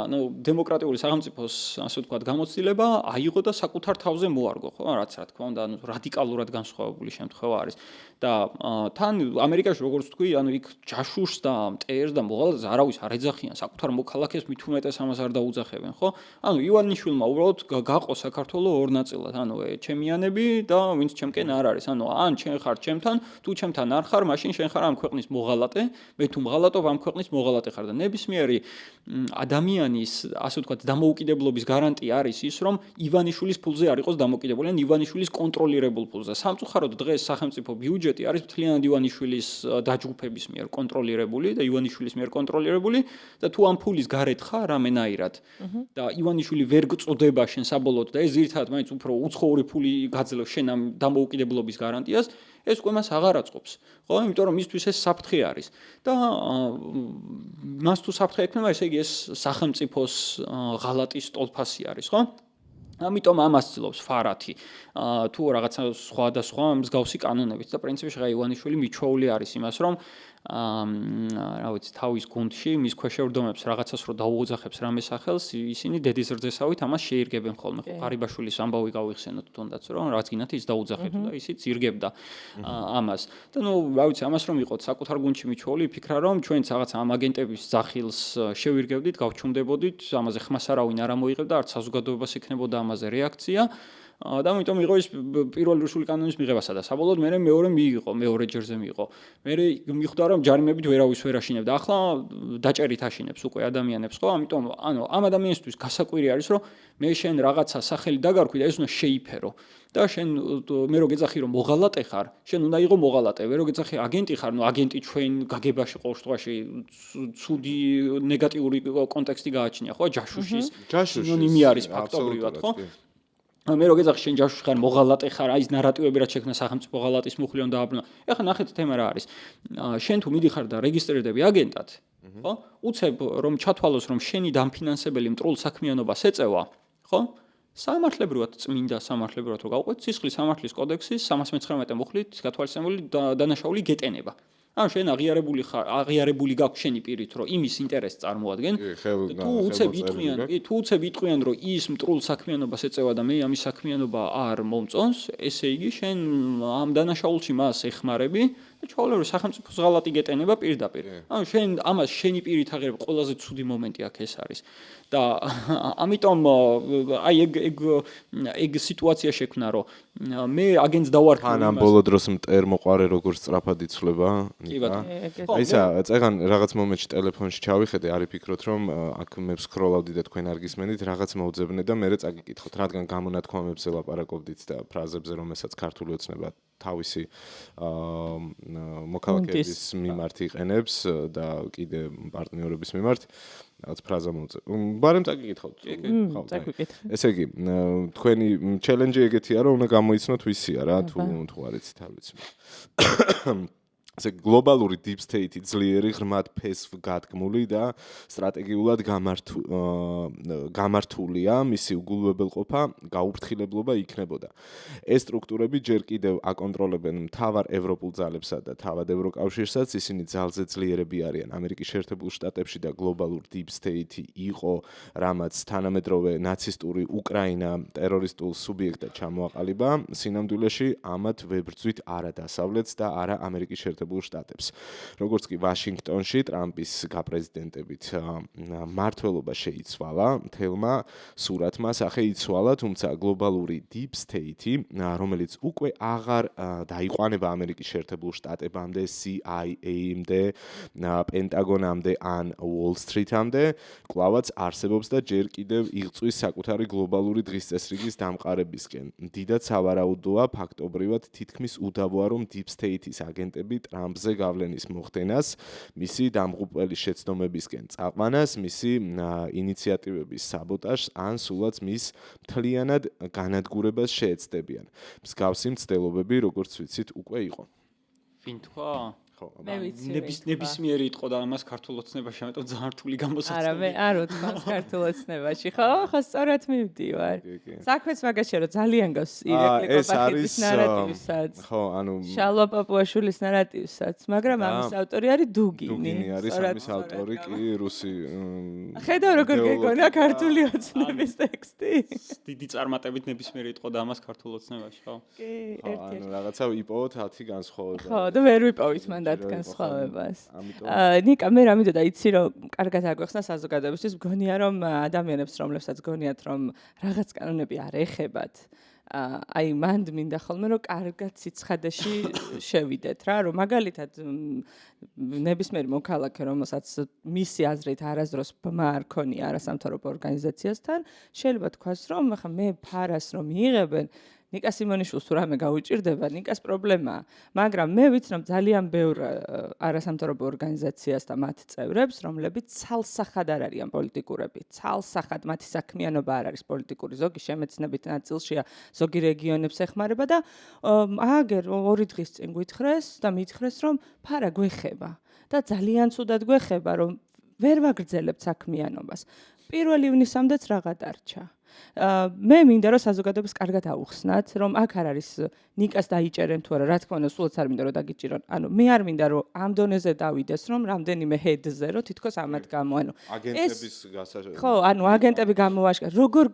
დემოკრატიული სახელმწიფოს, ასე ვთქვათ, გამოცდილება აიღო და საკუთარ თავზე მოარგო, ხო? რაც რა თქმა უნდა, რადიკალურად განსხვავებული შემთხვევა არის. და თან ამერიკაში როგორც თქვი, ანუ იქ ჯაშუშს და მტერს და მოღალატეს არავის არ ეძახიან, საკუთარ მოქალაქეს მით უმეტეს ამას არ დაუძახებენ, ხო? ანუ ივანიშვილმა უბრალოდ გაყო საქართველო ორ ნაწილად, ანუ ჩემიანები და ვინც ჩემკენ არ არის. ანუ ან შენ ხარ ჩემთან, თუ ჩემთან არ ხარ, მაშინ შენ ხარ ამ ქვეყნის მოღალატე, მე თუ მღალატობ ამ ქვეყნის მოღალატე ხარ და ნებისმიერი ადამიანის, ასე ვთქვათ, დამოუკიდებლობის გარანტია არის ის, რომ ივანიშვილის ფულზე არ იყოს დამოკიდებული, ან ივანიშვილის კონტროლირებულ ფულზე. სამწუხაროდ დღეს სახელმწიფო ბიუჯეტი არის მთლიანად ივანიშვილის დაჯგუფების მიერ კონტროლირებული და ივანიშვილის მიერ კონტროლირებული და თუ ამ ფულის გარეთ ხარ რამენაირად და ივანიშვილი ვერ გწოდება შენ საბოლოოდ და ეს ძირითადად მაინც უფრო უცხოური ფული გაძლევს შენ ამ დამოუკიდებლობის გარანტიას, ეს უკვე მას აღარ აწყობს, ხო? იმიტომ რომ მისთვის ეს საფრთხე არის და მას თუ საფრთხე ექნება, ესე იგი ეს სახელმწიფოს ღალატის ტოლფასი არის, ხო? ამიტომ ამას ცდილობს ფარათი თუ რაღაცა სხვა მსგავსი კანონებით და პრინციპში ხა ივანიშვილი მიჩვეული არის იმას, რომ რა ვიცი, თავის გუნდში მის ქვეშევრდომებს რაღაცას რო დაუოძახებს რამე სახელს, ისინი დედის რძესავით ამას შეირგებენ ხოლმე. ხო, ღარიბაშვილის ამბავი გავიხსენოთ თუნდაც, რომ რაც გინათ ის დაუძახეთ და ისიც ირგებდა ამას. და ნუ რა ვიცი, ამას რომ იყოთ საკუთარ გუნდში მიჩვეული, ფიქრა რომ ჩვენც რაღაცა ამ აგენტების ძახილს შევირგებდით, გავჩუმდებოდით, ამაზე ხმას არავინ არ ამოიღებდა, არც საზოგადოებას იქნებოდა ამაზე რეაქცია. და ამიტომ იყო ის პირველი რუსული კანონის მიღებასა და საბოლოოდ მეორე ჯერზე მიიღო. მე მიხვდა რომ ჯარიმებით ვერავის ვერ აშინებდა. ახლა დაჭერით აშინებს უკვე ადამიანებს, ხო? ამიტომ ანუ ამ ადამიანისთვის გასაკვირი არის, რომ მე შენ რაღაცა სახელი დაგარქვი და ეს უნდა შეიფერო. და შენ მე რო გეძახი რომ მოღალატე ხარ, შენ უნდა იყო მოღალატე. მე რო გეძახი აგენტი ხარ, ნუ აგენტი ჩვენ გაგებაში ყოველ შემთხვევაში ცუდი ნეგატიური კონტექსტი გააჩნია, ხო? ჯაშუშის სინონიმი არის ფაქტობრივად, ხო? მე რო გეძახი შენ ჯავში ხარ მოღალატე ხარ, აი ეს ნარატივები რაც შექმნა სახელმწიფო ღალატის მუხლი უნდა დააბრუნა. ეხლა ნახეთ თემა რა არის. შენ თუ მიდიხარ და რეგისტრირდები აგენტად, ხო? უცებ რომ ჩათვალოს რომ შენი დამფინანსებელი მტრულ საქმიანობას ეწევა, ხო? სამართლებრივად წმინდა სამართლებრივად რო გავყვეთ, სისხლის სამართლის კოდექსის 319 მუხლით გათვალისწინებული დანაშაული გეტენება. ან შენ აღიარებული გაქვს შენი პირით, რომ იმის ინტერესს წარმოადგენ. თუ უცებ იტყვიან, რომ ის მტრულ საქმიანობას ეწევა და მე ამის საქმიანობა არ მომწონს, ესე იგი შენ ამ დანაშაულში მას ეხმარები და ჩავალე სახელმწიფოს ღალატი გეტენება პირდაპირ. ანუ შენ ამას შენი პირით აღიარებ, ყველაზე ცუდი მომენტი აქ ეს არის. და ამიტომ აი ეგ სიტუაცია შექმნა, რომ მე აგენტს დავარქვი. ან ამ ბოლო დროს მტერ მოყარე როგორ სწრაფად იცვლება. აი ისა წეგან რაღაც მომენტში ტელეფონში ჩავიხედე, არის ფიქრობთ რომ აქ მე სკროლავდი და თქვენ არ გისმენით, რაღაც მოვძებნე და მე წაგიკითხოთ, რადგან გამონათქვამებზე ლაპარაკობდით და ფრაზებზე, რომელსაც ქართული ოცნება თავისი მოქალაქეების მიმართ იყენებს და კიდე პარტნიორების მიმართ რაღაც ფრაზა მოვწე. ბარემ წაგიკითხოთ. ხო, წაგიკითხე. ესე იგი, თქვენი ჩელენჯი ეგეთია, რომ უნდა გამოიცნოთ ვისია რა, თუ არ იცით, არ ვიცი. ესე გლობალური deep state-ი ძლიერი ღრმად ფესვგადგმული და სტრატეგიულად გამართულია, მისი უგულებელყოფა, გაუფრთხილებლობა იქნებოდა. ეს სტრუქტურები ჯერ კიდევ აკონტროლებენ მთავარ ევროპულ ძალებსა და თავად ევროკავშირსაც, ისინი ძალზე ძლიერები არიან. ამერიკის შეერთებულ შტატებში და გლობალურ deep state-ი იყო, რამაც თანამედროვე ნაცისტური უკრაინა ტერორისტულ სუბიექტად ჩამოაყალიბა, სინამდვილეში ამათ ვებრძვით არა დასავლეთს და არა ამერიკის შეერთებულ შტატებს. როგორც კი ვაშინგტონში ტრამპის გაპრეზიდენტებით მმართველობა შეიცვალა, მთელმა სურათმა სახე იცვალა, თუმცა გლობალური deep state-ი, რომელიც უკვე აღარ დაიყვანება ამერიკის შეერთებულ შტატებამდე, CIA-მდე, პენტაგონამდე ან Wall Street-ამდე, კვლავაც არსებობს და ჯერ კიდევ იღწვის საკუთარი გლობალური დღის წესრიგის დამყარებისკენ. დიდად სავარაუდოა ფაქტობრივად თითქმის უდავოა, რომ deep state-ის აგენტები ტრამპზე გავლენის მოხდენას, მისი დამღუპველი შეცდომებისკენ წაყვანას, მისი ინიციატივების საბოტაჟს ან სულაც მის მთლიანად განადგურებას შეეცდებიან. მსგავსი მცდელობები, როგორც ვიცით, უკვე იყო. ვინ თქვა? მე ვიცი. ნებისმიერი იტყო და ამას ქართულ ოცნებაში ამიტომ ძალიან რთული გამოსაცდელი. არა, მე არ ვთქვას ქართულ ოცნებაში. ხო, სწორად მივდივარ. საქმეც მაგაშია, რომ ძალიან გავს ირაკლი კობახიძის ნარატივსაც. ხო, ანუ შალვა პაპუაშვილის ნარატივსაც, მაგრამ ამის ავტორი არის დუგინი. დუგინი არის ამის ავტორი, კი, რუსი. ხედავ როგორ გეგონა ქართული ოცნების ტექსტი. დიდი წარმატებით ნებისმიერი იტყო და ამას ქართულ ოცნებაში, ხო? კი, ერთი. ანუ რაღაცა იპოვოთ 10 განსხვავება. ხო, და ვერ ვიპოვით მან განსხვავებას. ნიკა, მე რა მინდოდა იცი რომ კარგად აგვეხსნა საზოგადოებისთვის, მგონია რომ ადამიანებს რომლებსაც გონიათ რომ რაღაც კანონები არ ეხებათ. აი მანდ მინდა ხოლმე რომ კარგად სიცხადეში შევიდეთ რა, რომ მაგალითად ნებისმიერი მოქალაქე, რომელსაც მისი აზრით არასდროს ბმა არ ქონია არასამთავრობო ორგანიზაციასთან, შეიძლება თქვას რომ ახლა მე ფარას რომ მიიღებენ ნიკა სიმონიშვილს თუ რამე გაუჭირდება, ნიკას პრობლემაა. მაგრამ მე ვიცი, რომ ძალიან ბევრ არასამთავრობო ორგანიზაციას და მათ წევრებს, რომლებიც ცალსახად არ არიან პოლიტიკურები. ცალსახად მათი საქმიანობა არ არის პოლიტიკური. ზოგი შემეცნებით ნაწილშია, ზოგი რეგიონებს ეხმარება და აგერ 2 დღის წინ გვითხრეს და მითხრეს, რომ ფარა გვეხება და ძალიან ცუდად გვეხება, რომ ვერ ვაგრძელებთ საქმიანობას. 1 ივნისამდეც რაღა დარჩა. მე მინდა რომ საზოგადოებას კარგად აუხსნათ, რომ აქ არ არის ნიკას დაიჭერენ თუ არა, რა თქმა უნდა, სულაც არ მინდა რომ დაგიჭირონ. ანუ მე არ მინდა რომ ამ დონეზე დავიდეს, რომ რამდენიმე ჰედზე რომ თითქოს ამათ გამო, ანუ აგენტების გასაშევ. ხო, ანუ აგენტები გამოაშკარა. როგორ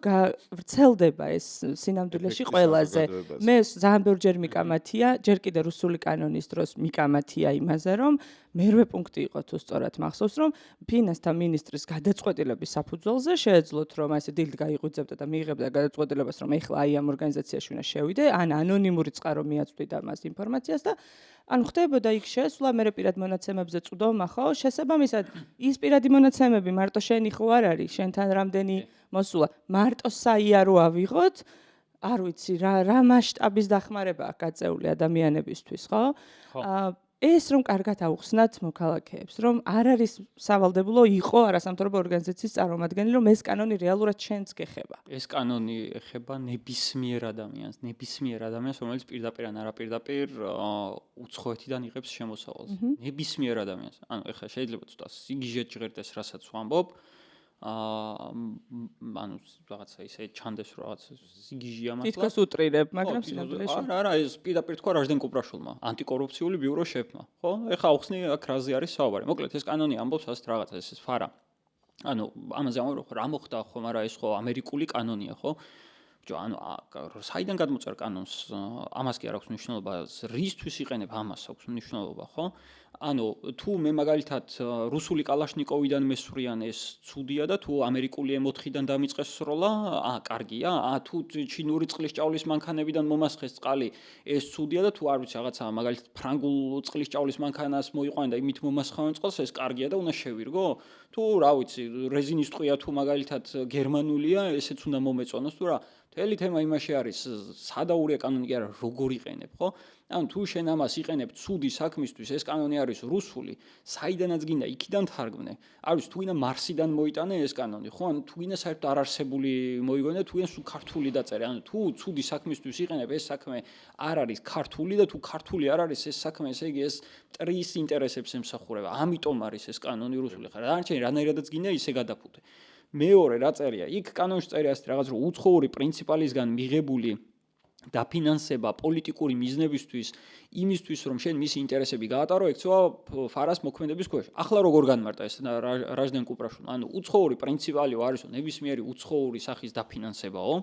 ვრცელდება ეს სინამდვილეში ყველაზე? მე ძალიან ბევრჯერ მიკამათია, ჯერ კიდე რუსული კანონის დროს მიკამათია იმაზე, რომ მერვე პუნქტი იყო თუ სწორად მახსოვს, რომ ფინანსთა მინისტრის გადაწყვეტილების საფუძველზე შეეძლოთ, რომ ასე დილით გაიღვიძებდა და მიიღებდა გადაწყვეტილებას, რომ ეხლა აი ამ ორგანიზაციაში უნდა შევიდე, ან ანონიმური წყარო მიაწვდიდა მას ინფორმაციას და ანუ ხდებოდა იქ შესვლა, მე პირად მონაცემებზე წვდომა, ხო? შესაბამისად, ის პირადი მონაცემები მარტო შენი ხო არ არის, შენთან რამდენი მოსულა, მარტო საიარო ავიღოთ, არ ვიცი რა მასშტაბის დახმარება აქვს გაწეული ადამიანებისთვის, ხო? ეს რომ კარგად აუხსნათ მოქალაქეებს, რომ არ არის სავალდებულო იყო არასამთავრობო ორგანიზაციის წარმომადგენელი, რომ ეს კანონი რეალურად შენს გეხება. ეს კანონი ეხება ნებისმიერ ადამიანს, რომელიც პირდაპირ ან არაპირდაპირ უცხოეთიდან იღებს შემოსავალს. ნებისმიერ ადამიანს. ანუ ეხლა შეიძლება ცოტა სიგიჟეთ ჟღერდეს, რასაც ვამბობ. ანუ რაღაცა ისე ჩანდეს რომ რაღაც სიგიჟია მართლა. თითქოს უტრირებ, მაგრამ სინამდვილეში არა, ეს პირდაპირ თქვა რაჟდენ კუპრაშულმა, ანტიკორუფციული ბიურო შეფმა, ხო? ეხლა აუხსნი აქ რაზე არის საუბარი. მოკლედ ეს კანონი ამბობს ასეთ რაღაცას, ეს ფარა. ანუ ამაზე ამბობ რა მოხდა ხომ, არა ეს ხო ამერიკული კანონია, ხო? ანუ საიდან გადმოწერ კანონს, ამას კი არ აქვს მნიშვნელობა, რისთვის იყენებ ამას აქვს მნიშვნელობა, ხო? ანუ თუ მე მაგალითად რუსული კალაშნიკოვიდან მესვრიან ეს ცუდია და თუ ამერიკული M4-დან დამიწყეს სროლა, კარგია, თუ ჩინური წყლის ჭავლის მანქანებიდან მომასხეს წყალი, ეს ცუდია და თუ არ ვიცი რაღაცა მაგალითად ფრანგულ წყლის ჭავლის მანქანას მოიყვანა და იმით მომასხავენ წყალს, ეს კარგია და უნდა შევირგო? თუ რა ვიცი, რეზინის ტყვია თუ მაგალითად გერმანულია, ესეც უნდა მომეწონოს თუ რა? მთელი თემა იმაში არის, სადაურია კანონი კი არა, როგორ იყენებ, ხო? ანუ თუ შენ ამას იყენებ ცუდი საქმისთვის, ეს კანონი არის რუსული, საიდანაც გინდა იქიდან თარგმნე. არ ვიცი, თუ გინდა მარსიდან მოიტანე ეს კანონი, ხო? ანუ თუ გინდა საერთოდ არარსებული მოიგონე, თუ გინდა სულ ქართული დაწერე. ანუ თუ ცუდი საქმისთვის იყენებ, ეს საქმე არ არის ქართული და თუ ქართული არ არის ეს საქმე, ესე იგი ეს მტრის ინტერესებს ემსახურება. ამიტომ არის ეს კანონი რუსული. ხა დანარჩენი რანაირადაც გინდა ისე გადაფუთე. მეორე რა წერია? იქ კანონში წერია ასეთ რაღაც, რომ უცხოური პრინციპალისგან მიღებული დაფინანსება პოლიტიკური მიზნებისთვის, იმისთვის რომ შენ მისი ინტერესები გაატარო, ექცევა ფარას მოქმედების ქვეშ. ახლა როგორ განმარტა ეს რაჟდენ კუპრაშულმა? ანუ უცხოური პრინციპალიო არისო ნებისმიერი უცხოური სახის დაფინანსებაო.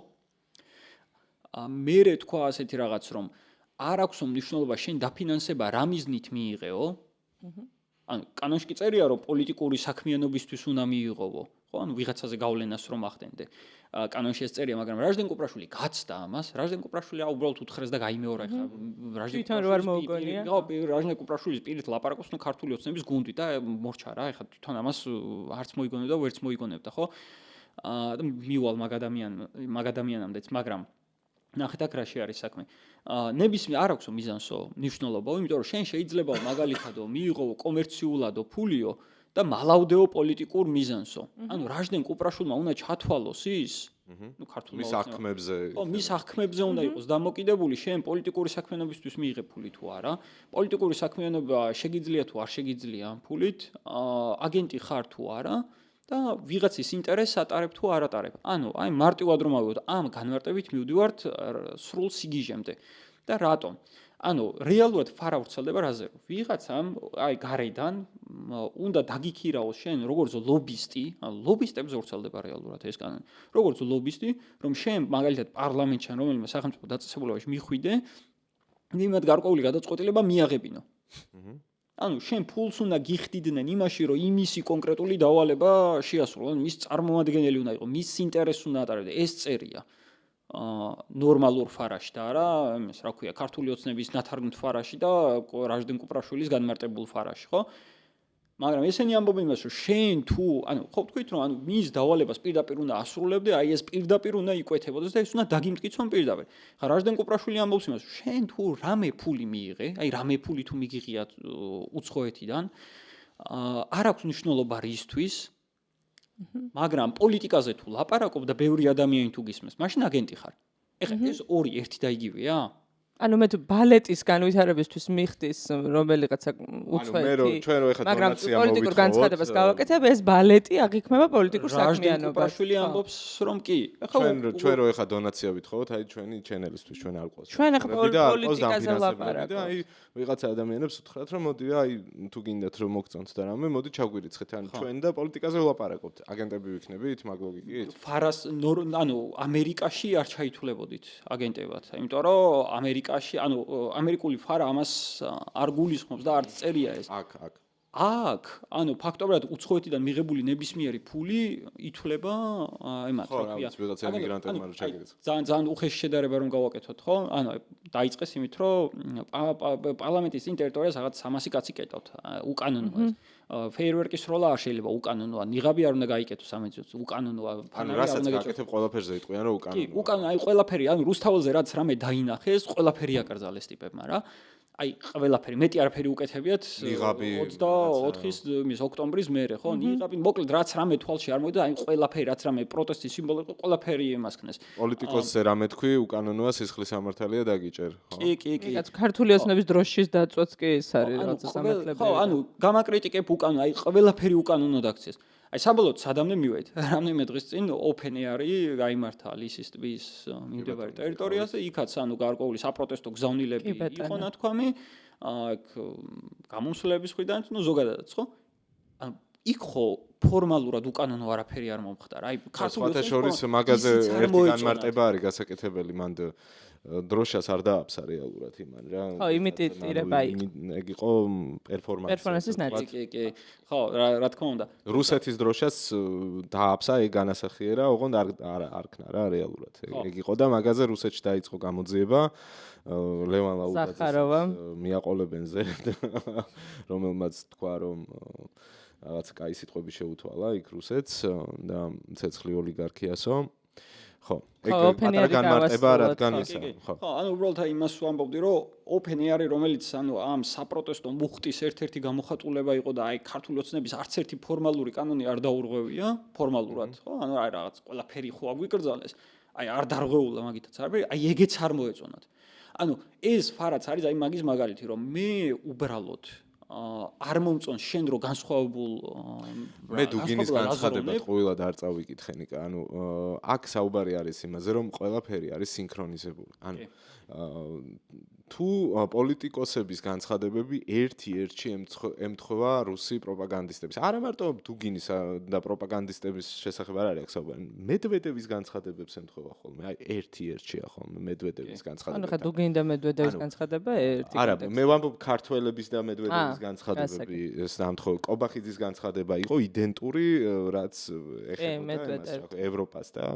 მერე თქვა ასეთი რაღაც, რომ არ აქვს მნიშვნელობა შენ დაფინანსება რა მიზნით მიიღეო. ანუ კანონში წერია, რომ პოლიტიკური საქმიანობისთვის უნდა მიიღოვო. ხო, ანუ ვიღაცაზე გავლენას რომ ახდენდე. კანონში ეს წერია, მაგრამ რაჟდენ კუპრაშული გაცდა ამას. რაჟდენ კუპრაშული უბრალოდ უთხრეს და გაიმეორა ეხლა რაჟდენ კუპრაშულის. რაჟდენ კუპრაშულის პირით ლაპარაკობს ნუ ქართული ოცნების გუნდი და მორჩა რა, ეხლა თვითონ ამას არც მოიგონებდა, ვერც მოიგონებდა, ხო? და მივალ მაგ ადამიანამდეც, მაგრამ ნახეთ აქ რაში არის საქმე. ნებისმიერ არ აქვს მიზანსო მნიშვნელობა, იმიტომ რომ შენ შეიძლება მაგალითადო მიიღო კომერციულადო ფულიო და მალავდეო პოლიტიკურ მიზანსო. ანუ რაჟდენ კუპრაშულმა უნდა ჩათვალოს ის, ნუ ქართულმა მის აღქმებზე. ხო, მის აღქმებზე უნდა იყოს დამოკიდებული შენ პოლიტიკური საქმიანობისთვის მიიღე ფული თუ არა. პოლიტიკური საქმიანობა შეგიძლია თუ არ შეგიძლია ამ ფულით, აგენტი ხარ თუ არა. და ვიღაცის ინტერესს ატარებ თუ არ ატარებ. ანუ აი მარტივად რომ ავიღოთ, ამ განმარტებით მივდივართ სრულ სიგიჟემდე. და რატომ? ანუ რეალურად ფარა ვრცელდება რაზე? ვიღაცამ აი გარედან უნდა დაგიქირაოს შენ როგორც ლობისტი, ანუ ლობისტებზე ვრცელდება რეალურად ეს კანონი. როგორც ლობისტი, რომ შენ მაგალითად პარლამენტში ან რომელიმე სახელმწიფო დაწესებულებაში მიხვიდე, იმათ გარკვეული გადაწყვეტილება მიაღებინო. ანუ შენ ფულს უნდა გიხდიდნენ იმაში, რომ იმისი კონკრეტული დავალება შეასრულო, ანუ მის წარმომადგენელი უნდა იყოს, მის ინტერესს უნდა ატარებდა. ეს წერია ნორმალურ ფარაში და არა, ეს რა ქვია, ქართული ოცნების ნათარგმნ ფარაში და რაჟდენ კუპრაშვილის განმარტებულ ფარაში, ხო? მაგრამ ესენი ამბობენ იმას, რომ შენ თუ, ანუ ხო თქვით რომ ანუ მის დავალებას პირდაპირ უნდა ასრულებდე, აი ეს პირდაპირ უნდა იკვეთებოდეს და ეს უნდა დაგიმტკიცონ პირდაპირ. ხა რაჟდენ კუპრაშვილი ამბობს იმას, რომ შენ თუ რამე ფული მიიღე, აი რამე ფული თუ მიგიღია უცხოეთიდან, არ აქვს მნიშვნელობა რისთვის, მაგრამ პოლიტიკაზე თუ ლაპარაკობ და ბევრი ადამიანი თუ გისმენს, მაშინ აგენტი ხარ. ეხლა ეს ორი ერთი და იგივეა? ანუ მე თუ ბალეტის განვითარებისთვის მიხდის რომელიღაცა უცხოეთი, მაგრამ პოლიტიკურ განცხადებას გავაკეთებ, ეს ბალეტი აღიქმება პოლიტიკურ საქმიანობას. კუპრაშვილი ამბობს რომ კი. ჩვენ რო ეხა დონაცია ვითხოვოთ, აი ჩვენი ჩენელისთვის ჩვენ არ ყავს. ჩვენ ახლა პოლიტიკაზე ლაპარაკობთ. და აი ვიღაცა ადამიანებს უთხრათ რომ მოდი აი თუ გინდათ რომ მოგწონთ და რამე, მოდი ჩაგვირიცხეთ. ანუ ჩვენ და პოლიტიკაზე ვლაპარაკობთ. აგენტები ვიქნებით მაგ ლოგიკით? ფარას ანუ ამერიკაში არ ჩაითვლებოდით აგენტებად, იმიტომ რომ ამერიკაში, ანუ ამერიკული ფარა ამას არ გულისხმობს და არც წერია ეს. აქ, ანუ ფაქტობრივად უცხოეთიდან მიღებული ნებისმიერი ფული ითვლება იმათ, რა ქვია. ხო, ვიღაცა ემიგრანტებმა რო ჩაგირიცხეს. ძალიან უხეში შედარება რომ გავაკეთოთ, ხო? ანუ დაიწყეს იმით, რომ პარლამენტის წინ ტერიტორიას რაღაც 300 კაცი კეტავთ, უკანონოა. ფეიერვერკის სროლა არ შეიძლება უკანონოა, ნიღაბი არ უნდა გაიკეთოს ამეცოც, უკანონოა. ანუ რასაც გაკეთებ ყველაფერზე იტყვიან რომ უკანონოა. კი, უკანონო, აი ყველაფერი, ანუ რუსთაველზე რაც რამე დაინახეს, ყველაფერი აკრძალეს ტიპებმა რა. აი ყველაფერი მეტი არაფერი უკეთებიათ 24-ის მის ოქტომბრის მერე ხო ნიღაბი მოკლედ რაც რამე თვალში არ მოვიდა აი ყველაფერი რაც რამე პროტესტის სიმბოლო იყო ყველაფერი იმას ქნეს პოლიტიკოსზე რამე თქვი უკანონოა სისხლის ამართალია დაგიჭერ ხო კი რაც ქართული ოცნების დროშის დაწვაც კი ეს არის რაღაცა სამართლებრივი ხო ანუ გამაკრიტიკებ უკანონო აი ყველაფერი უკანონო დაქცეს აი საბოლოოდ სადამდე მივედით რამდენიმე დღის წინ ოპენეარი გაიმართა ალისის ტბის მიმდებარე ტერიტორიაზე იქაც ანუ გარკვეული საპროტესტო გზავნილები იყო ნათქვამი აქ გამოსვლების ხვიდან ნუ ზოგადადაც ხო ანუ იქ ხო ფორმალურად უკანონო არაფერი არ მომხდარა აი ქართული შორის მაგაზე ერთი განმარტება არის გასაკეთებელი მანდ დროშას არ დააფსა რეალურად იმან რა ხო იმიტირება იქ ეგ იყო პერფორმანსის ნაწილი კი ხო რა თქმა უნდა რუსეთის დროშას დააფსა ეგ განასახიერა ოღონდ არ ქნა რა რეალურად ეგ იყო და მაგაზე რუსეთში დაიწყო გამოძიება ლევან ლაუდაძეს მიაყოლებენ ზე რომელმაც თქვა რომ რაღაც კაი სიტყვები შეუთვალა იქ რუსეთს და ცეცხლი ოლიგარქიასო ხო ეგ პატარა განმარტება რადგან ისა ხო ანუ უბრალოდ იმას ვამბობდი რომ ოპენეარი რომელიც ანუ ამ საპროტესტო მუხტის ერთ-ერთი გამოხატულება იყო და აი ქართული ოცნების არც ერთი ფორმალური კანონი არ დაურღვევია ფორმალურად ხო ანუ აი რაღაც ყველაფერი ხო აგვიკრძალეს აი არ დარღვეულა მაგითაც არაფერი აი ეგეც არ მოეწონათ ანუ ეს ფარაც არის აი მაგის მაგალითი რომ მე უბრალოდ არ მომწონს შენ რო განსხვავებულ მე დუგინის განცხადებად ყოველად არ წავიკითხე ნიკა ანუ აქ საუბარი არის იმაზე რომ ყველაფერი არის სინქრონიზებული ანუ თუ პოლიტიკოსების განცხადებები ერთ-ერთში ემთხვევა რუსი პროპაგანდისტების არა მარტო დუგინის და პროპაგანდისტების შესახებ არ არის საუბარი მედვედევის განცხადებებს ემთხვევა ხოლმე აი ერთ-ერთშია ხოლმე მედვედევის განცხადება ანუ ხა დუგინი და მედვედევის განცხადება ერთი არა მე ვამბობ ქართველების და მედვედევის განცხადებები სამთხოვ კობახიძის განცხადება იყო identური რაც ეხება ევროპას და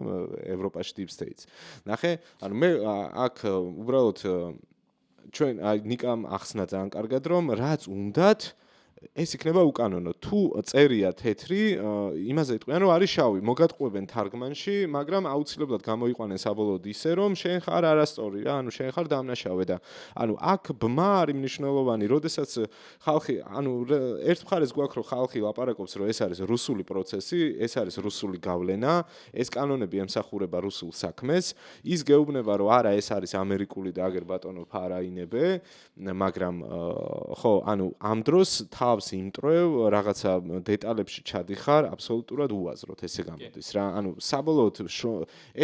ევროპაში deep states ნახე ანუ მე აქ უბრალოდ ჩვენ აი ნიკამ ახსნა ძალიან კარგად რომ რაც უნდათ ეს იქნება უკანონო თუ წერია თეთრი იმაზე იტყვიან რომ არის შავი მოგატყუებენ თარგმანში მაგრამ აუცილებლად გამოიყვანენ საბოლოოდ ისე რომ შენ ხარ არასწორი რა ანუ შენ ხარ დამნაშავე და ანუ აქ ბმა არის მნიშვნელოვანი როდესაც ხალხი ანუ ერთ მხარეს გვაქვს რომ ხალხი ლაპარაკობს რომ ეს არის რუსული პროცესი ეს არის რუსული გავლენა ეს კანონები ემსახურება რუსულ საქმეს ის გეუბნება რომ არა ეს არის ამერიკული და აგერ ბატონო ფარაინებე მაგრამ ხო ანუ ამ დროს თავს იმტრევ რაღაცა დეტალებში ჩადიხარ აბსოლუტურად უაზროდ ესე გამოდის რა ანუ საბოლოოდ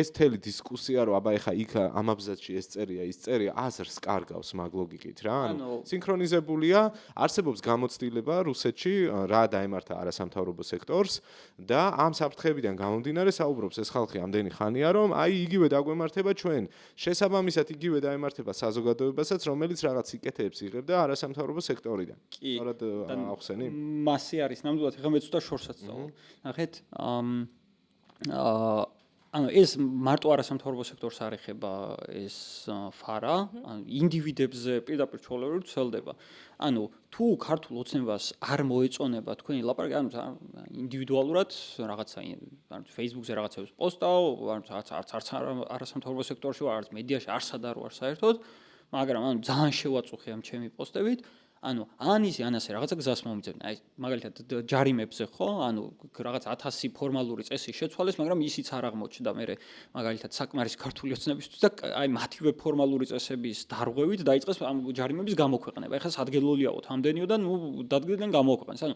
ეს თელი დისკუსია რომ აბა ეხა იქ ამ აბზაცში ეს წერია ის წერია აზრს კარგავს მაგ ლოგიკით რა ანუ სინქრონიზებულია არსებობს გამოცდილება რუსეთში რა დაემართა არასამთავრობო სექტორს და ამ საფრთხეებიდან გამომდინარე საუბრობს ეს ხალხი ამდენი ხანია რომ აი იგივე დაგვემართება ჩვენ შესაბამისად იგივე დაემართება საზოგადოებასაც რომელიც რაღაც იკეთებს იღებდა არასამთავრობო სექტორიდან სწორად ახსენი მასე არის ნამდვილად ეხლა მე ცოტა შორსაც წავალ ნახეთ ანუ ეს მარტო არასამთავრობო სექტორს არ ეხება ეს ფარა ანუ ინდივიდებზე პირდაპირ ჩვეულებრივ ვრცელდება ანუ თუ ქართულ ოცნებას არ მოეწონება თქვენი ლაპარაკი ანუ ინდივიდუალურად რაღაცა ანუ Facebook-ზე რაღაცებს პოსტავ არც არასამთავრობო სექტორში ვარ არც მედიაში არსად არ ვარ საერთოდ მაგრამ ანუ ძალიან შევაწუხე ამ ჩემი პოსტებით ანუ ანისი ანასე რაღაცა გზას მომიძებნა აი მაგალითად ჯარიმებზე ხო ანუ რაღაც 1000 ფორმალური წესი შეცვალეს მაგრამ ისიც არ აღმოჩნდა მე მაგალითად საკმარის ქართული ოცნებისთვის და აი მათივე ფორმალური წესების დარღვევით დაიწყეს ამ ჯარიმების გამოქვეყნება ეხლა სადგელოლიაოთ ამდენიო და ნუ დადგნენ გამოქვეყნეს ანუ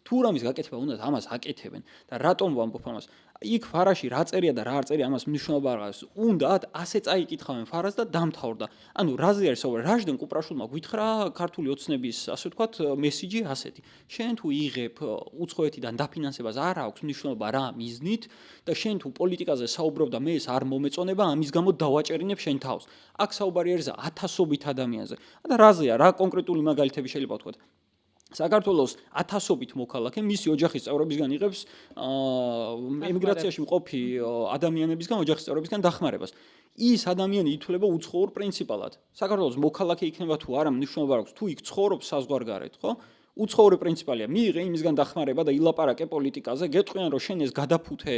თუ რამის გაკეთება უნდა ამას აკეთებენ და რატომ ვამბობ ამას იქ ფარაში რა წერია და რა არ წერია ამას მნიშვნელობა არ აქვს უნდათ ასე წაიკითხავენ ფარას და დამთავრდა ანუ რაზე არის საუბარი რაჟდენ კუპრაშვილმა გვითხრა ქართული ოცნების ასე ვთქვათ მესიჯი ასეთი შენ თუ იღებ უცხოეთიდან დაფინანსებას არ აქვს მნიშვნელობა რა მიზნით და შენ თუ პოლიტიკაზე საუბრობ და მე ეს არ მომეწონება ამის გამო დავაჭერინებ შენ თავს აქ საუბარი არის ათასობით ადამიანზე და რაზეა რა კონკრეტული მაგალითები შეიძლება ვთქვათ საქართველოს ათასობით მოქალაქე მისი ოჯახის წევრებისგან იღებს ემიგრაციაში მყოფი ადამიანებისგან ოჯახის წევრებისგან დახმარებას. ის ადამიანი ითვლება უცხოურ პრინციპალად. საქართველოს მოქალაქე იქნება თუ არა მნიშვნელობა აქვს, თუ იქ ცხოვრობს საზღვარგარეთ, ხო? უცხოური პრინციპალია. მიიღე იმისგან დახმარება და ილაპარაკე პოლიტიკაზე, გეტყვიან რომ შენ ეს გადაფუთე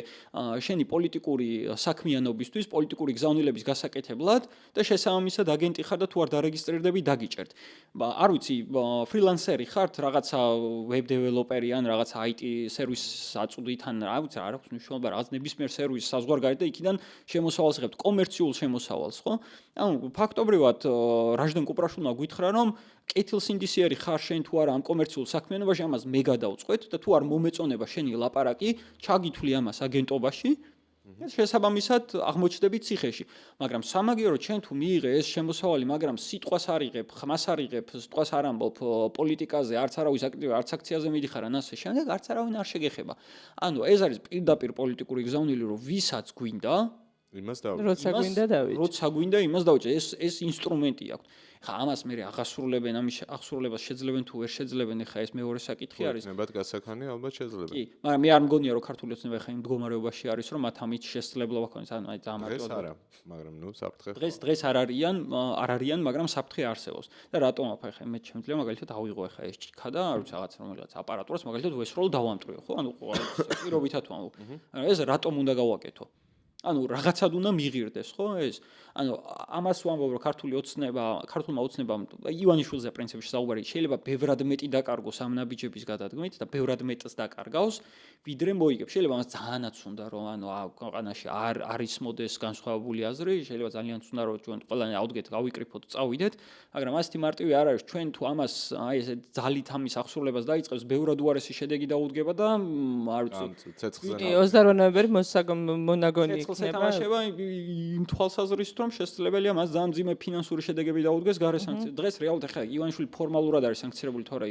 შენი პოლიტიკური საქმიანობისთვის, პოლიტიკური გზავნილების გასაკეთებლად და შესაბამისად აგენტი ხარ და თუ არ დარეგისტრირდები, დაგიჭერთ. არ ვიცი, ფრილანსერი ხართ, რაღაცა ვებ დეველოპერი ან რაღაცა IT სერვისს აწვდით ან რა ვიცი, არ აქვს მნიშვნელობა, რაღაც ნებისმიერ სერვისს საზღვარგარეთ და იქიდან შემოსავალს იღებთ, კომერციულ შემოსავალს, ხო? ანუ ფაქტობრივად რაჟდენ კუპრაშვილმა გითხრა რომ კეთილსინდისიერი ხარ შენ თუ არა ამ კომერციულ საქმიანობაში, ამას მე გადავწყვეტ და თუ არ მომეწონება შენი ლაპარაკი, ჩაგითვლი ამას აგენტობაში. შესაბამისად აღმოჩნდები ციხეში. მაგრამ სამაგიეროდ შენ თუ მიიღე ეს შემოსავალი, მაგრამ სიტყვას არ იღებ, ხმას არ იღებ, სიტყვას არ ამბობ პოლიტიკაზე, არც არავის აქტივი, არც აქციაზე მიდიხარ ან ასე შემდეგ, არც არავინ არ შეგეხება. ანუ ეს არის პირდაპირ პოლიტიკური გზავნილი, რომ ვისაც გვინდა იმას დავჭერ. როცა გვინდა დავიჭერ. როცა გვინდა იმას დავჭერ. ეს ინსტრუმენტი აქვს. ხა ამას მე აღასრულებენ, ამის აღსრულებას შეძლებენ თუ ვერ შეძლებენ, ხა ეს მეორე საკითხი არის. ნებად გასახანი ალბათ შეძლებენ. კი, მაგრამ მე არ მგონია რომ ქართული ოცნება ხა იმ მდგომარეობაში არის, რომ მათ ამით შესაძლებლობა ქონდეს. ანუ აი დღეს არა, მაგრამ ნუ საფრთხე. დღეს არ არიან, მაგრამ საფრთხე არსებობს. და რატომ ხა მე შემიძლია მაგალითად ავიღო ხა ეს ჭიქა და არ ვიცი რაღაც რომელიღაც აპარატურას მაგალითად ვესროლ დავამტვრიო, ხო? ანუ პირობითად ვამბობ. ეს რატომ უნდა გავაკეთო? ანუ რაღაცად უნდა მიღირდეს, ხო ეს? ანუ ამას ვამბობ, რომ ქართულმა ოცნებამ ივანიშვილზე პრინციპში საუბარი შეიძლება ბევრად მეტი დაკარგოს ამ ნაბიჯების გადადგმით და ბევრად მეტს დაკარგავს, ვიდრე მოიგებს. შეიძლება მას ძალიანაც უნდა რომ ანუ ქვეყანაში არ ისმოდეს განსხვავებული აზრი, შეიძლება ძალიანაც უნდა რომ ჩვენ ყველანი ავდგეთ, გავიკრიფოთ, წავიდეთ, მაგრამ ასეთი მარტივი არ არის. ჩვენ თუ ამას აი ესე ძალით ამის ახსრულებას დაიწყებს, ბევრად უარესი შედეგი დაუდგება და არ ვიცი. ცეცხლზე. კი, 28 ნოემბერი მონაგონი ეთამაშება იმ თვალსაზრისით რომ შესაძლებელია მას ძალიან მძიმე ფინანსური შედეგები დაუდგეს გარე სანქციები. დღეს რეალურად ხა ივანიშვილი ფორმალურად არის სანქცირებული, თორე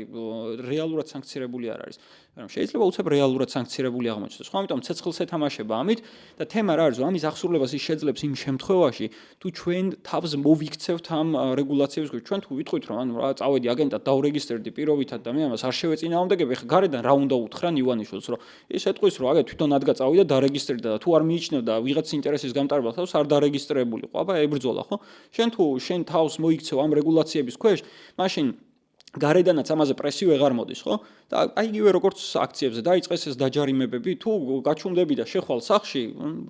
რეალურად სანქცირებული არ არის. მაგრამ შეიძლება უცებ რეალურად სანქცირებული აღმოჩნდეს. ხო, ამიტომ ცეცხლს ეთამაშება ამით და თემა რა არის, რომ ამის ახსრულებას ის შეძლებს იმ შემთხვევაში, თუ ჩვენ თავს მოვიქცევთ ამ რეგულაციებს, ჩვენ თუ ვიტყვით რომ ანუ რა წავედი აგენტად დავრეგისტრირდი პირობითად და მე ამას არ შევეწინააღმდეგები, ხა გარედან რა უნდა უთხრან ივანიშვილს, რომ ეს ეთყვის რომ აგე თვითონ ადგა წავიდა დარეგისტრირდა და თუ არ მიიჩნევდა ვიღაც ინტერესის გამტარებელ თავს არ დარეგისტრირებული ყო, აბა ებრძოლა, ხო? შენ თავს მოიქცევ ამ რეგულაციების ქვეშ, მაშინ გარედანაც ამაზე პრესი ვეღარ მოდის, ხო? და აი იგივე როგორც აქციებზე დაიწყეს ეს დაჯარიმებები, თუ გაჩუმდები და შეხვალ სახში,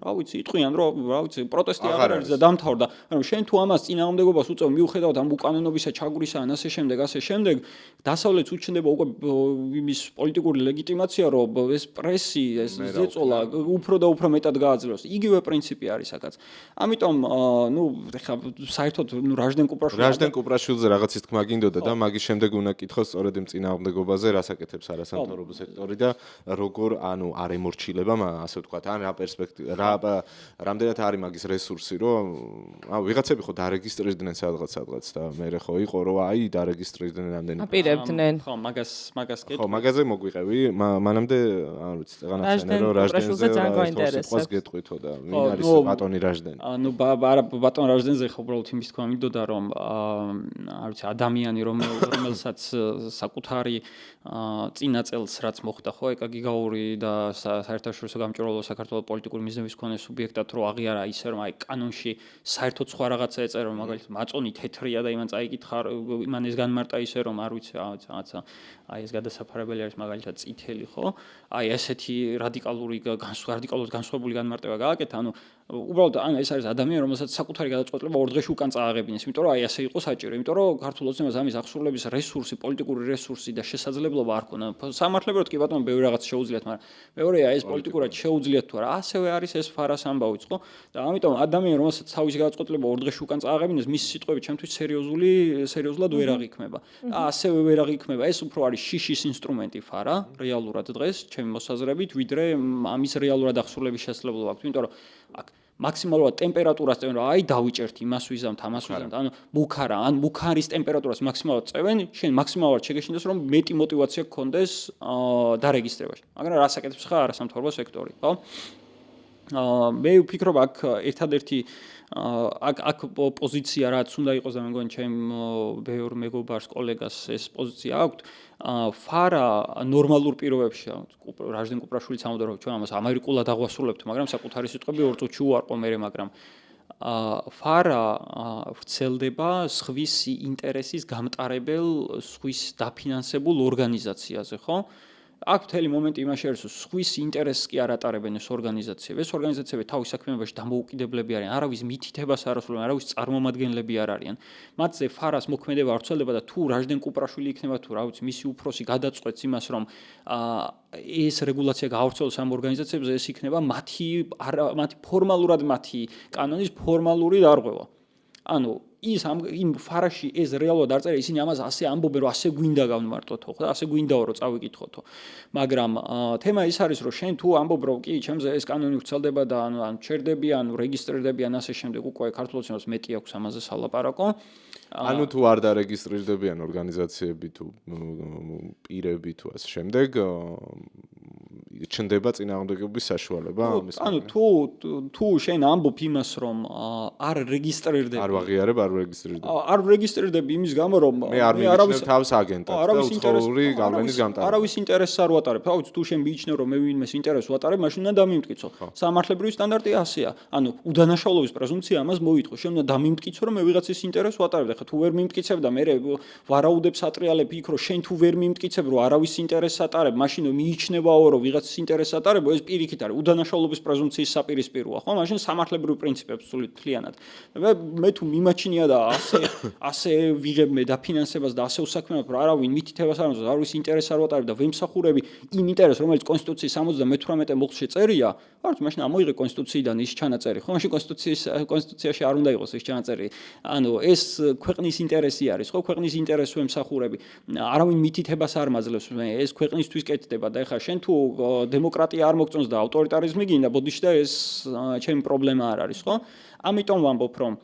რა ვიცი, იტყვიან რომ რა ვიცი, პროტესტი აღარ არის და დამთავრდა. მაგრამ შენ თუ ამას წინააღმდეგობას უწევ მიუხედავად ამ უკანონობისა ჩაგვრისა ან ასე შემდეგ, დასავლეთს უჩნდება უკვე იმის პოლიტიკური ლეგიტიმაცია, რომ ეს პრესი, ეს ზეწოლა უფრო და უფრო მეტად გააძლევს. იგივე პრინციპი არის აქაც. ამიტომ ნუ ეხლა საერთოდ ნუ რაჟდენ კუპრაშვილზე რაღაცის თქმა გინდოდა და მაგის შემდეგ უნდა კითხოს სწორედ იმ წინააღმდეგობაზე, რას აკეთებს არასამთავრობო სექტორი და როგორ ანუ არ ემორჩილება, ასე ვთქვათ, ან რა პერსპექტივა, რამდენად არის მაგის რესურსი, რომ ვიღაცები ხო დარეგისტრირდნენ სადღაც და მე ხო იყო რომ აი დარეგისტრირდნენ რამდენი აპირებდნენ. ხო, მაგას კეთო. ხო, მაგაზე მოგვიყევი, მანამდე არ ვიცი, წეღანაციანე რომ რაჟდენზე სიტყვას გეტყვითო და ვინ არის ბატონი რაჟდენი. ანუ ბატონ რაჟდენზე ხო უბრალოდ იმის თქვა მინდოდა რომ არ ვიცი, ადამიანი რომელსაც საკუთარი წინა წელს რაც მოხდა ხო ეკა გიგაური და საერთაშორისო გამჭვირვალეობა საქართველოს პოლიტიკური მიზნების მქონე სუბიექტად რო აღიარა ისე რომ აი კანონში საერთოდ სხვა რაღაცა ეწერა რომ მაგალითად მაწონი თეთრია და იმან წაიკითხა იმან ეს განმარტა ისე რომ არ ვიცი რაღაცა აი ეს გადასაფარებელი არის მაგალითად წითელი ხო აი ესეთი რადიკალურად განსხვავებული განმარტება გააკეთა ანუ უბრალოდ ან ეს არის ადამიანი რომელსაც საკუთარი გადაწყვეტილება 2 დღეში უკან წააღებინეს იმიტომ რომ აი ასე იყო საჭირო იმიტომ რომ ქართულ ოცნებას ამის აღსრულების რესურსი პოლიტიკური რესურსი და შესაძლებლობა არ ქონდა სამართლებრივად კი ბატონო ბევრი რაღაც შეუძლიათ მაგრამ მეორეა ეს პოლიტიკურად შეუძლიათ თუ არა ასევე არის ეს ფარას ამბავიც ხო და ამიტომ ადამიანი რომელსაც თავისი გადაწყვეტილება 2 დღეში უკან წააღებინეს მის სიტყვები ჩემთვის სერიოზულად ვერ აღიქმება და ასევე ვერ აღიქმება ეს უფრო არის შიშის ინსტრუმენტი ფარა რეალურად დღეს ჩემი მოსაზრებით ვიდრე ამის რეალურად აღსრულების შესაძლებლობა აქვს იმიტომ რომ აქ მაქსიმალურად ტემპერატურას წევენ რომ აი დავიჭერთ იმას ვიზამთ ამას ვიზამთ ანუ მუქარა ან მუქარის ტემპერატურას მაქსიმალურად წევენ შენ მაქსიმალურად შეგეშინდეს რომ მეტი мотиваცია გქონდეს დარეგისტრებაში მაგრამ რას აკეთებს ხა არასამთავრობო სექტორი ხო მე ვფიქრობ აქ ერთადერთი აქ პოზიცია რაც უნდა იყოს და მე მგონი ჩემ ბევრ მეგობარს კოლეგას ეს პოზიცია აქვს ფარა ნორმალურ პირობებში რაჟდენ კუპრაშვილიც ამბობდა რომ ჩვენ ამას ამერიკულად აღვასრულებთ მაგრამ საკუთარი სიტყვები ორ წუთში უარყო მე მაგრამ ფარა ვრცელდება სხვის ინტერესის გამტარებელ, სხვის დაფინანსებულ ორგანიზაციაზე, ხო? აქ მთელი მომენტი იმაში არის, რომ სხვის ინტერესს კი არ ატარებენ ეს ორგანიზაციები. ეს ორგანიზაციები თავის საქმიანობაში დამოუკიდებლები არიან, არავის მითითებას არ ასრულებენ, არავის წარმომადგენლები არ არიან. მათზე ფარას მოქმედება არ ვრცელდება და თუ რაჟდენ კუპრაშვილი იქნება თუ რა ვიცი, მისი უფროსი გადაწყვეტს იმას, რომ ეს რეგულაცია გაავრცელოს ამ ორგანიზაციებზე, ეს იქნება მათი ფორმალურად მათი კანონის ფორმალური დარღვევა. ანუ იმ ფარაში ეს რეალურად არ წერია, ისინი ამას ასე ამბობენ, რომ ასე გვინდა გავმარტოთო, ხო და ასე გვინდაო რომ წავიკითხოთო. მაგრამ თემა ის არის, რომ შენ თუ ამბობ, რომ კი, ჩემზე ეს კანონი ვრცელდება და ანუ ჩერდები, ანუ რეგისტრირდები, ან ასე შემდეგ, უკვე ქართულ ოცნებას მეტი აქვს ამაზე სალაპარაკო. ანუ თუ არ დარეგისტრირდებიან ორგანიზაციები თუ პირები თუ ასე შემდეგ, ჩნდება წინააღმდეგობის საშუალება ამის. ანუ თუ შენ ამბობ იმას, რომ არ რეგისტრირდები, არ ვაღიარებ, არ რეგისტრირდები. არ რეგისტრირდები იმის გამო, რომ მე არ მიიჩნევ თავს აგენტად და უცხოური გავლენის გამტარებელად. არავის ინტერესს არ ვატარებ. თავი თუ შენ მიიჩნევ, რომ მე ვინმეს ინტერესს ვატარებ, მაშინ უნდა დამიმტკიცო. სამართლებრივი სტანდარტი ასეა. ანუ უდანაშაულობის პრეზუმპცია ამას მოითხოვს. შენ უნდა დამიმტკიცო, რომ მე ვიღაცის ინტერესს ვატარებ. ეხლა თუ ვერ მიმტკიცებ და მე ვარაუდებს ატრიალებ იქ, რომ შენ თუ ვერ მიმტკიცებ, რომ არავის ინტერესს ატარებ, მაშინ მიიჩნევაო, რომ ვიღაცის ინტერესს ატარებო, ეს პირიქით არის უდანაშაულობის პრეზუმპციის საპირისპიროა, ხო? მაშინ სამართლებრივი პრინციპებს სულით თლიანად. მე თუ მიმაჩნია და ასე ვიღებ მე დაფინანსებას და ასე უსაქმიანობ, რომ არავინ მითითებას არ ამბობს, არავის ინტერესს არ ვატარებ და ვემსახურები იმ ინტერესს, რომელიც კონსტიტუციის 78 მუხლში წერია, არ ვიცი, მაშინ ამოიღე კონსტიტუციიდან ის ჩანაწერი, ხო? მაშინ კონსტიტუციაში არ უნდა იყოს ის ჩანაწერი. ანუ ეს ქვეყნის ინტერესი არის, ხო? ქვეყნის ინტერესს ვემსახურები. არავინ მითითებას არ მაძლევს, ეს ქვეყნისთვის კეთდება და ეხლა შენ თუ დემოკრატია არ მოგწონს და ავტორიტარიზმი გინდა, ბოდიში და ეს ჩემი პრობლემა არ არის, ხო? ამიტომ ვამბობ, რომ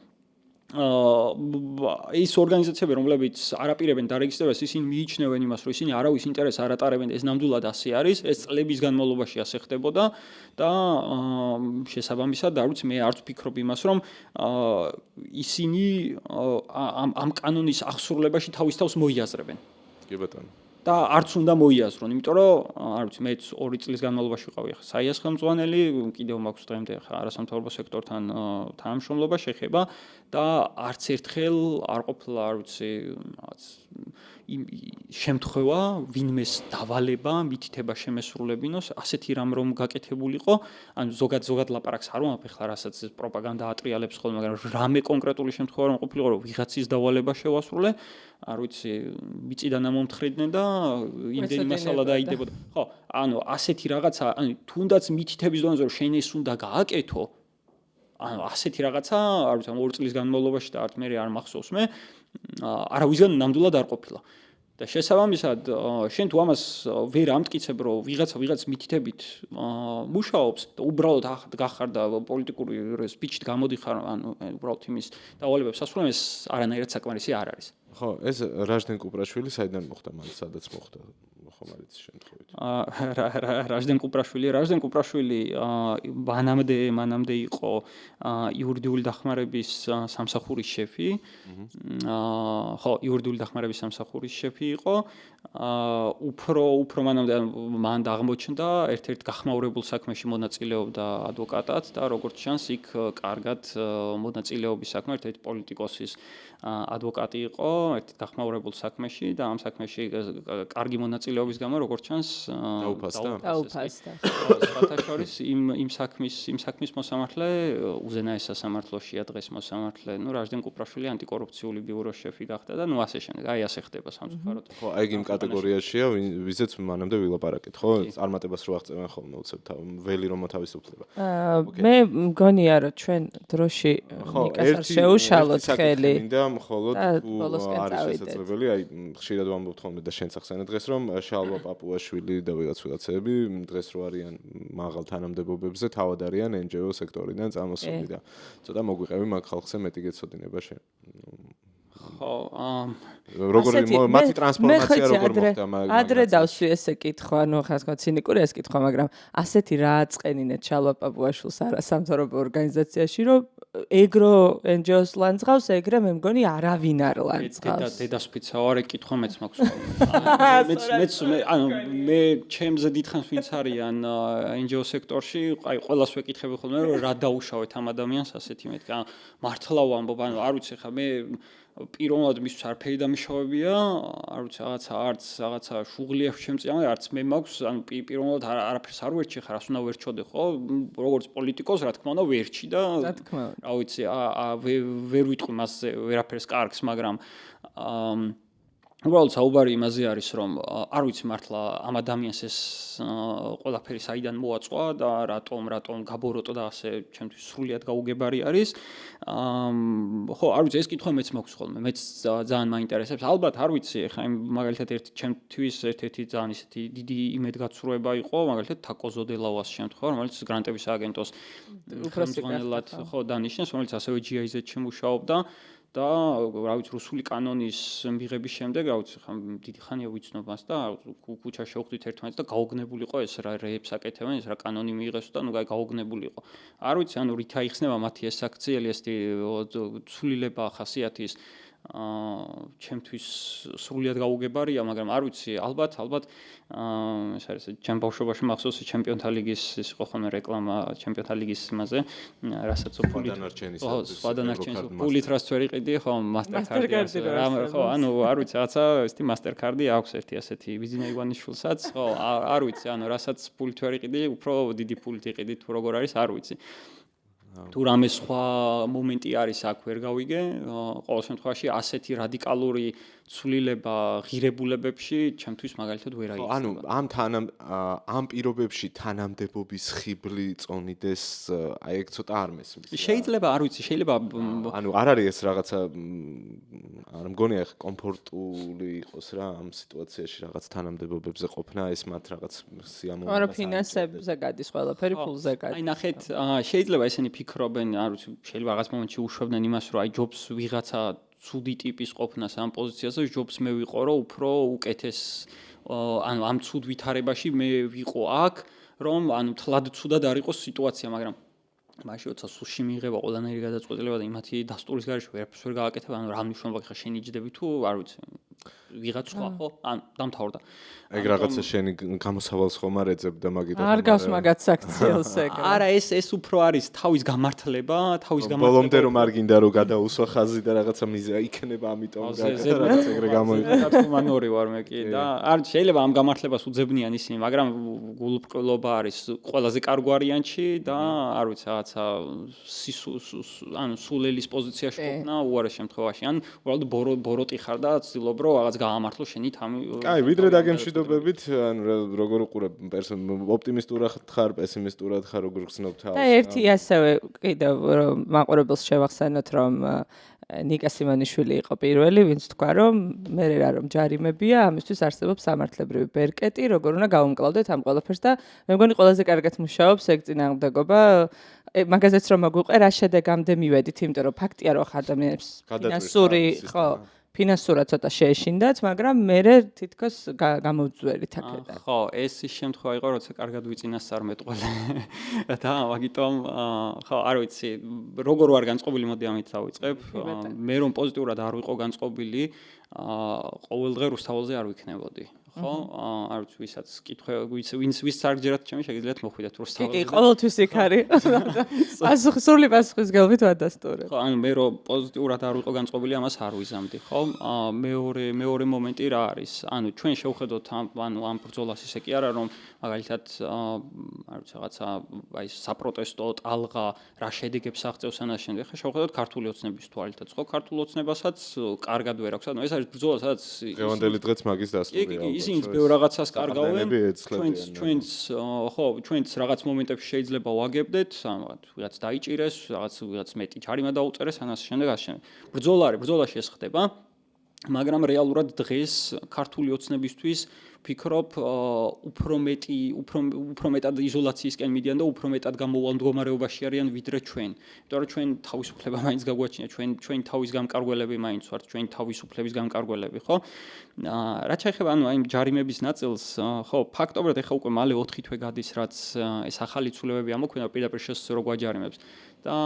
ის ორგანიზაციები, რომლებიც არაპირებენ დარეგისტრებას, ისინი მიიჩნევენ იმას, რომ ისინი არავის ინტერესს არ ატარებენ, ეს ნამდვილად ასე არის, ეს წლების განმავლობაში ასე ხდებოდა და შესაბამისად, არ ვიცი, მე არც ვფიქრობ იმას, რომ ისინი ამ კანონის აღსრულებაში თავის თავს მოიაზრებენ. კი ბატონო. და არც უნდა მოიაზრონ, იმიტომ რომ არ ვიცი, მე 2 წლის განმავლობაში ვიყავი ახლა საიას ხელმძღვანელი, კიდევ მაქვს დღემდე ახლა არასამთავრობო სექტორთან თანამშრომლობა შეხება და არც ერთხელ არ ყოფილა, არ ვიცი, რაღაც შემთხვევა, ვინმეს დავალება, მითითება შემესრულებინოს, ასეთი რამ რომ გაკეთებულიყო, ანუ ზოგად ლაპარაკს არ ვამბობ ახლა, რასაც პროპაგანდა ატრიალებს ხოლმე, მაგრამ რამე კონკრეტული შემთხვევა რომ ყოფილიყო, რომ ვიღაცის დავალება შევასრულე, არ ვიცი, მიწიდან ამომთხრიდნენ და იმდენი მასალა დაიდებოდა. ხო, ანუ ასეთი რაღაცა, ანუ თუნდაც მითითების დონეზე რომ შენ ეს უნდა გააკეთო, ანუ ასეთი რაღაცა, არ ვიცი, 2 წლის განმავლობაში და არც მე არ მახსოვს მე, არავისგან ნამდვილად არ ყოფილა. და შესაბამისად, შენ თუ ამას ვერ ამტკიცებ, რომ ვიღაც მითითებით მუშაობს და უბრალოდ გახარ და პოლიტიკური სპიჩით გამოდიხარ, ანუ უბრალოდ იმის დავალებებს ასრულებ, ეს არანაირად საკმარისი არ არის. ხო, ეს რაჟდენ კუპრაშვილი საიდან მოხდა, მან სადაც მოხდა? ხომ არის შემთხვევით. რაჟდენ კუპრაშვილი მანამდე იყო იურიდიული დახმარების სამსახურის შეფი. ხო, იურიდიული დახმარების სამსახურის შეფი იყო. უფრო მანამდე მან აღმოჩნდა ერთ-ერთ გახმაურებულ საქმეში მონაწილეობდა ადვოკატად და როგორც ჩანს, იქ კარგად მონაწილეობის საქმე ერთ-ერთი პოლიტიკოსის ადვოკატი იყო, ერთ გახმაურებულ საქმეში და ამ საქმეში კარგი მონაწილეობის გამო როგორც ჩანს დაუფასდა. სხვათა შორის იმ საქმის მოსამართლე უზენაეს სასამართლოშია დღეს მოსამართლე, რაჟდენ კუპრაშვილი ანტიკორუფციული ბიუროს შეფი გახდა და ასე შემდეგ. აი ასე ხდება სამწუხაროდ. ხო, აი იმ კატეგორიაშია, ვიზეც მანამდე ვილაპარაკეთ, ხო? წარმატებას რო აღწევენ ხოლმე უცებ ველი რომ მოთავისუფლდება. მე მგონია რომ ჩვენ დროში ნიკას არ შეუშალოთ ხელი. მხოლოდ თუ არის შესაძლებელი, აი ხშირად ვამბობთ ხოლმე და შენც ახსენე დღეს რომ შალვა პაპუაშვილი და ვიღაცები დღეს რო არიან მაღალ თანამდებობებზე, თავად არიან NGO სექტორიდან წამოსული და ცოტა მოგვიყევი მაგ ხალხზე მეტი გეცოდინება შენ. ხო, როგორი მათი ტრანსფორმაცია როგორ მოხდა მაგ ადრე დავსვი ესე კითხვა, ანუ ხა თქვა ცინიკური ეს კითხვა, მაგრამ ასეთი რა აწყენინეთ შალვა პაპუაშვილს არასამთავრობო ორგანიზაციაში, რომ ეგრო NGO-ს ლანძღავს, ეგრე მე მგონი არავინ არ ლანძღავს. დედასვიცაო არა კითხვა მეც მაქვს. მე ჩემზე დიდხანს ვინც არიან NGO სექტორში, აი ყველას ვეკითხები ხოლმე რომ რა დაუშავეთ ამ ადამიანს ასეთი მეთქი. მართლა ვამბობ, არ ვიცი ხა მე პიროვნად მისთვის არაფერი დამიშავებია, არ ვიცი რაღაცა შუღლი აქვს ჩემწიან, არც მე მაქვს, პიროვნად არაფერს არ ვერჩი ხარ, რას უნდა ვერჩოდე, ხო? როგორც პოლიტიკოს, რა თქმა უნდა, ვერჩი და რა ვიცი, ვერ ვიტყვი მასზე ვერაფერს კარგს, მაგრამ უბრალოდ საუბარი იმაზე არის, რომ არ ვიცი მართლა ამ ადამიანს ეს ყველაფერი საიდან მოაწვა და რატომ გაბოროტდა ასე ჩემთვის სრულიად გაუგებარი არის. ხო, არ ვიცი, ეს კითხვა მეც მაქვს ხოლმე, მეც ძალიან მაინტერესებს. ალბათ არ ვიცი, ხა მაგალითად ჩემთვის ერთ-ერთი ძალიან ისეთი დიდი იმედგაცრუება იყო, მაგალითად თაკო ზოდელავას შემთხვევა, რომელიც გრანტების სააგენტოს ხელმძღვანელად ხო დანიშნეს, რომელიც ასევე GIZ-ში მუშაობდა. და რა ვიცი რუსული კანონის მიღების შემდეგ რა ვიცი ხა დიდი ხანია ვიცნობ მას და ქუჩაში შევხვდით ერთმანეთს და გაოგნებულიყო ეს რა რეებს აკეთებენ ეს რა კანონი მიიღეს და ნუ გაოგნებულიყო არ ვიცი ანუ რით აიხსნება მათი ეს აქციელი ეს ცვლილება ხასიათის ჩემთვის სრულიად გაუგებარია მაგრამ არ ვიცი ალბათ ეს არის ჩემ ბავშვობაში მახსოვს ჩემპიონთა ლიგის ის იყო ხოლმე რეკლამა ჩემპიონთა ლიგის იმაზე რასაც ფულით რას ვერ იყიდი ხო მასტერკარდი ხო ანუ არ ვიცი რაღაცა ესეთი მასტერკარდი აქვს ერთი ასეთი ბიზნე ივანიშვილსაც ხო არ ვიცი ანუ რასაც ფულით ვერ იყიდი უფრო დიდი ფულით იყიდი თუ როგორ არის არ ვიცი თუ რამე სხვა მომენტი არის აქ ვერ გავიგე ყოველ შემთხვევაში ასეთი რადიკალური ცვლილება ღირებულებებში ჩემთვის მაგალითად ვერ აიხსნება ანუ ამ პირობებში თანამდებობის ხიბლი წონიდეს აი ეგ ცოტა არ მესმის შეიძლება არ ვიცი შეიძლება ანუ არ არის ეს რაღაცა არ მგონია ხა კომფორტული იყოს რა ამ სიტუაციაში რაღაც თანამდებობებზე ყოფნა ეს მათ რაღაც სიამოვნებას არა ფინანსებზე გადის ყველაფერი ფულზე გადის აი ნახეთ შეიძლება ესენი ფიქრობენ არ ვიცი შეიძლება რაღაც მომენტში უშვებდნენ იმას რომ აი ჯობს ვიღაცა ცუდი ტიპის ყოფნას ამ პოზიციაზე ჯობს მე ვიყო რომ უფრო უკეთეს ანუ ამ ცუდ ვითარებაში მე ვიყო აქ რომ ანუ თლად ცუდად არ იყოს სიტუაცია მაგრამ მაშინ როცა სუში მიიღება ყველანაირი გადაწყვეტილება და იმათი დასტურის გარეშე ვერაფერს ვერ გააკეთებ ანუ რა მნიშვნელობა ხა შენ იჯდები თუ არ ვიცი ვიღაც სხვა ხო ან დამთავრდა ეგ რაღაცა შენი გამოსავალს ხომ არ ეძებ და მაგით არ გავს მაგაც აქციელს ეგ არა ეს უფრო არის თავის გამართლება ბოლომდე რომ არ გინდა რომ გადაუსვა ხაზი და რაღაცა მიზა იქნება ამიტომ რაღაც ეგრე გამოიყო მანორი ვარ მე კი და არ შეიძლება ამ გამართლებას უძებნიან ისინი მაგრამ გულუბრყვილობა არის ყველაზე კარგვარიანში და არ ვიცი რაღაცა ანუ სულელის პოზიციაში ყოფნა უარეს შემთხვევაში ან უბრალოდ ბოროტი ხარ და ცდილობ რომ რაღაც გაამართლო შენი თამი კაი ვიდრე დაგემშვიდობებით ანუ როგორ უყურებ ოპტიმისტურად ხარ პესიმისტურად ხარ როგორ გრძნობ თავს და ერთი ასევე კიდევ მაყურებელს შევახსენოთ რომ ნიკა სიმონიშვილი იყო პირველი ვინც თქვა რომ მე რა რომ ჯარიმებია ამისთვის არსებობს სამართლებრივი ბერკეტი როგორ უნდა გავუმკლავდეთ ამ ყველაფერს და მე მგონი ყველაზე კარგად მუშაობს ეგ წინააღმდეგობა მაგაზეც რომ მოგვიყე რა შედეგამდე მივედით იმიტომ რომ ფაქტია რომ ადამიანებს ფინანსური ხო ფინანსურად ცოტა შეეშინდათ, მაგრამ მე თითქოს გამოვძვერით აქედან. ხო, ეს ის შემთხვევა იყო, როცა კარგად ვიწინასწარმეთ ყველა. და მაგიტომ ხო, არ ვიცი, როგორ ვარ განწყობილი, მოდი ამით დავიწყებ. მე რომ პოზიტიურად არ ვიყო განწყობილი, ყოველდღე რუსთაველზე არ ვიქნებოდი. ხო, არ ვიცი, ვისაც კითხე, ვის სარგჯერად ჩემი შეგიძლიათ მოხვიდეთ რუსთაველზე. კი, ყოველთვის იქ არის. სრული პასუხის გელვით ვადასტურებ. ხო, ანუ მე რომ პოზიტიურად არ ვიყო განწყობილი, ამას არ ვიზამდი, ხო? მეორე მომენტი რა არის? ანუ ჩვენ შევხედოთ ამ ბრძოლას ისე კი არა რომ მაგალითად არ ვიცი რაღაცა აი საპროტესტო ტალღა რა შედეგებს აღწევს ანას შემდეგ ხა შევხედოთ ქართული ოცნების თვალითაც ხო ქართულ ოცნებასაც კარგად ვერ აქვს ანუ ეს არის ბრძოლა სადაც დღევანდელი დღეც მაგის დასტურია ისინიც ბევრ რაღაცას კარგავენ ჩვენც ხო ჩვენც რაღაც მომენტებში შეიძლება ვაგებდეთ ვიღაც დაიჭირეს ვიღაც მეტი ჯარიმა დაუწერეს ანას შემდეგ ბრძოლა არის ბრძოლაში ეს ხდება მაგრამ რეალურად დღეს ქართული ოცნებისთვის ფიქრობ უფრო მეტად იზოლაციისკენ მიდიან და უფრო მეტად გამოვალ მდგომარეობაში არიან ვიდრე ჩვენ. იმიტომ რომ ჩვენ თავისუფლება მაინც გაგვაჩინა, ჩვენ თავის გამკარგველები მაინც ვართ, ჩვენ თავისუფლების გამკარგველები, ხო? რაც შეეხება ანუ აი ჯარიმების ნაწილს, ხო, ფაქტობრივად ეხა უკვე მალე 4 თვე გადის, რაც ეს ახალი ცვლილებები ამოქმედა პირდაპირ შესაძლოა რო გვაჯარიმებს. და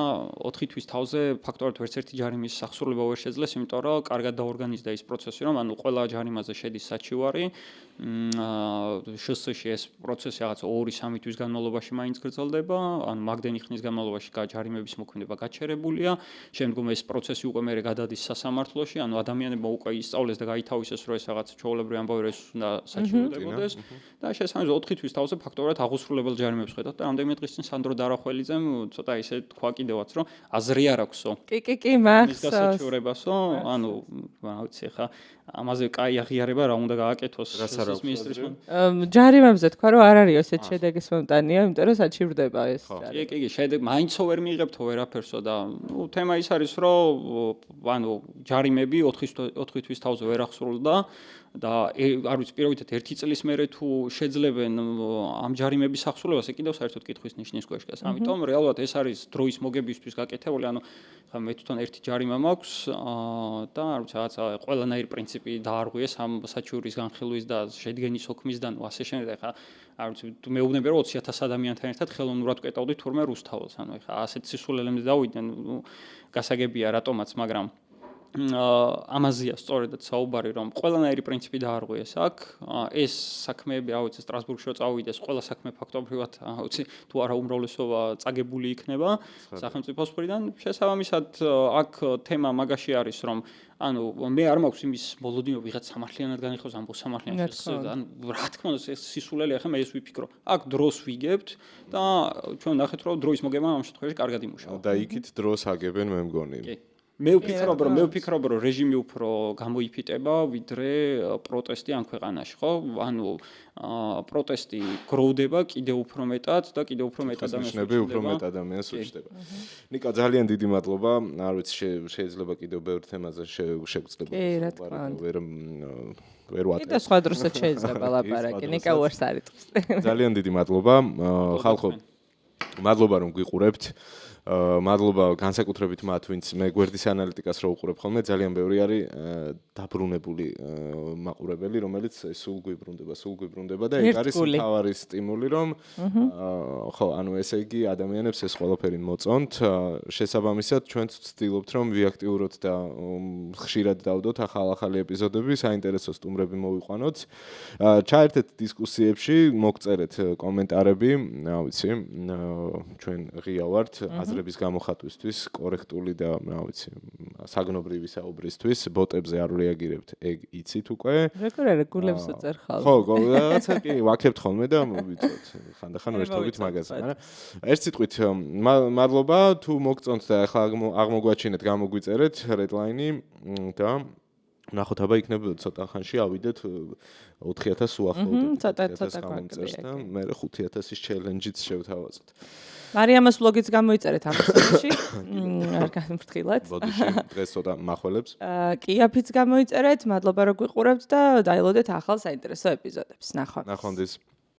4 თვის თავზე ფაქტორად ვერც ერთი ჯარიმის აღსრულება ვერ შეძლეს, იმიტომ რომ კარგად დაორგანიზდა ის პროცესი, რომ ანუ ყველა ჯარიმაზე შედის საჩივარი. შსში ეს პროცესი რაღაც 2-3 თვის განმავლობაში მაინც გრძელდება, ანუ მაგდენი ხნის განმავლობაში ჯარიმების მოქმედება გაჩერებულია. შემდგომ ეს პროცესი უკვე მერე გადადის სასამართლოში, ანუ ადამიანებმა უკვე ისწავლეს და გაითავისეს, რომ ეს რაღაც ჩვეულებრივი ამბავი ეს უნდა საჩივარდებოდეს და შესაძლოა 4 თვის თავზე ფაქტორად აღუსრულებელ ჯარიმებს ხედავთ და რამდენიმე დღის წინ სანდრო დარახველიძემ ცოტა ისე თქვა კიდევაც, რომ აზრი არ აქვსო. კი, მახსოვს. ის გასაჩივრებასო, ანუ რა ვიცი ხა ამაზე კაი აღიარება რა უნდა გააკეთოს ეს მინისტრის ჯარიმებზე თქვა რომ არ არის ესეთ შედეგის მომტანია, იმიტომ რომ საჩივრდება ეს. კი, შედეგ მაინცო ვერ მიიღებთო ვერაფერსო და ნუ თემა ის არის, რომ ანუ ჯარიმები 4 თვის თავზე ვერ აღსრულდა და არ ვიცი პირობითად 1 წლის მერე თუ შეძლებენ ამ ჯარიმების აღსრულებას, კიდევ საერთოდ კითხვის ნიშნის ქვეშ გას. ამიტომ რეალურად ეს არის დროის მოგებისთვის გაკეთებული, ანუ ხა მე თვითონ ერთი ჯარიმა მაქვს და არ ვიცი რაღაცა ყველანაირი პრინციპი დაარღვიეს ამ საჩივრის განხილვის და შედგენის ოქმის და ნუ ასე შემდეგ. ხა არ ვიცი მეუბნები რომ 20,000 ადამიანთან ერთად ხელოვნურად ვკეტავდი თურმე რუსთაველს, ანუ ხა ასეთ სისულელემდე დავიდნენ, ნუ გასაგებია რატომაც, მაგრამ ამაზეა სწორედაც საუბარი, რომ ყველანაირი პრინციპი დაარღვიეს აქ. ეს საქმეები, რა ვიცი, სტრასბურგში რო წავიდეს, ყველა საქმე ფაქტობრივად, რა ვიცი, თუ არა უმრავლესობა წაგებული იქნება სახელმწიფოს მხრიდან. შესაბამისად, აქ თემა მაგაში არის, რომ ანუ მე არ მაქვს იმის მოლოდინო ვიღაც სამართლიანად განიხილოს ამ მოსამართლიანს. ანუ რა თქმა უნდა, ეს სისულელე ახლა მე ეს ვიფიქრო. აქ დროს ვიგებთ და ჩვენ ნახეთ, რომ დროის მოგება ამ შემთხვევაში კარგად იმუშავა. და იქით დროს აგებენ მე მგონი. მე ვფიქრობ, რომ რეჟიმი უფრო გამოიფიტება, ვიდრე პროტესტი ამ ქვეყანაში, ხო? ანუ პროტესტი გროვდება კიდევ უფრო მეტად და კიდევ უფრო მეტად ადამიანს უჩნდება. ნიკა, ძალიან დიდი მადლობა. არ ვიცი, შეიძლება კიდევ ბევრ თემაზე შეგვწდება. ვერ ვატყობ. კიდევ სხვა დროსაც შეიძლება ლაპარაკი. ნიკა უარს არიტყვის. ძალიან დიდი მადლობა. ხალხო, მადლობა რომ გვიყურებთ. მადლობა განსაკუთრებით მათ, ვინც მე გვერდის ანალიტიკას რო უყურებ ხოლმე, ძალიან ბევრი არის დაბრუნებული მაყურებელი, რომელიც სულ გვიბრუნდება და ეგ არის მთავარი სტიმული, რომ ხო, ანუ ესე იგი ადამიანებს ეს ყველაფერი მოწონთ. შესაბამისად, ჩვენც ვცდილობთ, რომ ვიაქტიუროთ და ხშირად დავდოთ ახალი ეპიზოდები, საინტერესო სტუმრები მოვიყვანოთ. ჩაერთეთ დისკუსიებში, მოგწერეთ კომენტარები, რა ვიცი, ჩვენ ღია ვართ აზრების გამოხატვისთვის, კორექტული და, რა ვიცი, საგნობრივი საუბრისთვის, ბოტებზე არ რეაგირებთ, ეგ იცით უკვე. როგორ გულებს უწერ ხალხი. ხო, რაღაცა კი ვაქებთ ხოლმე და მოვიწოთ. ხანდახან ვერთობით მაგაზე, მაგრამ ერთ სიტყვით მადლობა, თუ მოგწონთ და ახლა აღმოგვაჩინეთ, გამოგვიწერეთ redline-ი და ნახოთ, აბა იქნებ ცოტა ხანში ავიდეთ 4,000 უახლოვდება. ცოტა გვაქვს და მე 5,000-ის challenge-იც შევთავაზოთ. მარიამას ვლოგიც გამოიწერეთ ამ შემთხვევაში. არ გამიფრთხილეთ. ბოდიში დღეს ცოტა მახველებს. კიაფიც გამოიწერეთ. მადლობა რომ გვიყურებთ და დაილოდეთ ახალ საინტერესო ეპიზოდებს. ნახვამდის.